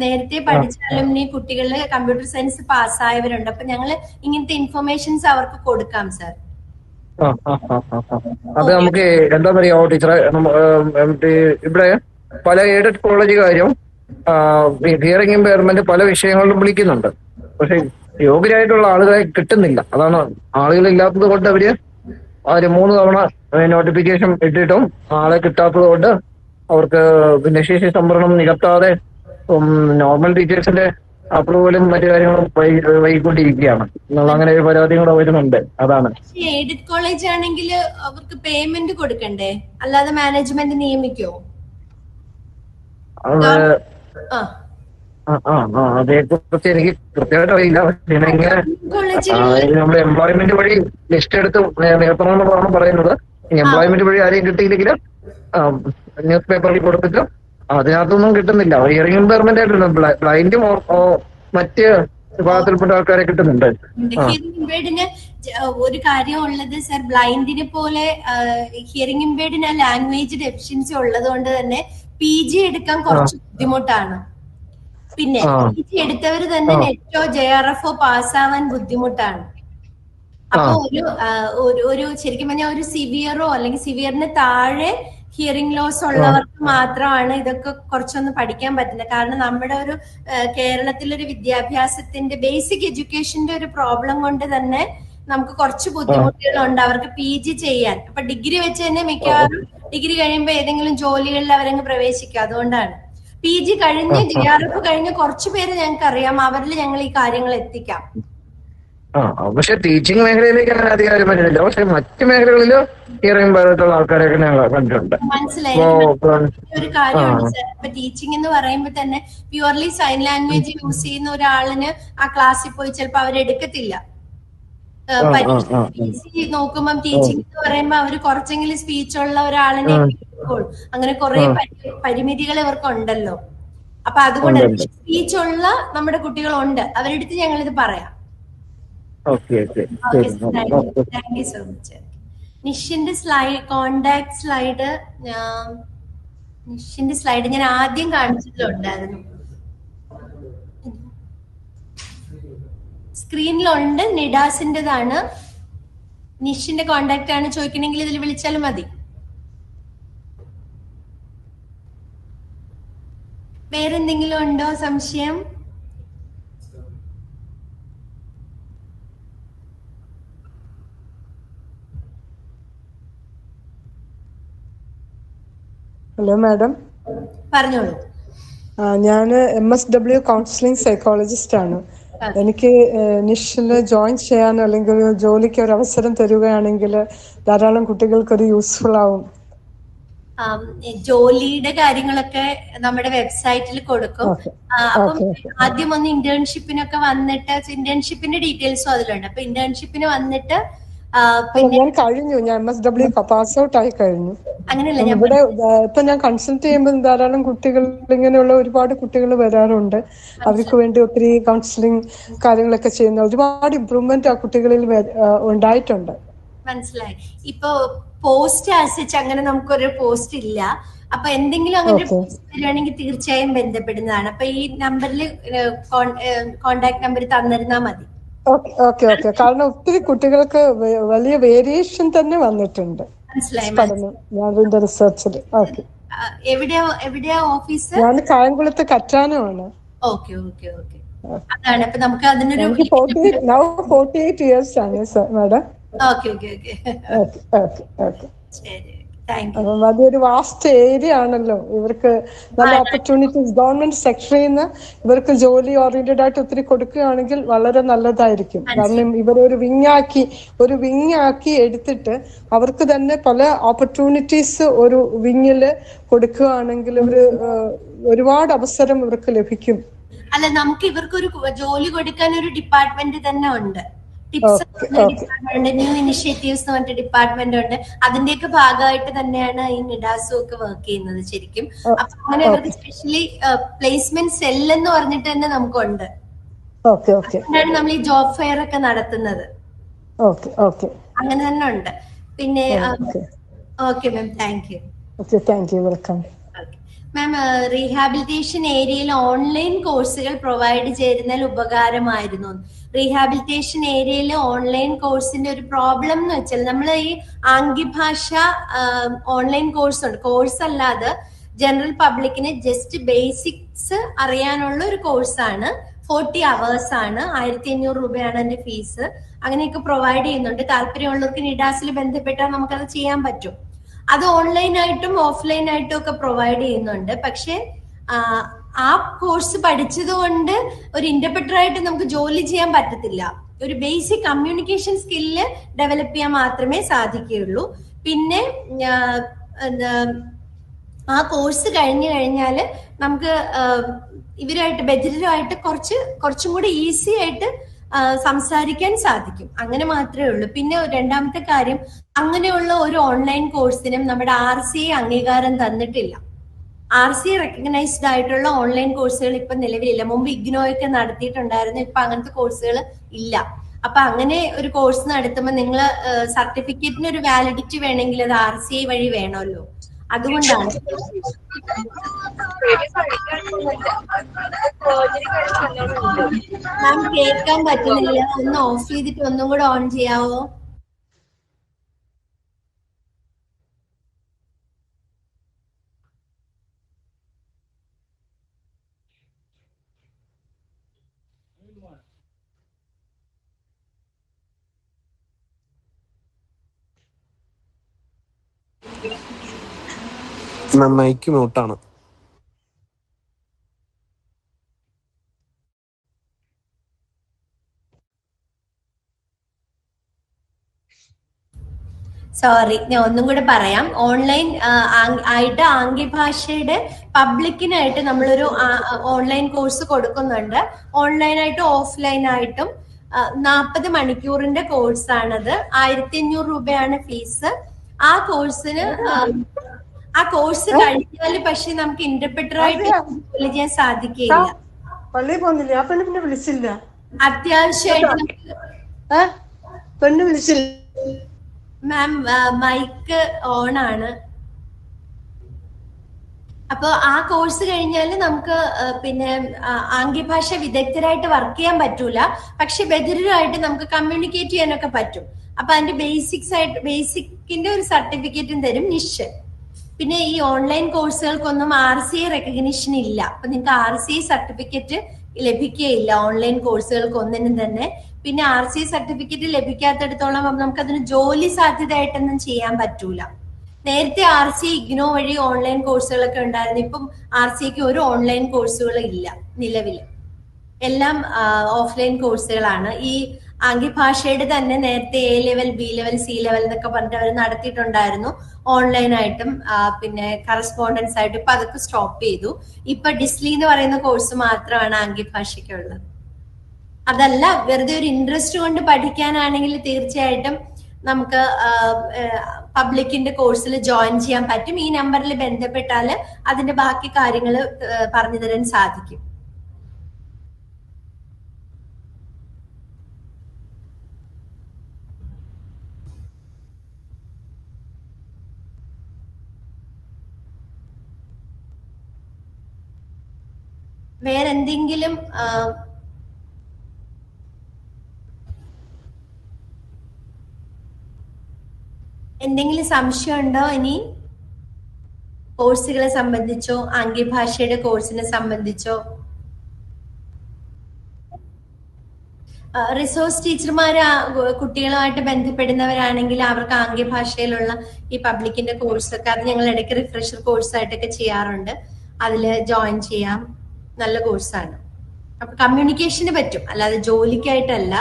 നേരത്തെ പഠിച്ച അലുമിനി കുട്ടികള് കമ്പ്യൂട്ടർ സയൻസ് പാസ്സായവരുണ്ട്. അപ്പൊ ഞങ്ങള് ഇങ്ങനത്തെ ഇൻഫർമേഷൻസ് അവർക്ക് കൊടുക്കാം സർ. അത് നമുക്ക് എന്താ പറയാ ടീച്ചറെ, ഇവിടെ പല എയ്ഡഡ് കോളേജുകാരും ഹിയറിംഗ് ഇമ്പയർമെന്റ് പല വിഷയങ്ങളിലും വിളിക്കുന്നുണ്ട്. പക്ഷെ യോഗ്യരായിട്ടുള്ള ആളുകളെ കിട്ടുന്നില്ല. അതാണ്, ആളുകളില്ലാത്തത് കൊണ്ട് അവര് അവര് 3 തവണ നോട്ടിഫിക്കേഷൻ ഇട്ടിട്ടും ആളെ കിട്ടാത്തത് കൊണ്ട് അവർക്ക് ഭിന്നശേഷി സംവരണം നികത്താതെ നോർമൽ ടീച്ചേഴ്സിന്റെ അപ്രൂവലും മറ്റു കാര്യങ്ങളും വൈകിക്കൊണ്ടിരിക്കുകയാണ് എന്നുള്ള അങ്ങനെ ഒരു പരാതി കൂടെ വരുന്നുണ്ട്. അതാണ്. എയ്ഡഡ് കോളേജ് ആണെങ്കിൽ അവർക്ക് പേയ്മെന്റ് കൊടുക്കണ്ടേ, അല്ലാതെ മാനേജ്മെന്റ് നിയമിക്കോ? അതേക്കുറിച്ച് എനിക്ക് കൃത്യമായിട്ട് അറിയില്ല. പക്ഷേ ഇങ്ങനെ നമ്മുടെ എംപ്ലോയ്മെന്റ് വഴി ലിസ്റ്റ് എടുത്ത് നികത്തണമെന്നാണ് പറയുന്നത്. എംപ്ലോയ്മെന്റ് വഴി ആരെയും കിട്ടിയില്ലെങ്കിൽ ന്യൂസ് പേപ്പറിൽ കൊടുത്തിട്ട് അതിനകത്തൊന്നും കിട്ടുന്നില്ല. ഹിയറിംഗ് ഇമ്പയർമെന്റ് ആയിട്ടുണ്ട്. ബ്ലൈൻഡും മറ്റ് വിഭാഗത്തിൽപ്പെട്ട ആൾക്കാരെ കിട്ടുന്നുണ്ട്. ഹിയറിംഗ് ഇമ്പേർഡിന് ഒരു കാര്യം ഉള്ളത് സർ, ബ്ലൈൻഡിനെ പോലെ ഹിയറിംഗ് ഇമ്പേർഡിന് ലാംഗ്വേജ് ഡെഫിഷ്യൻസി ഉള്ളത് കൊണ്ട് തന്നെ PG എടുക്കാൻ കുറച്ച് ബുദ്ധിമുട്ടാണ്. പിന്നെ PG എടുത്തവര് തന്നെ നെറ്റോ JRFO പാസ്സാവാൻ ബുദ്ധിമുട്ടാണ്. അപ്പൊ ഒരു ശരിക്കും പറഞ്ഞാൽ ഒരു സിവിയറോ അല്ലെങ്കിൽ സിവിയറിന് താഴെ ഹിയറിംഗ് ലോസ് ഉള്ളവർക്ക് മാത്രമാണ് ഇതൊക്കെ കുറച്ചൊന്ന് പഠിക്കാൻ പറ്റുന്നത്. കാരണം നമ്മുടെ ഒരു കേരളത്തിലൊരു വിദ്യാഭ്യാസത്തിന്റെ ബേസിക് എഡ്യൂക്കേഷന്റെ ഒരു പ്രോബ്ലം കൊണ്ട് തന്നെ നമുക്ക് കുറച്ച് ബുദ്ധിമുട്ടുകളുണ്ട് അവർക്ക് PG ചെയ്യാൻ. അപ്പൊ ഡിഗ്രി വെച്ച് തന്നെ മിക്കവാറും ഡിഗ്രി കഴിയുമ്പോ ഏതെങ്കിലും ജോലികളിൽ അവരങ്ങ് പ്രവേശിക്കുക. അതുകൊണ്ടാണ് PG കഴിഞ്ഞ് JRF കഴിഞ്ഞ് കുറച്ചു പേര് ഞങ്ങൾക്ക് അറിയാം, അവരിൽ ഞങ്ങൾ ഈ കാര്യങ്ങൾ എത്തിക്കാം. പക്ഷെ ടീച്ചിങ് മേഖലയിലേക്ക് അങ്ങനെ അധികാരം വരുന്നില്ല. പക്ഷെ മറ്റു മേഖലകളില് ഹിയറിംഗ് ഇമ്പയർഡുള്ള ആൾക്കാരെയൊക്കെ ഞങ്ങൾ കണ്ടിട്ടുണ്ട്. മനസ്സിലായി. ഒരു കാര്യമുണ്ട് സാർ, ഇപ്പൊ ടീച്ചിങ് എന്ന് പറയുമ്പോ തന്നെ പ്യുവർലി സൈൻ ലാംഗ്വേജ് യൂസ് ചെയ്യുന്ന ഒരാളിന് ആ ക്ലാസ്സിൽ പോയി ചിലപ്പോ അവരെടുക്കത്തില്ല. നോക്കുമ്പം ടീച്ചിങ് എന്ന് പറയുമ്പോ അവര് കുറച്ചെങ്കിലും സ്പീച്ച് ഉള്ള ഒരാളിനെ അങ്ങനെ കുറെ പരിമിതികൾ ഇവർക്കുണ്ടല്ലോ. അപ്പൊ അതുകൊണ്ട് സ്പീച്ച് ഉള്ള നമ്മുടെ കുട്ടികളുണ്ട്, അവരെടുത്ത് ഞങ്ങളിത് പറയാം. Thank you so much. നിഷിന്റെ കോണ്ടാക്ട് സ്ലൈഡ് ഞാൻ ആദ്യം കാണിച്ചിട്ടുണ്ടായിരുന്നു, സ്ക്രീനിലുണ്ട്. നിഡാസിന്റേതാണ്. നിഷിന്റെ കോണ്ടാക്ട് ആണ് ചോദിക്കണമെങ്കിൽ ഇതിൽ വിളിച്ചാലും മതി. വേറെന്തെങ്കിലും ഉണ്ടോ സംശയം? ഹലോ മാഡം, പറഞ്ഞോളൂ. ഞാൻ MSW കൗൺസിലിംഗ് സൈക്കോളജിസ്റ്റ് ആണ്. എനിക്ക് നിഷില് ജോയിൻ ചെയ്യാനോ അല്ലെങ്കിൽ ജോലിക്ക് ഒരു അവസരം തരുകയാണെങ്കിൽ ധാരാളം കുട്ടികൾക്കൊരു യൂസ്ഫുൾ ആവും. ജോലിയുടെ കാര്യങ്ങളൊക്കെ നമ്മുടെ വെബ്സൈറ്റിൽ കൊടുക്കും. അപ്പം ആദ്യം ഒന്ന് ഇന്റേൺഷിപ്പിനൊക്കെ വന്നിട്ട് ഇന്റേൺഷിപ്പിന്റെ ഡീറ്റെയിൽസും അതിലുണ്ട്. അപ്പൊ ഇന്റേൺഷിപ്പിന് വന്നിട്ട് ഞാൻ കഴിഞ്ഞു, ഞാൻ MSW പാസ് ഔട്ട് ആയി കഴിഞ്ഞു. അങ്ങനെയല്ല, ഇവിടെ ഇപ്പൊ ഞാൻ കൺസൾട്ട് ചെയ്യുമ്പോൾ ധാരാളം കുട്ടികൾ, ഇങ്ങനെയുള്ള ഒരുപാട് കുട്ടികൾ വരാറുണ്ട്. അവർക്ക് വേണ്ടി ഒത്തിരി കൗൺസിലിംഗ് കാര്യങ്ങളൊക്കെ ചെയ്യുന്ന ഒരുപാട് ഇമ്പ്രൂവ്മെന്റ് ആ കുട്ടികളിൽ ഉണ്ടായിട്ടുണ്ട്. മനസ്സിലായി. ഇപ്പൊ പോസ്റ്റ് ആസിച്ച് അങ്ങനെ നമുക്കൊരു പോസ്റ്റ് ഇല്ല. അപ്പൊ എന്തെങ്കിലും അങ്ങനെ പോസ്റ്റ് വരികയാണെങ്കിൽ തീർച്ചയായും ബന്ധപ്പെടുന്നതാണ്. അപ്പൊ ഈ നമ്പറിൽ കോണ്ടാക്ട് നമ്പർ തന്നിരുന്നാ മതി. ഓക്കെ. കാരണം ഒത്തിരി കുട്ടികൾക്ക് വലിയ വേരിയേഷൻ തന്നെ വന്നിട്ടുണ്ട് പഠനം റിസർച്ചിൽ. ഓക്കെ. എവിടെയാ ഓഫീസ്? ഞാൻ കായംകുളത്ത് കറ്റാനമാണ്. ഓക്കെ. അതാണ്. അപ്പൊ നമുക്ക് അതിനൊരു 48 years ആണ് മാഡം. ഓക്കെ. ശരി, വലിയൊരു വാസ്റ്റ് ഏരിയ ആണല്ലോ. ഇവർക്ക് നല്ല ഓപ്പർച്യൂണിറ്റീസ് ഗവൺമെന്റ് സെക്ടറിൽ നിന്ന് ഇവർക്ക് ജോലി ഓറിയന്റഡ് ആയിട്ട് ഒത്തിരി കൊടുക്കുകയാണെങ്കിൽ വളരെ നല്ലതായിരിക്കും. കാരണം ഇവരൊരു വിങ്ങാക്കി എടുത്തിട്ട് അവർക്ക് തന്നെ പല ഓപ്പർച്യൂണിറ്റീസ് ഒരു വിങ്ങില് കൊടുക്കുകയാണെങ്കിൽ ഒരുപാട് അവസരം ഇവർക്ക് ലഭിക്കും. അല്ല, നമുക്ക് ഇവർക്കൊരു ജോലി കൊടുക്കാൻ ഒരു ഡിപ്പാർട്ട്മെന്റ് തന്നെ ഉണ്ട്. ടിപ്സ് ഡിപ്പാർട്ട്മെന്റ്, ന്യൂ ഇനിഷ്യേറ്റീവ്സ് എന്ന് പറഞ്ഞിട്ട് ഡിപ്പാർട്ട്മെന്റ് ഉണ്ട്. അതിന്റെയൊക്കെ ഭാഗമായിട്ട് തന്നെയാണ് ഈ നിഡാസും ഒക്കെ വർക്ക് ചെയ്യുന്നത് ശരിക്കും. അപ്പൊ അങ്ങനെ അവർക്ക് സ്പെഷ്യലി പ്ലേസ്മെന്റ് സെൽ എന്ന് പറഞ്ഞിട്ട് തന്നെ നമുക്കുണ്ട്. അതുകൊണ്ടാണ് നമ്മൾ ഈ ജോബ് ഫെയർ ഒക്കെ നടത്തുന്നത്. അങ്ങനെ തന്നെ ഉണ്ട്. പിന്നെ okay ma'am, thank you. Welcome ma'am. Rehabilitation ഏരിയയിൽ ഓൺലൈൻ കോഴ്സുകൾ പ്രൊവൈഡ് ചെയ്യുന്നതിൽ ഉപകാരമായിരുന്നു. റീഹാബിലിറ്റേഷൻ ഏരിയയിൽ ഓൺലൈൻ കോഴ്സിന്റെ ഒരു പ്രോബ്ലം എന്ന് വെച്ചാൽ നമ്മൾ ഈ ആംഗ്യഭാഷ ഓൺലൈൻ കോഴ്സ് അല്ലാതെ ജനറൽ പബ്ലിക്കിന് ജസ്റ്റ് ബേസിക്സ് അറിയാനുള്ള ഒരു കോഴ്സാണ് 40 hours ആണ്. 1500 രൂപയാണ് എന്റെ ഫീസ്. അങ്ങനെയൊക്കെ പ്രൊവൈഡ് ചെയ്യുന്നുണ്ട്. താല്പര്യമുള്ളവർക്ക് നിഡാസിൽ ബന്ധപ്പെട്ടാൽ നമുക്കത് ചെയ്യാൻ പറ്റും. അത് ഓൺലൈനായിട്ടും ഓഫ്ലൈനായിട്ടും ഒക്കെ പ്രൊവൈഡ് ചെയ്യുന്നുണ്ട്. പക്ഷെ ആ കോഴ്സ് പഠിച്ചത് കൊണ്ട് ഒരു ഇന്റർപ്രറ്റർ ആയിട്ട് നമുക്ക് ജോലി ചെയ്യാൻ പറ്റത്തില്ല. ഒരു ബേസിക് കമ്മ്യൂണിക്കേഷൻ സ്കില്ല് ഡെവലപ്പ് ചെയ്യാൻ മാത്രമേ സാധിക്കുകയുള്ളൂ. പിന്നെ ആ കോഴ്സ് കഴിഞ്ഞു കഴിഞ്ഞാൽ നമുക്ക് ഇവരുമായിട്ട് ബധിരരുമായിട്ട് കുറച്ചും കൂടി ഈസി ആയിട്ട് സംസാരിക്കാൻ സാധിക്കും. അങ്ങനെ മാത്രമേ ഉള്ളൂ. പിന്നെ രണ്ടാമത്തെ കാര്യം, അങ്ങനെയുള്ള ഒരു ഓൺലൈൻ കോഴ്സിനും നമ്മുടെ RCA അംഗീകാരം തന്നിട്ടില്ല. RCA റെക്കഗ്നൈസ്ഡ് ആയിട്ടുള്ള ഓൺലൈൻ കോഴ്സുകൾ ഇപ്പൊ നിലവിലില്ല. മുമ്പ് ഇഗ്നോയൊക്കെ നടത്തിയിട്ടുണ്ടായിരുന്നു. ഇപ്പൊ അങ്ങനത്തെ കോഴ്സുകൾ ഇല്ല. അപ്പൊ അങ്ങനെ ഒരു കോഴ്സ് നടത്തുമ്പോൾ നിങ്ങൾ സർട്ടിഫിക്കറ്റിന് ഒരു വാലിഡിറ്റി വേണമെങ്കിൽ അത് RCA വഴി വേണമല്ലോ. അതുകൊണ്ടാണ്. മാം കേൾക്കാൻ പറ്റുന്നില്ല. ഒന്ന് ഓഫ് ചെയ്തിട്ട് ഒന്നും കൂടെ ഓൺ ചെയ്യാവോ? മൈക്ക് മ്യൂട്ടാണ്. സോറി, ഞാൻ ഒന്നും കൂടെ പറയാം. ഓൺലൈൻ ആയിട്ട് ആംഗ്യഭാഷയുടെ പബ്ലിക്കിനായിട്ട് നമ്മളൊരു ഓൺലൈൻ കോഴ്സ് കൊടുക്കുന്നുണ്ട്. ഓൺലൈനായിട്ടും ഓഫ്ലൈനായിട്ടും 40 മണിക്കൂറിന്റെ കോഴ്സാണത്. 1500 രൂപയാണ് ഫീസ്. ആ കോഴ്സ് കഴിഞ്ഞാൽ പക്ഷെ നമുക്ക് ഇന്റർപ്രറ്റർ ആയിട്ട് ജോലി ചെയ്യാൻ സാധിക്കില്ല. പള്ളിയിൽ പോകുന്നില്ല. ആ പെണ്ണ് പിന്നെ വിളിച്ചില്ല. അത്യാവശ്യമായിട്ട് പെണ്ണ് വിളിച്ചില്ല. മാം മൈക്ക് ഓൺ ആണ്. അപ്പൊ ആ കോഴ്സ് കഴിഞ്ഞാൽ നമുക്ക് പിന്നെ ആംഗ്യഭാഷ വിദഗ്ധരായിട്ട് വർക്ക് ചെയ്യാൻ പറ്റൂല. പക്ഷെ ബധിരരായിട്ട് നമുക്ക് കമ്മ്യൂണിക്കേറ്റ് ചെയ്യാനൊക്കെ പറ്റും. അപ്പൊ അതിന്റെ ബേസിക്കിന്റെ ഒരു സർട്ടിഫിക്കറ്റും തരും നിഷ്. പിന്നെ ഈ ഓൺലൈൻ കോഴ്സുകൾക്കൊന്നും RCA റെക്കഗ്നിഷൻ ഇല്ല. അപ്പൊ നിങ്ങൾക്ക് RCA സർട്ടിഫിക്കറ്റ് ലഭിക്കുകയില്ല ഓൺലൈൻ കോഴ്സുകൾക്ക് ഒന്നിനും തന്നെ. പിന്നെ RCA സർട്ടിഫിക്കറ്റ് ലഭിക്കാത്തടത്തോളം നമുക്കതിന് ജോലി സാധ്യതയായിട്ടൊന്നും ചെയ്യാൻ പറ്റൂല. നേരത്തെ RCA ഇഗ്നോ വഴി ഓൺലൈൻ കോഴ്സുകളൊക്കെ ഉണ്ടായിരുന്നു. ഇപ്പം RCAക്ക് ഒരു ഓൺലൈൻ കോഴ്സുകൾ ഇല്ല നിലവിൽ. എല്ലാം ഓഫ്ലൈൻ കോഴ്സുകളാണ്. ഈ ആംഗ്യഭാഷയുടെ തന്നെ നേരത്തെ A level, B level, C level എന്നൊക്കെ പറഞ്ഞിട്ട് അവർ നടത്തിയിട്ടുണ്ടായിരുന്നു ഓൺലൈനായിട്ടും പിന്നെ കറസ്പോണ്ടൻസ് ആയിട്ടും. ഇപ്പൊ അതൊക്കെ സ്റ്റോപ്പ് ചെയ്തു. ഇപ്പൊ ഡിസ്ലി എന്ന് പറയുന്ന കോഴ്സ് മാത്രമാണ് ആംഗ്യഭാഷയ്ക്കുള്ളത്. അതല്ല, വെറുതെ ഒരു ഇൻട്രസ്റ്റ് കൊണ്ട് പഠിക്കാനാണെങ്കിൽ തീർച്ചയായിട്ടും നമുക്ക് പബ്ലിക്കിന്റെ കോഴ്സിൽ ജോയിൻ ചെയ്യാൻ പറ്റും. ഈ നമ്പറിൽ ബന്ധപ്പെട്ടാൽ അതിന്റെ ബാക്കി കാര്യങ്ങൾ പറഞ്ഞു തരാൻ സാധിക്കും. വേറെന്തെങ്കിലും സംശയം ഉണ്ടോ? ഇനി കോഴ്സുകളെ സംബന്ധിച്ചോ ആംഗ്യഭാഷയുടെ കോഴ്സിനെ സംബന്ധിച്ചോ? റിസോഴ്സ് ടീച്ചർമാർ കുട്ടികളുമായിട്ട് ബന്ധപ്പെടുന്നവരാണെങ്കിൽ അവർക്ക് ആംഗ്യഭാഷയിലുള്ള ഈ പബ്ലിക്കിന്റെ കോഴ്സൊക്കെ അത് ഞങ്ങൾ ഇടയ്ക്ക് റിഫ്രഷർ കോഴ്സായിട്ടൊക്കെ ചെയ്യാറുണ്ട്. അതിൽ ജോയിൻ ചെയ്യാം. നല്ല കോഴ്സാണ്. അപ്പൊ കമ്മ്യൂണിക്കേഷന് പറ്റും, അല്ലാതെ ജോലിക്കായിട്ടല്ല.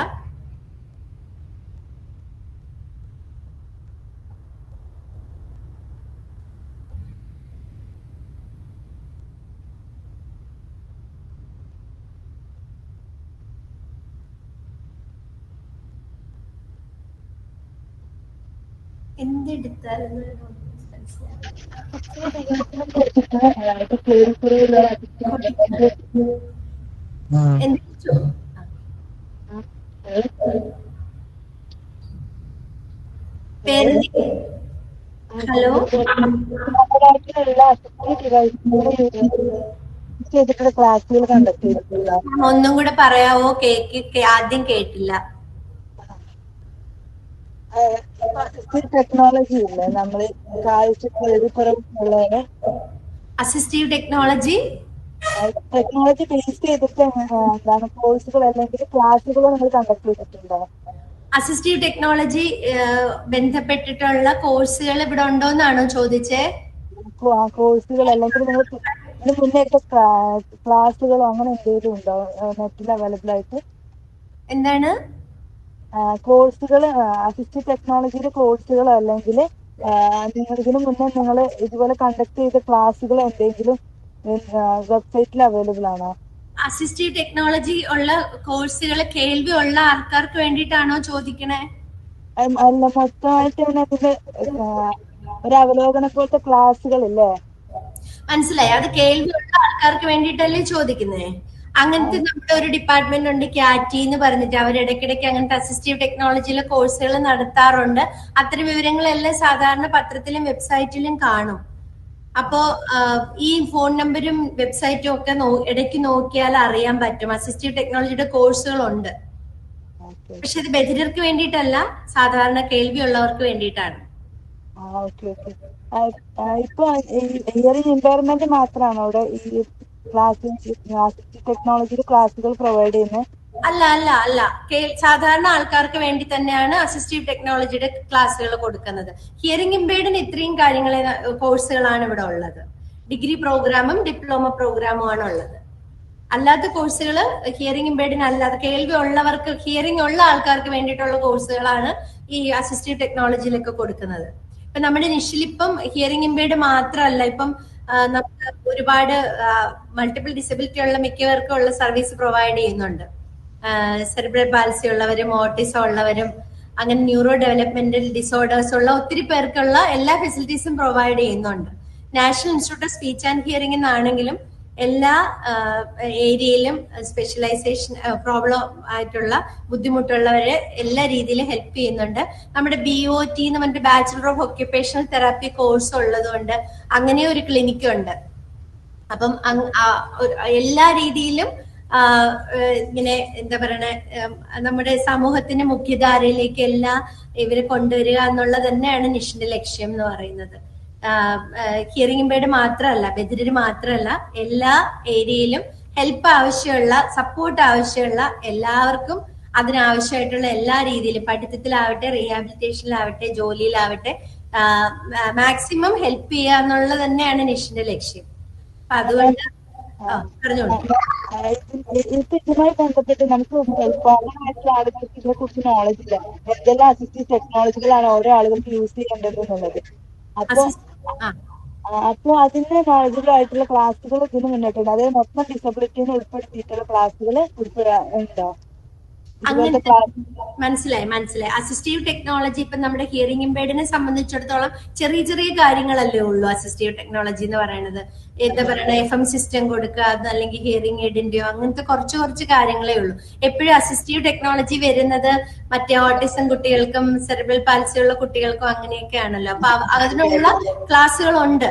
എന്തെടുത്താലും ഹലോ, ക്ലാസ്സുകൾ കണ്ടക്ട് ചെയ്തിട്ടില്ല. ഒന്നും കൂടെ പറയാവോ? ആദ്യം കേട്ടില്ല. ടെക്നോളജി ഇല്ലേ, നമ്മള് കാഴ്ച കുറവുള്ളവരെ അസിസ്റ്റീവ് ടെക്നോളജി ടെക്നോളജി ബേസ് ചെയ്തിട്ട് എന്താണ് കോഴ്സുകൾ അല്ലെങ്കിൽ ക്ലാസ്സുകൾ നിങ്ങൾ കണ്ടക്ട് ചെയ്തിട്ടുണ്ടോ? അസിസ്റ്റീവ് ടെക്നോളജി ബന്ധപ്പെട്ടിട്ടുള്ള കോഴ്സുകൾ ഇവിടെ ഉണ്ടോന്നാണോ ചോദിച്ചേ? കോഴ്സുകൾ അല്ലെങ്കിൽ നിങ്ങൾ ഇതിന് മുന്നേയൊക്കെ ക്ലാസ്സുകളോ അങ്ങനെ എന്തെങ്കിലും ഉണ്ടോ നെറ്റിൽ അവൈലബിൾ ആയിട്ട്? എന്താണ് കോഴ്സുകൾ അസിസ്റ്റീവ് ടെക്നോളജിയുടെ കോഴ്സുകളോ അല്ലെങ്കിൽ നിങ്ങൾ ഇതിനു മുന്നേ നിങ്ങൾ ഇതുപോലെ കണ്ടക്ട് ചെയ്ത ക്ലാസ്സുകൾ എന്തെങ്കിലും വെബ്സൈറ്റിൽ അവൈലബിൾ ആണോ? അസിസ്റ്റീവ് ടെക്നോളജി ഉള്ള കോഴ്സുകൾ കേൾവി ഉള്ള ആൾക്കാർക്ക് വേണ്ടിയിട്ടാണോ ചോദിക്കണേ? അല്ല, മൊത്തമായിട്ട് തന്നെ അതിന്റെ ഒരു അവലോകനം പോലത്തെ ക്ലാസ്സുകളില്ലേ? മനസ്സിലായി. അത് കേൾവിയുള്ള ആൾക്കാർക്ക് വേണ്ടിയിട്ടല്ലേ ചോദിക്കുന്നേ? അങ്ങനത്തെ നമ്മുടെ ഒരു ഡിപ്പാർട്ട്മെന്റ് ഉണ്ട്, ക്യാറ്റി എന്ന് പറഞ്ഞിട്ട്. അവർ ഇടയ്ക്കിടയ്ക്ക് അങ്ങനത്തെ അസിസ്റ്റീവ് ടെക്നോളജിയിലെ കോഴ്സുകൾ നടത്താറുണ്ട്. അത്തരം വിവരങ്ങളെല്ലാം സാധാരണ പത്രത്തിലും വെബ്സൈറ്റിലും കാണും. അപ്പോ ഈ ഫോൺ നമ്പരും വെബ്സൈറ്റും ഒക്കെ ഇടയ്ക്ക് നോക്കിയാൽ അറിയാൻ പറ്റും. അസിസ്റ്റീവ് ടെക്നോളജിയുടെ കോഴ്സുകളുണ്ട്. പക്ഷെ ഇത് ബധിരർക്ക് വേണ്ടിയിട്ടല്ല, സാധാരണ കേൾവിയുള്ളവർക്ക് വേണ്ടിയിട്ടാണ്. ഇപ്പൊ ഹിയറിംഗ് ഇമ്പയർമെന്റ് മാത്രമാണോ അവിടെ ഈ ടെക്നോളജിയുടെ ക്ലാസ്സുകൾ പ്രൊവൈഡ് ചെയ്യുന്നത്? അല്ല അല്ല അല്ല, സാധാരണ ആൾക്കാർക്ക് വേണ്ടി തന്നെയാണ് അസിസ്റ്റീവ് ടെക്നോളജിയുടെ ക്ലാസ്സുകൾ കൊടുക്കുന്നത്. ഹിയറിംഗ് ഇമ്പേർഡിന് ഇത്രയും കാര്യങ്ങളെ കോഴ്സുകളാണ് ഇവിടെ ഉള്ളത്. ഡിഗ്രി പ്രോഗ്രാമും ഡിപ്ലോമ പ്രോഗ്രാമും ആണ് ഉള്ളത്. അല്ലാത്ത കോഴ്സുകൾ ഹിയറിംഗ് ഇമ്പേർഡിന് അല്ലാതെ കേൾവി ഉള്ളവർക്ക്, ഹിയറിംഗ് ഉള്ള ആൾക്കാർക്ക് വേണ്ടിയിട്ടുള്ള കോഴ്സുകളാണ് ഈ അസിസ്റ്റീവ് ടെക്നോളജിയിലൊക്കെ കൊടുക്കുന്നത്. ഇപ്പൊ നമ്മുടെ നിഷിലിപ്പം ഹിയറിംഗ് ഇമ്പേർഡ് മാത്രമല്ല, ഇപ്പം നമുക്ക് ഒരുപാട് മൾട്ടിപ്പിൾ ഡിസബിലിറ്റി ഉള്ള മിക്കവർക്കും ഉള്ള സർവീസ് പ്രൊവൈഡ് ചെയ്യുന്നുണ്ട്. സെറിബ്രൽ പാൽസി ഉള്ളവരും ഓട്ടിസം ഉള്ളവരും അങ്ങനെ ന്യൂറോ ഡെവലപ്മെന്റൽ ഡിസോർഡേഴ്സ് ഉള്ള ഒത്തിരി പേർക്കുള്ള എല്ലാ ഫെസിലിറ്റീസും പ്രൊവൈഡ് ചെയ്യുന്നുണ്ട്. National institute of speech and hearing എന്നാണെങ്കിലും എല്ലാ ഏരിയയിലും സ്പെഷ്യലൈസേഷൻ പ്രോബ്ലം ആയിട്ടുള്ള ബുദ്ധിമുട്ടുള്ളവരെ എല്ലാ രീതിയിലും ഹെൽപ്പ് ചെയ്യുന്നുണ്ട്. നമ്മുടെ BOT എന്ന് പറഞ്ഞിട്ട് bachelor of occupational therapy course ഉള്ളതുകൊണ്ട് അങ്ങനെ ഒരു ക്ലിനിക്ക് ഉണ്ട്. അപ്പം എല്ലാ രീതിയിലും ഇങ്ങനെ എന്താ പറയണ, നമ്മുടെ സമൂഹത്തിന്റെ മുഖ്യധാരയിലേക്ക് എല്ലാം ഇവരെ കൊണ്ടുവരിക എന്നുള്ളത് തന്നെയാണ് നിഷിന്റെ ലക്ഷ്യം എന്ന് പറയുന്നത്. ഹിയറിംഗ് ഇമ്പേർഡ് മാത്രമല്ല, ബധിരര് മാത്രമല്ല, എല്ലാ ഏരിയയിലും ഹെൽപ്പ് ആവശ്യമുള്ള, സപ്പോർട്ട് ആവശ്യമുള്ള എല്ലാവർക്കും അതിനാവശ്യമായിട്ടുള്ള എല്ലാ രീതിയിലും, പഠിത്തത്തിലാവട്ടെ, റീഹാബിലിറ്റേഷനിലാവട്ടെ, ജോലിയിലാവട്ടെ, മാക്സിമം ഹെൽപ്പ് ചെയ്യുക എന്നുള്ളത് തന്നെയാണ് നിഷിന്റെ ലക്ഷ്യം. അപ്പൊ അതുകൊണ്ട് പറഞ്ഞോളൂ. ഇപ്പൊ ഇതുമായി ബന്ധപ്പെട്ട് നമുക്ക് കോമൺ ആയിട്ടുള്ള ആളുകൾക്ക് ഇതിനെ കുറിച്ച് നോളജ് ഇല്ല. എന്തെല്ലാം അസിസ്റ്റീവ് ടെക്നോളജികളാണ് ഓരോ ആളുകൾക്ക് യൂസ് ചെയ്യേണ്ടത് എന്നുള്ളത്. അപ്പൊ അതിന്റെ നോളജബിൾ ആയിട്ടുള്ള ക്ലാസ്സുകൾ ഇതിന് മുന്നോട്ടുണ്ട്. അതായത് മൊത്തം ഡിസബിലിറ്റിനെ ഉൾപ്പെടുത്തിയിട്ടുള്ള ക്ലാസ്സുകൾ ഉണ്ടോ? മനസ്സിലായി. അസിസ്റ്റീവ് ടെക്നോളജി ഇപ്പൊ നമ്മുടെ ഹിയറിംഗ് ഇമ്പേർഡിനെ സംബന്ധിച്ചിടത്തോളം ചെറിയ ചെറിയ കാര്യങ്ങളല്ലേ ഉള്ളൂ. അസിസ്റ്റീവ് ടെക്നോളജി എന്ന് പറയുന്നത് എന്താ പറയണ, FM സിസ്റ്റം കൊടുക്കുക, അല്ലെങ്കിൽ ഹിയറിംഗ് എയ്ഡിന്റെയോ അങ്ങനത്തെ കുറച്ച് കാര്യങ്ങളേ ഉള്ളൂ. എപ്പോഴും അസിസ്റ്റീവ് ടെക്നോളജി വരുന്നത് മറ്റേ ഓട്ടിസം കുട്ടികൾക്കും സെറിബ്രൽ പാൽസി ഉള്ള കുട്ടികൾക്കും അങ്ങനെയൊക്കെ ആണല്ലോ. അപ്പൊ അതിനുള്ള ക്ലാസ്സുകളുണ്ട്.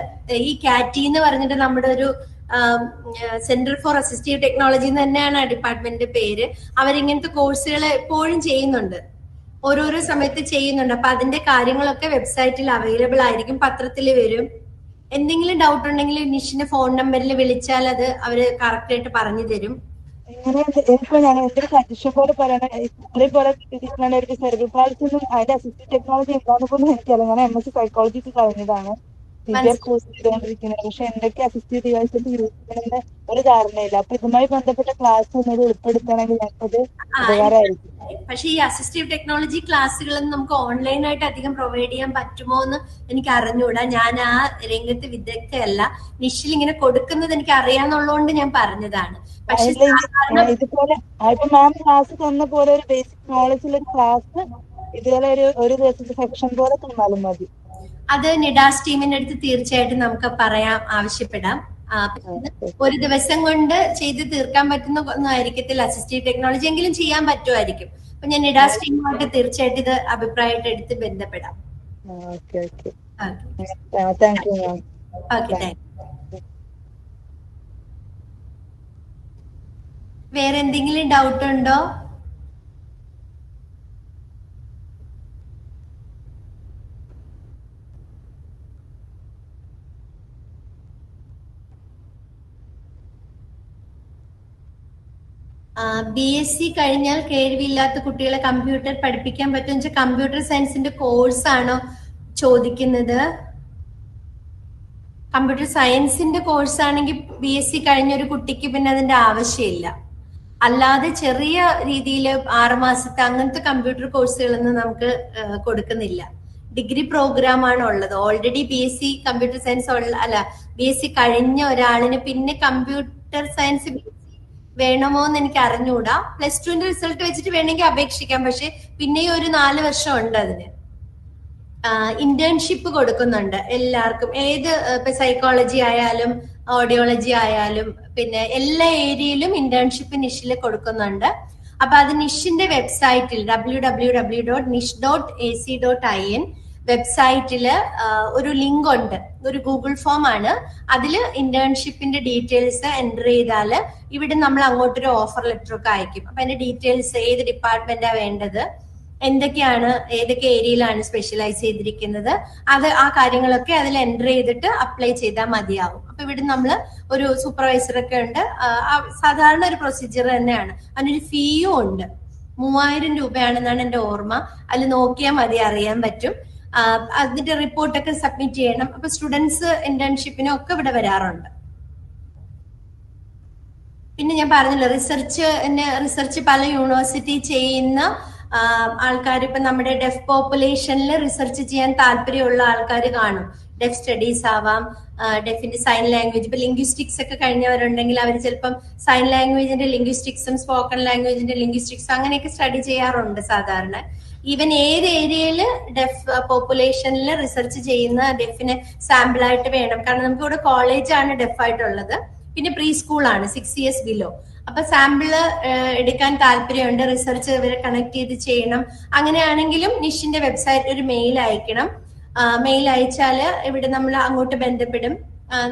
ഈ കാറ്റി എന്ന് പറഞ്ഞിട്ട് നമ്മുടെ ഒരു സെന്റർ ഫോർ അസിസ്റ്റീവ് ടെക്നോളജി എന്ന് തന്നെയാണ് ആ ഡിപ്പാർട്ട്മെന്റിന്റെ പേര്. അവരിങ്ങനത്തെ കോഴ്സുകൾ എപ്പോഴും ചെയ്യുന്നുണ്ട്, ഓരോരോ സമയത്ത് ചെയ്യുന്നുണ്ട്. അപ്പൊ അതിന്റെ കാര്യങ്ങളൊക്കെ വെബ്സൈറ്റിൽ അവൈലബിൾ ആയിരിക്കും, പത്രത്തിൽ വരും. എന്തെങ്കിലും ഡൗട്ട് ഉണ്ടെങ്കിൽ നിഷിന്റെ ഫോൺ നമ്പറിൽ വിളിച്ചാൽ അത് അവര് കറക്റ്റ് ആയിട്ട് പറഞ്ഞു തരും. ഇപ്പൊ ഞാൻ എന്തൊരു സജഷൻ പോലെ പറയണ, ഇത്രയും പോലെ കിട്ടിയിട്ടുള്ള സെറിബ്രൽ പാൽസി ഒന്നും അതിന്റെ അസിസ്റ്റീവ് ടെക്നോളജി എന്താണെന്ന് പോലും എനിക്കറിയാം. ഞാൻ MSc സൈക്കോളജി കഴിഞ്ഞതാണ്, CPR കോഴ്സ് ചെയ്തുകൊണ്ടിരിക്കുന്നത്. പക്ഷെ എന്തൊക്കെ അസിസ്റ്റീവ് ഡിവൈസസ് യൂസ് ചെയ്യണമെന്ന് ഒരു ധാരണയില്ല. അപ്പൊ ഇതുമായി ബന്ധപ്പെട്ട ക്ലാസ് ഒന്നത് ഉൾപ്പെടുത്തണമെങ്കിൽ ഞങ്ങൾക്കത് ഉപകാരമായിരിക്കും. പക്ഷെ ഈ അസിസ്റ്റീവ് ടെക്നോളജി ക്ലാസ്സുകളൊന്നും നമുക്ക് ഓൺലൈനായിട്ട് അധികം പ്രൊവൈഡ് ചെയ്യാൻ പറ്റുമോ എന്ന് എനിക്ക് അറിഞ്ഞുകൂടാ. ഞാൻ ആ രംഗത്ത് വിദഗ്ധയല്ല. നിഷിൽ ഇങ്ങനെ കൊടുക്കുന്നത് എനിക്ക് അറിയാന്നുള്ളതുകൊണ്ട് ഞാൻ പറഞ്ഞതാണ്. പക്ഷെ ഇതുപോലെ ഇപ്പൊ മാം ക്ലാസ് തന്ന പോലെ ഒരു ബേസിക് നോളജിലുള്ള ക്ലാസ് ഇതുപോലെ ഒരു ദിവസത്തെ സെക്ഷൻ പോലെ തന്നാലും മതി. അത് നിഡാസ് ടീമിന്റെ അടുത്ത് തീർച്ചയായിട്ടും നമുക്ക് പറയാം, ആവശ്യപ്പെടാം. ഒരു ദിവസം കൊണ്ട് ചെയ്ത് തീർക്കാൻ പറ്റുന്ന ഒന്നും ആയിരിക്കത്തില്ല അസിസ്റ്റീവ് ടെക്നോളജി, എങ്കിലും ചെയ്യാൻ പറ്റുമായിരിക്കും. അപ്പൊ ഞാൻ നിഡാസ് ടീമുമായിട്ട് തീർച്ചയായിട്ടും ഇത് അഭിപ്രായമായിട്ട് എടുത്ത് ബന്ധപ്പെടാം. വേറെ എന്തെങ്കിലും ഡൗട്ട് ഉണ്ടോ? BSc കഴിഞ്ഞാൽ കേൾവിയില്ലാത്ത കുട്ടികളെ കമ്പ്യൂട്ടർ പഠിപ്പിക്കാൻ പറ്റും വെച്ചാൽ കമ്പ്യൂട്ടർ സയൻസിന്റെ കോഴ്സ് ആണോ ചോദിക്കുന്നത്? കമ്പ്യൂട്ടർ സയൻസിന്റെ കോഴ്സ് ആണെങ്കിൽ BSc കഴിഞ്ഞ ഒരു കുട്ടിക്ക് പിന്നെ അതിന്റെ ആവശ്യമില്ല. അല്ലാതെ ചെറിയ രീതിയിൽ 6 മാസത്തെ അങ്ങനത്തെ കമ്പ്യൂട്ടർ കോഴ്സുകളൊന്നും നമുക്ക് കൊടുക്കുന്നില്ല. ഡിഗ്രി പ്രോഗ്രാം ആണ് ഉള്ളത്. ഓൾറെഡി BSc കമ്പ്യൂട്ടർ സയൻസ് അല്ല BSc കഴിഞ്ഞ ഒരാളിന് പിന്നെ കമ്പ്യൂട്ടർ സയൻസ് വേണമോ എന്ന് എനിക്ക് അറിഞ്ഞുകൂടാ. +2ന്റെ റിസൾട്ട് വെച്ചിട്ട് വേണമെങ്കിൽ അപേക്ഷിക്കാം. പക്ഷെ പിന്നെയും ഒരു 4 വർഷം ഉണ്ട് അതിന്. ഇന്റേൺഷിപ്പ് കൊടുക്കുന്നുണ്ട് എല്ലാവർക്കും. ഏത് ഇപ്പൊ സൈക്കോളജി ആയാലും ഓഡിയോളജി ആയാലും പിന്നെ എല്ലാ ഏരിയയിലും ഇന്റേൺഷിപ്പ് നിഷിൽ കൊടുക്കുന്നുണ്ട്. അപ്പൊ അത് നിഷിന്റെ വെബ്സൈറ്റിൽ www.nish.ac.in വെബ്സൈറ്റില് ഒരു ലിങ്ക് ഉണ്ട്. ഒരു ഗൂഗിൾ ഫോം ആണ്. അതിൽ ഇന്റേൺഷിപ്പിന്റെ ഡീറ്റെയിൽസ് എൻ്റർ ചെയ്താല് ഇവിടെ നമ്മൾ അങ്ങോട്ടൊരു ഓഫർ ലെറ്റർ ഒക്കെ അയക്കും. അപ്പൊ അതിന്റെ ഡീറ്റെയിൽസ്, ഏത് ഡിപ്പാർട്ട്മെന്റാ വേണ്ടത്, എന്തൊക്കെയാണ്, ഏതൊക്കെ ഏരിയയിലാണ് സ്പെഷ്യലൈസ് ചെയ്തിരിക്കുന്നത്, ആ കാര്യങ്ങളൊക്കെ അതിൽ എൻ്റർ ചെയ്തിട്ട് അപ്ലൈ ചെയ്താൽ മതിയാവും. അപ്പൊ ഇവിടെ നമ്മൾ ഒരു സൂപ്പർവൈസർ ഒക്കെ ഉണ്ട്. സാധാരണ ഒരു പ്രൊസീജിയർ തന്നെയാണ്. അതിനൊരു ഫീയും ഉണ്ട്. 3000 രൂപയാണെന്നാണ് എന്റെ ഓർമ്മ. അതിൽ നോക്കിയാൽ മതി, അറിയാൻ പറ്റും. അതിന്റെ റിപ്പോർട്ടൊക്കെ സബ്മിറ്റ് ചെയ്യണം. അപ്പൊ സ്റ്റുഡൻസ് ഇന്റേൺഷിപ്പിനും ഒക്കെ ഇവിടെ വരാറുണ്ട്. പിന്നെ ഞാൻ പറഞ്ഞല്ലോ, റിസർച്ച് പല യൂണിവേഴ്സിറ്റി ചെയ്യുന്ന ആൾക്കാർ, ഇപ്പൊ നമ്മുടെ ഡെഫ് പോപ്പുലേഷനിൽ റിസർച്ച് ചെയ്യാൻ താല്പര്യമുള്ള ആൾക്കാർ കാണും. ഡെഫ് സ്റ്റഡീസ് ആവാം, ഡെഫിന്റെ സൈൻ ലാംഗ്വേജ്, ഇപ്പൊ ലിംഗ്വിസ്റ്റിക്സ് ഒക്കെ കഴിഞ്ഞവരുണ്ടെങ്കിൽ അവർ ചിലപ്പം സൈൻ ലാംഗ്വേജിന്റെ ലിംഗ്വിസ്റ്റിക്സും സ്പോക്കൺ ലാംഗ്വേജിന്റെ ലിംഗ്വിസ്റ്റിക്സും അങ്ങനെയൊക്കെ സ്റ്റഡി ചെയ്യാറുണ്ട് സാധാരണ. ഈവൻ ഏത് ഏരിയയില് ഡെഫ് പോപ്പുലേഷനിൽ റിസർച്ച് ചെയ്യുന്ന ഡെഫിന് സാമ്പിൾ ആയിട്ട് വേണം. കാരണം നമുക്ക് ഇവിടെ കോളേജാണ് ഡെഫ് ആയിട്ടുള്ളത്, പിന്നെ പ്രീ സ്കൂളാണ് 6 years ബിലോ. അപ്പൊ സാമ്പിള് എടുക്കാൻ താല്പര്യമുണ്ട്, റിസർച്ച് ഇവരെ കണക്ട് ചെയ്ത് ചെയ്യണം. അങ്ങനെയാണെങ്കിലും നിഷിന്റെ വെബ്സൈറ്റിൽ ഒരു മെയിൽ അയക്കണം. മെയിൽ അയച്ചാല് ഇവിടെ നമ്മൾ അങ്ങോട്ട് ബന്ധപ്പെടും.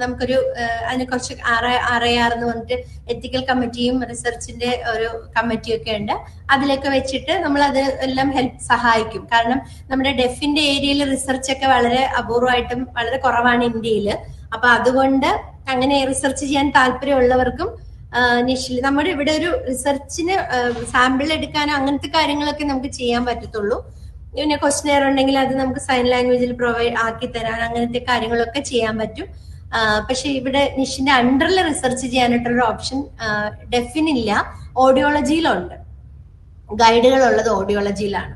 നമുക്കൊരു അതിനെ കുറച്ച് RIR എന്ന് പറഞ്ഞിട്ട് എത്തിക്കൽ കമ്മിറ്റിയും റിസർച്ചിന്റെ ഒരു കമ്മിറ്റിയും ഒക്കെ ഉണ്ട്. അതിലൊക്കെ വെച്ചിട്ട് നമ്മൾ അത് എല്ലാം സഹായിക്കും. കാരണം നമ്മുടെ ഡെഫിന്റെ ഏരിയയിൽ റിസർച്ച് ഒക്കെ വളരെ അപൂർവമായിട്ടും വളരെ കുറവാണ് ഇന്ത്യയില്. അപ്പൊ അതുകൊണ്ട് അങ്ങനെ റിസർച്ച് ചെയ്യാൻ താല്പര്യമുള്ളവർക്കും നിഷിൽ നമ്മുടെ ഇവിടെ ഒരു റിസർച്ചിന് സാമ്പിൾ എടുക്കാനോ അങ്ങനത്തെ കാര്യങ്ങളൊക്കെ നമുക്ക് ചെയ്യാൻ പറ്റത്തുള്ളൂ. പിന്നെ ക്വസ്റ്റ്യനെയർ ഉണ്ടെങ്കിൽ അത് നമുക്ക് സൈൻ ലാംഗ്വേജിൽ പ്രൊവൈഡ് ആക്കി തരാൻ അങ്ങനത്തെ കാര്യങ്ങളൊക്കെ ചെയ്യാൻ പറ്റും. പക്ഷെ ഇവിടെ നിഷിന്റെ അണ്ടറിൽ റിസർച്ച് ചെയ്യാനായിട്ടുള്ള ഓപ്ഷൻ ഡെഫിനില്ല, ഓഡിയോളജിയിലുണ്ട്. ഗൈഡുകൾ ഉള്ളത് ഓഡിയോളജിയിലാണ്.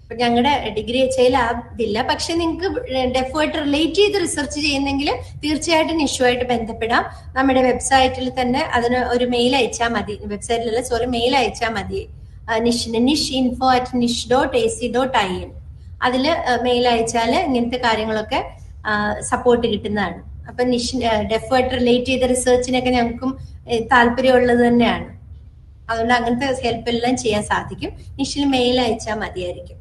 അപ്പൊ ഞങ്ങളുടെ ഡിഗ്രി HIL അതില്ല. പക്ഷെ നിങ്ങൾക്ക് ഡെഫുമായിട്ട് റിലേറ്റ് ചെയ്ത് റിസർച്ച് ചെയ്യുന്നെങ്കിൽ തീർച്ചയായിട്ടും നിഷുമായിട്ട് ബന്ധപ്പെടാം. നമ്മുടെ വെബ്സൈറ്റിൽ തന്നെ അതിന് ഒരു മെയിൽ അയച്ചാൽ മതി. വെബ്സൈറ്റിലല്ല, മെയിൽ അയച്ചാൽ മതി. nish@nish.ac.in അതില് മെയിൽ അയച്ചാല് ഇങ്ങനത്തെ കാര്യങ്ങളൊക്കെ സപ്പോർട്ട് കിട്ടുന്നതാണ്. അപ്പൊ ഡെഫുമായിട്ട് റിലേറ്റ് ചെയ്ത റിസർച്ചിനൊക്കെ ഞങ്ങൾക്കും താല്പര്യമുള്ളത് തന്നെയാണ്. അതുകൊണ്ട് അങ്ങനത്തെ ഹെൽപ്പ് എല്ലാം ചെയ്യാൻ സാധിക്കും. നിഷിൽ മെയിൽ അയച്ചാൽ മതിയായിരിക്കും.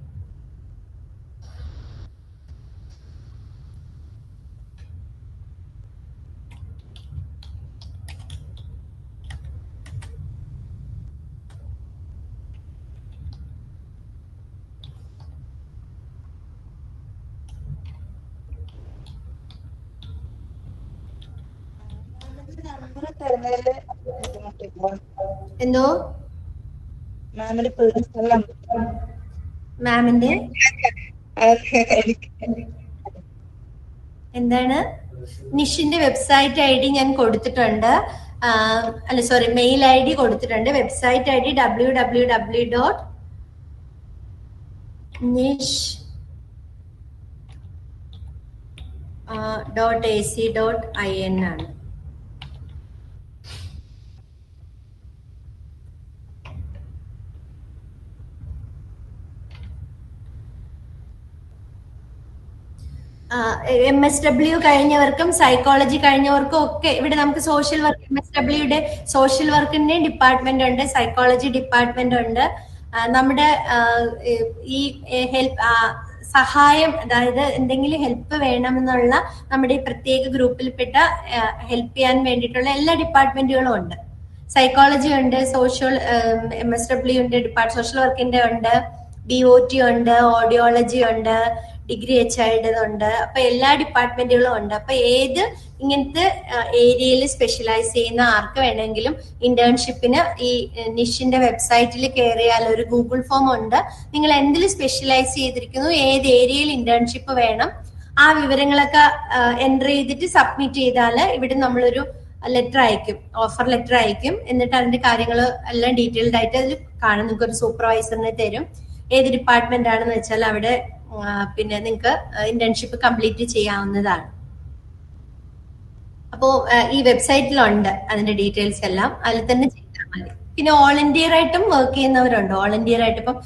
എന്തോ മാമിന്റെ എന്താണ്? നിഷിന്റെ വെബ്സൈറ്റ് ID ഞാൻ കൊടുത്തിട്ടുണ്ട്. മെയിൽ ID കൊടുത്തിട്ടുണ്ട്. വെബ്സൈറ്റ് ID www.nish.ac.in ആണ്. MSW കഴിഞ്ഞവർക്കും സൈക്കോളജി കഴിഞ്ഞവർക്കും ഒക്കെ ഇവിടെ നമുക്ക് സോഷ്യൽ വർക്ക്, MSWയുടെ സോഷ്യൽ വർക്കിന്റെ ഡിപ്പാർട്ട്മെന്റ് ഉണ്ട്, സൈക്കോളജി ഡിപ്പാർട്ട്മെന്റ് ഉണ്ട്. നമ്മുടെ ഈ ഹെൽപ്പ് സഹായം, അതായത് എന്തെങ്കിലും ഹെൽപ്പ് വേണമെന്നുള്ള നമ്മുടെ ഈ പ്രത്യേക ഗ്രൂപ്പിൽപ്പെട്ട ഹെൽപ്പ് ചെയ്യാൻ വേണ്ടിയിട്ടുള്ള എല്ലാ ഡിപ്പാർട്ട്മെന്റുകളും ഉണ്ട്. സൈക്കോളജി ഉണ്ട്, MSW ഉണ്ട്, സോഷ്യൽ വർക്കിന്റെ ഉണ്ട്, BOT ഉണ്ട്, ഓഡിയോളജി ഉണ്ട്, ഡിഗ്രി HIയുടേതുണ്ട്. അപ്പൊ എല്ലാ ഡിപ്പാർട്ട്മെന്റുകളും ഉണ്ട്. അപ്പൊ ഏത് ഇങ്ങനത്തെ ഏരിയയിൽ സ്പെഷ്യലൈസ് ചെയ്യുന്ന ആർക്ക് വേണമെങ്കിലും ഇന്റേൺഷിപ്പിന് ഈ നിഷിന്റെ വെബ്സൈറ്റിൽ കയറിയാൽ ഒരു ഗൂഗിൾ ഫോം ഉണ്ട്. നിങ്ങൾ എന്തിൽ സ്പെഷ്യലൈസ് ചെയ്തിരിക്കുന്നു, ഏത് ഏരിയയിൽ ഇന്റേൺഷിപ്പ് വേണം, ആ വിവരങ്ങളൊക്കെ എൻറ്റർ ചെയ്തിട്ട് സബ്മിറ്റ് ചെയ്താൽ ഇവിടെ നമ്മളൊരു ലെറ്റർ അയക്കും, ഓഫർ ലെറ്റർ അയക്കും. എന്നിട്ട് അതിന്റെ കാര്യങ്ങൾ എല്ലാം ഡീറ്റെയിൽഡ് ആയിട്ട് അതിൽ കാണും. നിങ്ങൾക്ക് ഒരു സൂപ്പർവൈസറിനെ തരും. ഏത് ഡിപ്പാർട്ട്മെന്റ് ആണെന്ന് വെച്ചാൽ അവിടെ പിന്നെ നിങ്ങൾക്ക് ഇന്റേൺഷിപ്പ് കംപ്ലീറ്റ് ചെയ്യാവുന്നതാണ്. അപ്പോ ഈ വെബ്സൈറ്റിലുണ്ട് അതിന്റെ ഡീറ്റെയിൽസ് എല്ലാം, അതിൽ തന്നെ ചെയ്താൽ മതി. പിന്നെ ഓൾ ഇന്ത്യ ആയിട്ടും വർക്ക് ചെയ്യുന്നവരുണ്ട്. ഓൾ ഇന്ത്യ ആയിട്ട് ഇപ്പം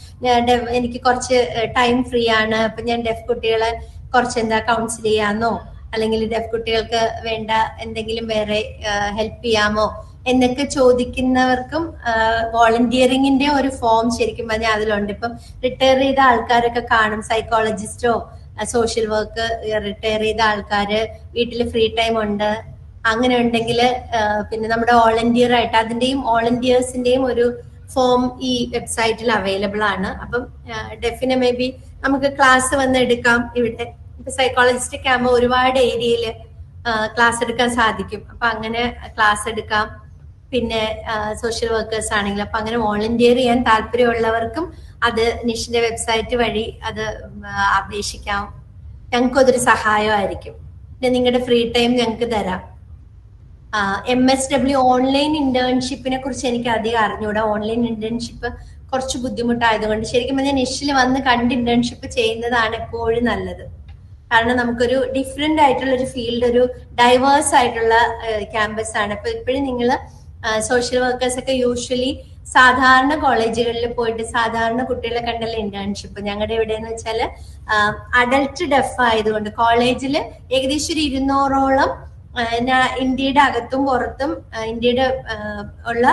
എനിക്ക് കുറച്ച് ടൈം ഫ്രീ ആണ്, അപ്പൊ ഞാൻ ഡെഫ് കുട്ടികളെ കുറച്ച് എന്താ കൗൺസിൽ ചെയ്യാന്നോ, അല്ലെങ്കിൽ ഡെഫ് കുട്ടികൾക്ക് വേണ്ട എന്തെങ്കിലും വേറെ ഹെൽപ്പ് ചെയ്യാമോ എന്നൊക്കെ ചോദിക്കുന്നവർക്കും വോളണ്ടിയറിങ്ങിന്റെ ഒരു ഫോം ശരിക്കും പറഞ്ഞാൽ അതിലുണ്ട്. ഇപ്പം റിട്ടയർ ചെയ്ത ആൾക്കാരൊക്കെ കാണും, സൈക്കോളജിസ്റ്റോ സോഷ്യൽ വർക്ക് റിട്ടയർ ചെയ്ത ആൾക്കാര് വീട്ടിൽ ഫ്രീ ടൈം ഉണ്ട്, അങ്ങനെ ഉണ്ടെങ്കിൽ പിന്നെ നമ്മുടെ വോളണ്ടിയർ ആയിട്ട് അതിന്റെയും വോളണ്ടിയേഴ്സിന്റെയും ഒരു ഫോം ഈ വെബ്സൈറ്റിൽ അവൈലബിൾ ആണ്. അപ്പം ഡെഫിനെ മേ ബി നമുക്ക് ക്ലാസ് വന്ന് എടുക്കാം. ഇവിടെ ഇപ്പൊ സൈക്കോളജിസ്റ്റ് ഒക്കെ ആകുമ്പോൾ ഒരുപാട് ഏരിയയിൽ ക്ലാസ് എടുക്കാൻ സാധിക്കും. അപ്പൊ അങ്ങനെ ക്ലാസ് എടുക്കാം. പിന്നെ സോഷ്യൽ വർക്കേഴ്സ് ആണെങ്കിൽ അപ്പൊ അങ്ങനെ വോളണ്ടിയർ ചെയ്യാൻ താല്പര്യമുള്ളവർക്കും അത് നിഷിന്റെ വെബ്സൈറ്റ് വഴി അത് അപേക്ഷിക്കാം. ഞങ്ങൾക്കും അതൊരു സഹായമായിരിക്കും. പിന്നെ നിങ്ങളുടെ ഫ്രീ ടൈം ഞങ്ങൾക്ക് തരാം. MSW ഓൺലൈൻ ഇന്റേൺഷിപ്പിനെ കുറിച്ച് എനിക്ക് അധികം അറിഞ്ഞൂടാ. ഓൺലൈൻ ഇന്റേൺഷിപ്പ് കുറച്ച് ബുദ്ധിമുട്ടായതുകൊണ്ട് ശരിക്കും പറഞ്ഞാൽ നിഷിൽ വന്ന് കണ്ട് ഇന്റേൺഷിപ്പ് ചെയ്യുന്നതാണ് എപ്പോഴും നല്ലത്. കാരണം നമുക്കൊരു ഡിഫറെന്റ് ആയിട്ടുള്ള ഒരു ഫീൽഡ്, ഒരു ഡൈവേഴ്സ് ആയിട്ടുള്ള ക്യാമ്പസ് ആണ്. അപ്പൊ ഇപ്പോഴും നിങ്ങൾ സോഷ്യൽ വർക്കേഴ്സ് ഒക്കെ യൂഷ്വലി സാധാരണ കോളേജുകളിൽ പോയിട്ട് സാധാരണ കുട്ടികളെ കണ്ടല്ല ഇന്റേൺഷിപ്പ്. ഞങ്ങളുടെ ഇവിടെ എന്ന് വെച്ചാൽ അഡൽട്ട് ഡെഫ് ആയതുകൊണ്ട് കോളേജിൽ ഏകദേശം ഒരു 200ഓളം ഇന്ത്യയുടെ അകത്തും പുറത്തും ഇന്ത്യയുടെ ഉള്ള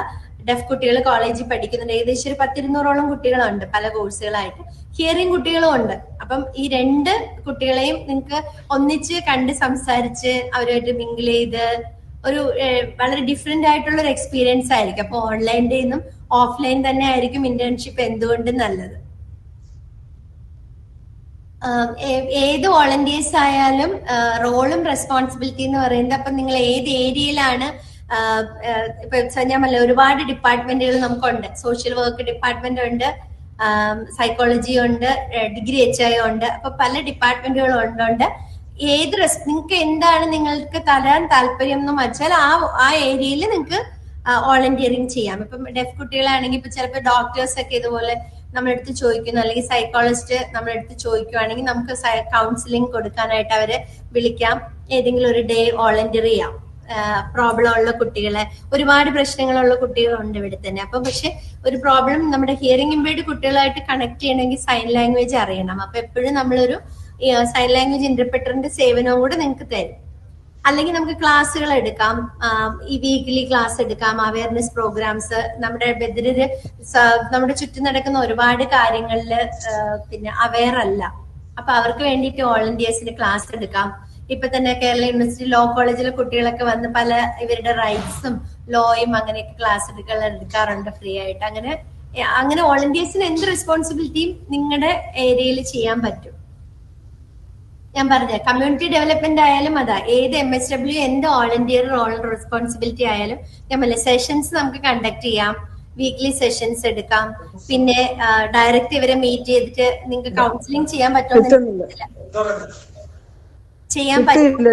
ഡെഫ് കുട്ടികൾ കോളേജിൽ പഠിക്കുന്നുണ്ട്. ഏകദേശം ഒരു 10-200ഓളം കുട്ടികളുണ്ട് പല കോഴ്സുകളായിട്ട്. ഹിയറിംഗ് കുട്ടികളും ഉണ്ട്. അപ്പം ഈ 2 കുട്ടികളെയും നിങ്ങൾക്ക് ഒന്നിച്ച് കണ്ട് സംസാരിച്ച് അവരുമായിട്ട് മിങ്കിൾ ചെയ്ത് ഒരു വളരെ ഡിഫറെന്റ് ആയിട്ടുള്ള ഒരു എക്സ്പീരിയൻസ് ആയിരിക്കും. അപ്പൊ ഓൺലൈൻ്റെ നിന്നും ഓഫ്ലൈൻ തന്നെ ആയിരിക്കും ഇന്റേൺഷിപ്പ് എന്തുകൊണ്ടും നല്ലത്. ഏത് വോളണ്ടിയേഴ്സ് ആയാലും റോളും റെസ്പോൺസിബിലിറ്റി എന്ന് പറയുന്നത് അപ്പൊ നിങ്ങൾ ഏത് ഏരിയയിലാണ് ഇപ്പൊ ഞാൻ പറഞ്ഞ ഒരുപാട് ഡിപ്പാർട്ട്മെന്റുകൾ നമുക്കുണ്ട്. സോഷ്യൽ വർക്ക് ഡിപ്പാർട്ട്മെന്റ് ഉണ്ട്, സൈക്കോളജി ഉണ്ട്, ഡിഗ്രി HI ഉണ്ട്. അപ്പൊ പല ഡിപ്പാർട്ട്മെന്റുകളും ഉണ്ടുണ്ട്. ഏത് നിങ്ങൾക്ക് എന്താണ് നിങ്ങൾക്ക് തരാൻ താല്പര്യം എന്ന് വെച്ചാൽ ആ ഏരിയയിൽ നിങ്ങൾക്ക് വോളണ്ടിയറിങ് ചെയ്യാം. ഇപ്പം ഡെഫ് കുട്ടികളാണെങ്കിൽ ഇപ്പൊ ചിലപ്പോൾ ഡോക്ടേഴ്സ് ഒക്കെ ഇതുപോലെ നമ്മളെടുത്ത് ചോദിക്കുന്നു, അല്ലെങ്കിൽ സൈക്കോളജിസ്റ്റ് നമ്മളെടുത്ത് ചോദിക്കുവാണെങ്കിൽ നമുക്ക് കൗൺസിലിംഗ് കൊടുക്കാനായിട്ട് അവരെ വിളിക്കാം. ഏതെങ്കിലും ഒരു ഡേ വോളണ്ടിയർ ചെയ്യാം. പ്രോബ്ലം ഉള്ള കുട്ടികളെ, ഒരുപാട് പ്രശ്നങ്ങളുള്ള കുട്ടികളുണ്ട് ഇവിടെ തന്നെ. അപ്പൊ പക്ഷെ ഒരു പ്രോബ്ലം നമ്മുടെ ഹിയറിംഗ് ഇമ്പേർഡ് കുട്ടികളായിട്ട് കണക്ട് ചെയ്യണമെങ്കിൽ സൈൻ ലാംഗ്വേജ് അറിയണം. അപ്പൊ എപ്പോഴും നമ്മളൊരു സൈൻ ലാംഗ്വേജ് ഇന്റർപ്രറ്ററിന്റെ സേവനവും കൂടെ നിങ്ങൾക്ക് തരും. അല്ലെങ്കിൽ നമുക്ക് ക്ലാസ്സുകൾ എടുക്കാം, ഈ വീക്ക്ലി ക്ലാസ് എടുക്കാം, അവയർനെസ് പ്രോഗ്രാംസ്. നമ്മുടെ ബദിരര് നമ്മുടെ ചുറ്റും നടക്കുന്ന ഒരുപാട് കാര്യങ്ങളിൽ പിന്നെ അവെയർ അല്ല. അപ്പൊ അവർക്ക് വേണ്ടിയിട്ട് വോളണ്ടിയേഴ്സിന് ക്ലാസ് എടുക്കാം. ഇപ്പൊ തന്നെ കേരള യൂണിവേഴ്സിറ്റി ലോ കോളേജിലെ കുട്ടികളൊക്കെ വന്ന് പല ഇവരുടെ റൈറ്റ്സും ലോയും അങ്ങനെയൊക്കെ ക്ലാസ് എടുക്കാറുണ്ട് ഫ്രീ ആയിട്ട്. അങ്ങനെ വോളണ്ടിയേഴ്സിന് എന്ത് റെസ്പോൺസിബിലിറ്റിയും നിങ്ങളുടെ ഏരിയയിൽ ചെയ്യാൻ പറ്റും. ഞാൻ പറഞ്ഞ കമ്മ്യൂണിറ്റി ഡെവലപ്മെന്റ് ആയാലും അതാ, ഏത് MSW എന്ത് വോളണ്ടിയർ റോൾ റെസ്പോൺസിബിലിറ്റി ആയാലും ഞാൻ പറഞ്ഞ സെഷൻസ് നമുക്ക് കണ്ടക്ട് ചെയ്യാം, വീക്ക്ലി സെഷൻസ് എടുക്കാം. പിന്നെ ഡയറക്റ്റ് ഇവരെ മീറ്റ് ചെയ്തിട്ട് നിങ്ങൾക്ക് കൗൺസിലിംഗ് ചെയ്യാൻ പറ്റുമെന്ന് ചെയ്യാൻ പറ്റില്ല.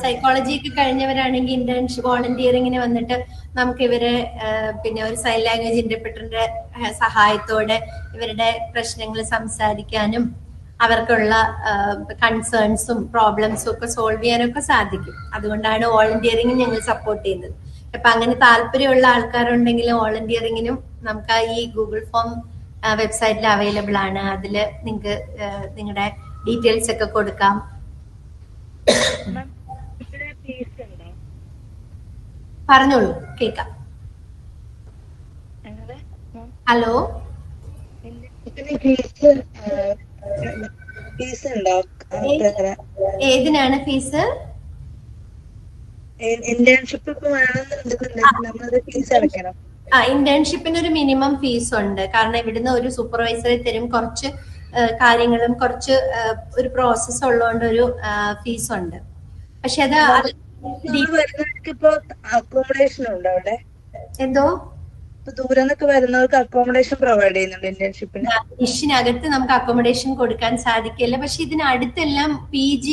സൈക്കോളജി ഒക്കെ കഴിഞ്ഞവരാണെങ്കിൽ ഇന്റേൺഷിപ്പ് വോളണ്ടിയറിങ്ങിന് വന്നിട്ട് നമുക്ക് ഇവരെ പിന്നെ ഒരു സൈൻ ലാംഗ്വേജ് ഇന്റർപ്രറ്ററിന്റെ സഹായത്തോടെ ഇവരുടെ പ്രശ്നങ്ങൾ സംസാരിക്കാനും അവർക്കുള്ള കൺസേൺസും പ്രോബ്ലംസും ഒക്കെ സോൾവ് ചെയ്യാനൊക്കെ സാധിക്കും. അതുകൊണ്ടാണ് വോളണ്ടിയറിംഗ് ഞങ്ങൾ സപ്പോർട്ട് ചെയ്യുന്നത്. അപ്പൊ അങ്ങനെ താല്പര്യമുള്ള ആൾക്കാരുണ്ടെങ്കിൽ വോളണ്ടിയറിങ്ങിനും നമുക്ക് ഈ ഗൂഗിൾ ഫോം വെബ്സൈറ്റിൽ അവൈലബിൾ ആണ്. അതില് നിങ്ങൾക്ക് നിങ്ങളുടെ ഡീറ്റെയിൽസ് ഒക്കെ കൊടുക്കാം. പറഞ്ഞോളൂ, കേൾക്കാം. Hello, ഏതിനാണ് fees? ഇന്റേൺഷിപ്പിന് ഒരു മിനിമം ഫീസ് ഉണ്ട്. കാരണം ഇവിടുന്ന് ഒരു സൂപ്പർവൈസറെ തരും, കുറച്ച് കാര്യങ്ങളും കുറച്ച് ഒരു പ്രോസസ്സ് ഉള്ളതുകൊണ്ട് ഒരു ഫീസ് ഉണ്ട്. പക്ഷെ അത് വരുന്നവർക്ക് ഇപ്പൊ അക്കോമഡേഷൻ ഉണ്ടോ അവിടെ? എന്തോ ദൂരെ നിന്നൊക്കെ വരുന്നവർക്ക് അക്കോമഡേഷൻ പ്രൊവൈഡ് ചെയ്യുന്നുണ്ട് ഇന്റേൺഷിപ്പിന്? നിഷിനകത്ത് നമുക്ക് അക്കോമഡേഷൻ കൊടുക്കാൻ സാധിക്കില്ല. പക്ഷെ ഇതിനടുത്തെല്ലാം PG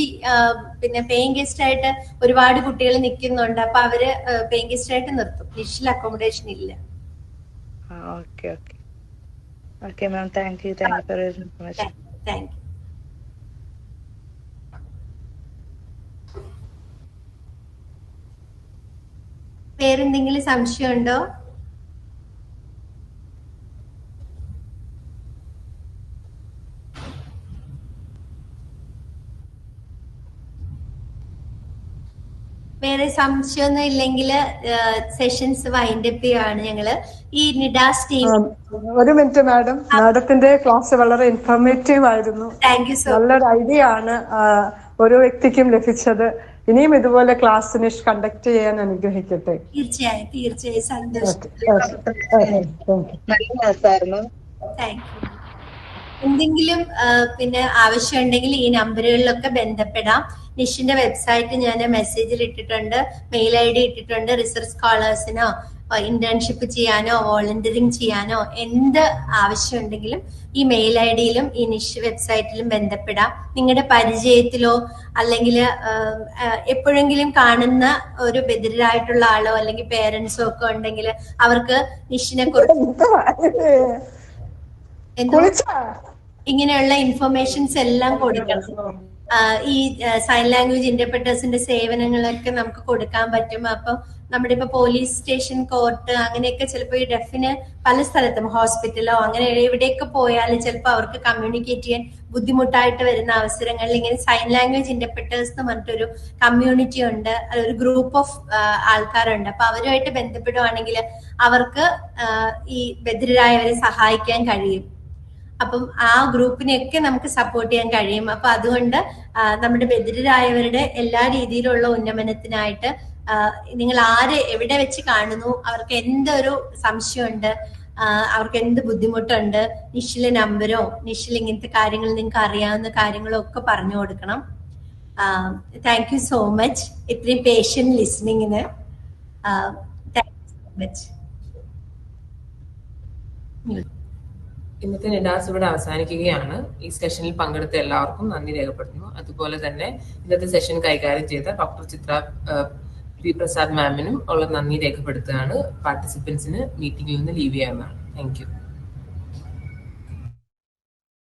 പിന്നെ പേയിങ് ഗസ്റ്റ് ആയിട്ട് ഒരുപാട് കുട്ടികൾ നിൽക്കുന്നുണ്ട്. അപ്പൊ അവര് പേയിങ് ഗസ്റ്റ് ആയിട്ട് നിർത്തും. നിഷിൽ അക്കോമഡേഷൻ ഇല്ല. Okay okay okay ma'am, thank you for your information. Thank you. വേറെന്തെങ്കിലും സംശയമുണ്ടോ? വേറെ സംശയമൊന്നും ഇല്ലെങ്കിൽ സെഷൻസ് വൈൻഡ് അപ്പ് ചെയ്യാണ് ഞങ്ങള്. ഈ നിഡാസ് ടീം. ഒരു മിനിറ്റ് മാഡം, മാഡത്തിന്റെ ക്ലാസ് വളരെ ഇൻഫോർമേറ്റീവ് ആയിരുന്നു. Thank you so much. നല്ലൊരു ഐഡിയ ആണ് ഓരോ വ്യക്തിക്കും ലഭിച്ചത്. ഇനിയും ഇതുപോലെ ക്ലാസ് നിഷ് കണ്ടക്ട് ചെയ്യാൻ അനുഗ്രഹിക്കട്ടെ. തീർച്ചയായും തീർച്ചയായും സന്തോഷം. നല്ല ക്ലാസ്സായിരുന്നു. Thank you. എന്തെങ്കിലും പിന്നെ ആവശ്യം ഉണ്ടെങ്കിൽ ഈ നമ്പറുകളിലൊക്കെ ബന്ധപ്പെടാം. നിഷിന്റെ വെബ്സൈറ്റ് ഞാൻ മെസ്സേജിൽ ഇട്ടിട്ടുണ്ട്, മെയിൽ ID ഇട്ടിട്ടുണ്ട്. റിസർച്ച് സ്കോളേഴ്സിനോ ഇന്റേൺഷിപ്പ് ചെയ്യാനോ വോളണ്ടിയറിങ് ചെയ്യാനോ എന്ത് ആവശ്യം ഉണ്ടെങ്കിലും ഈ മെയിൽ IDയിലും ഈ നിഷ് വെബ്സൈറ്റിലും ബന്ധപ്പെടാം. നിങ്ങളുടെ പരിചയത്തിലോ അല്ലെങ്കിൽ എപ്പോഴെങ്കിലും കാണുന്ന ഒരു ബധിരരായിട്ടുള്ള ആളോ അല്ലെങ്കിൽ പേരൻസോ ഒക്കെ ഉണ്ടെങ്കിൽ അവർക്ക് നിഷിനെ കുറിച്ച് ഇങ്ങനെയുള്ള ഇൻഫർമേഷൻസ് എല്ലാം കൊടുക്കണം. ഈ സൈൻ ലാംഗ്വേജ് ഇന്റർപ്രറ്റേഴ്സിന്റെ സേവനങ്ങളൊക്കെ നമുക്ക് കൊടുക്കാൻ പറ്റും. അപ്പൊ നമ്മുടെ ഇപ്പൊ പോലീസ് സ്റ്റേഷൻ, കോർട്ട് അങ്ങനെയൊക്കെ ചിലപ്പോൾ ഈ ഡെഫിന് പല സ്ഥലത്തും ഹോസ്പിറ്റലോ അങ്ങനെ എവിടെയൊക്കെ പോയാലും ചിലപ്പോൾ അവർക്ക് കമ്മ്യൂണിക്കേറ്റ് ചെയ്യാൻ ബുദ്ധിമുട്ടായിട്ട് വരുന്ന അവസരങ്ങളിൽ ഇങ്ങനെ സൈൻ ലാംഗ്വേജ് ഇന്റർപ്രറ്റേഴ്സ് എന്ന് പറഞ്ഞിട്ടൊരു കമ്മ്യൂണിറ്റി ഉണ്ട്, ഒരു ഗ്രൂപ്പ് ഓഫ് ആൾക്കാരുണ്ട്. അപ്പൊ അവരുമായിട്ട് ബന്ധപ്പെടുവാണെങ്കിൽ അവർക്ക് ഈ ബധിരരായവരെ സഹായിക്കാൻ കഴിയും. അപ്പം ആ ഗ്രൂപ്പിനെയൊക്കെ നമുക്ക് സപ്പോർട്ട് ചെയ്യാൻ കഴിയും. അപ്പൊ അതുകൊണ്ട് നമ്മുടെ ബധിരരായവരുടെ എല്ലാ രീതിയിലുള്ള ഉന്നമനത്തിനായിട്ട് നിങ്ങൾ എവിടെ വെച്ച് കാണുന്നു, അവർക്ക് എന്തൊരു സംശയമുണ്ട്, അവർക്ക് എന്ത് ബുദ്ധിമുട്ടുണ്ട്, നിഷിലെ നമ്പരോ നിഷിൽ ഇങ്ങനത്തെ കാര്യങ്ങൾ നിങ്ങൾക്ക് അറിയാവുന്ന കാര്യങ്ങളോ ഒക്കെ പറഞ്ഞു കൊടുക്കണം. താങ്ക് യു സോ മച്ച് ഇത്രയും പേഷ്യന്റ് ലിസണിങ്ങിന്. Thank you so much. ഇന്നത്തെ നിഡാസ് ഇവിടെ അവസാനിക്കുകയാണ്. ഈ സെഷനിൽ പങ്കെടുത്ത എല്ലാവർക്കും നന്ദി രേഖപ്പെടുത്തുന്നു. അതുപോലെ തന്നെ ഇന്നത്തെ സെഷൻ കൈകാര്യം ചെയ്ത ഡോക്ടർ ചിത്ര പ്രസാദ് മാമിനും ഉള്ള നന്ദി രേഖപ്പെടുത്തുകയാണ്. പാർട്ടിസിപ്പൻസിന് മീറ്റിംഗിൽ നിന്ന് ലീവ് ചെയ്യാവുന്നതാണ്. Thank you.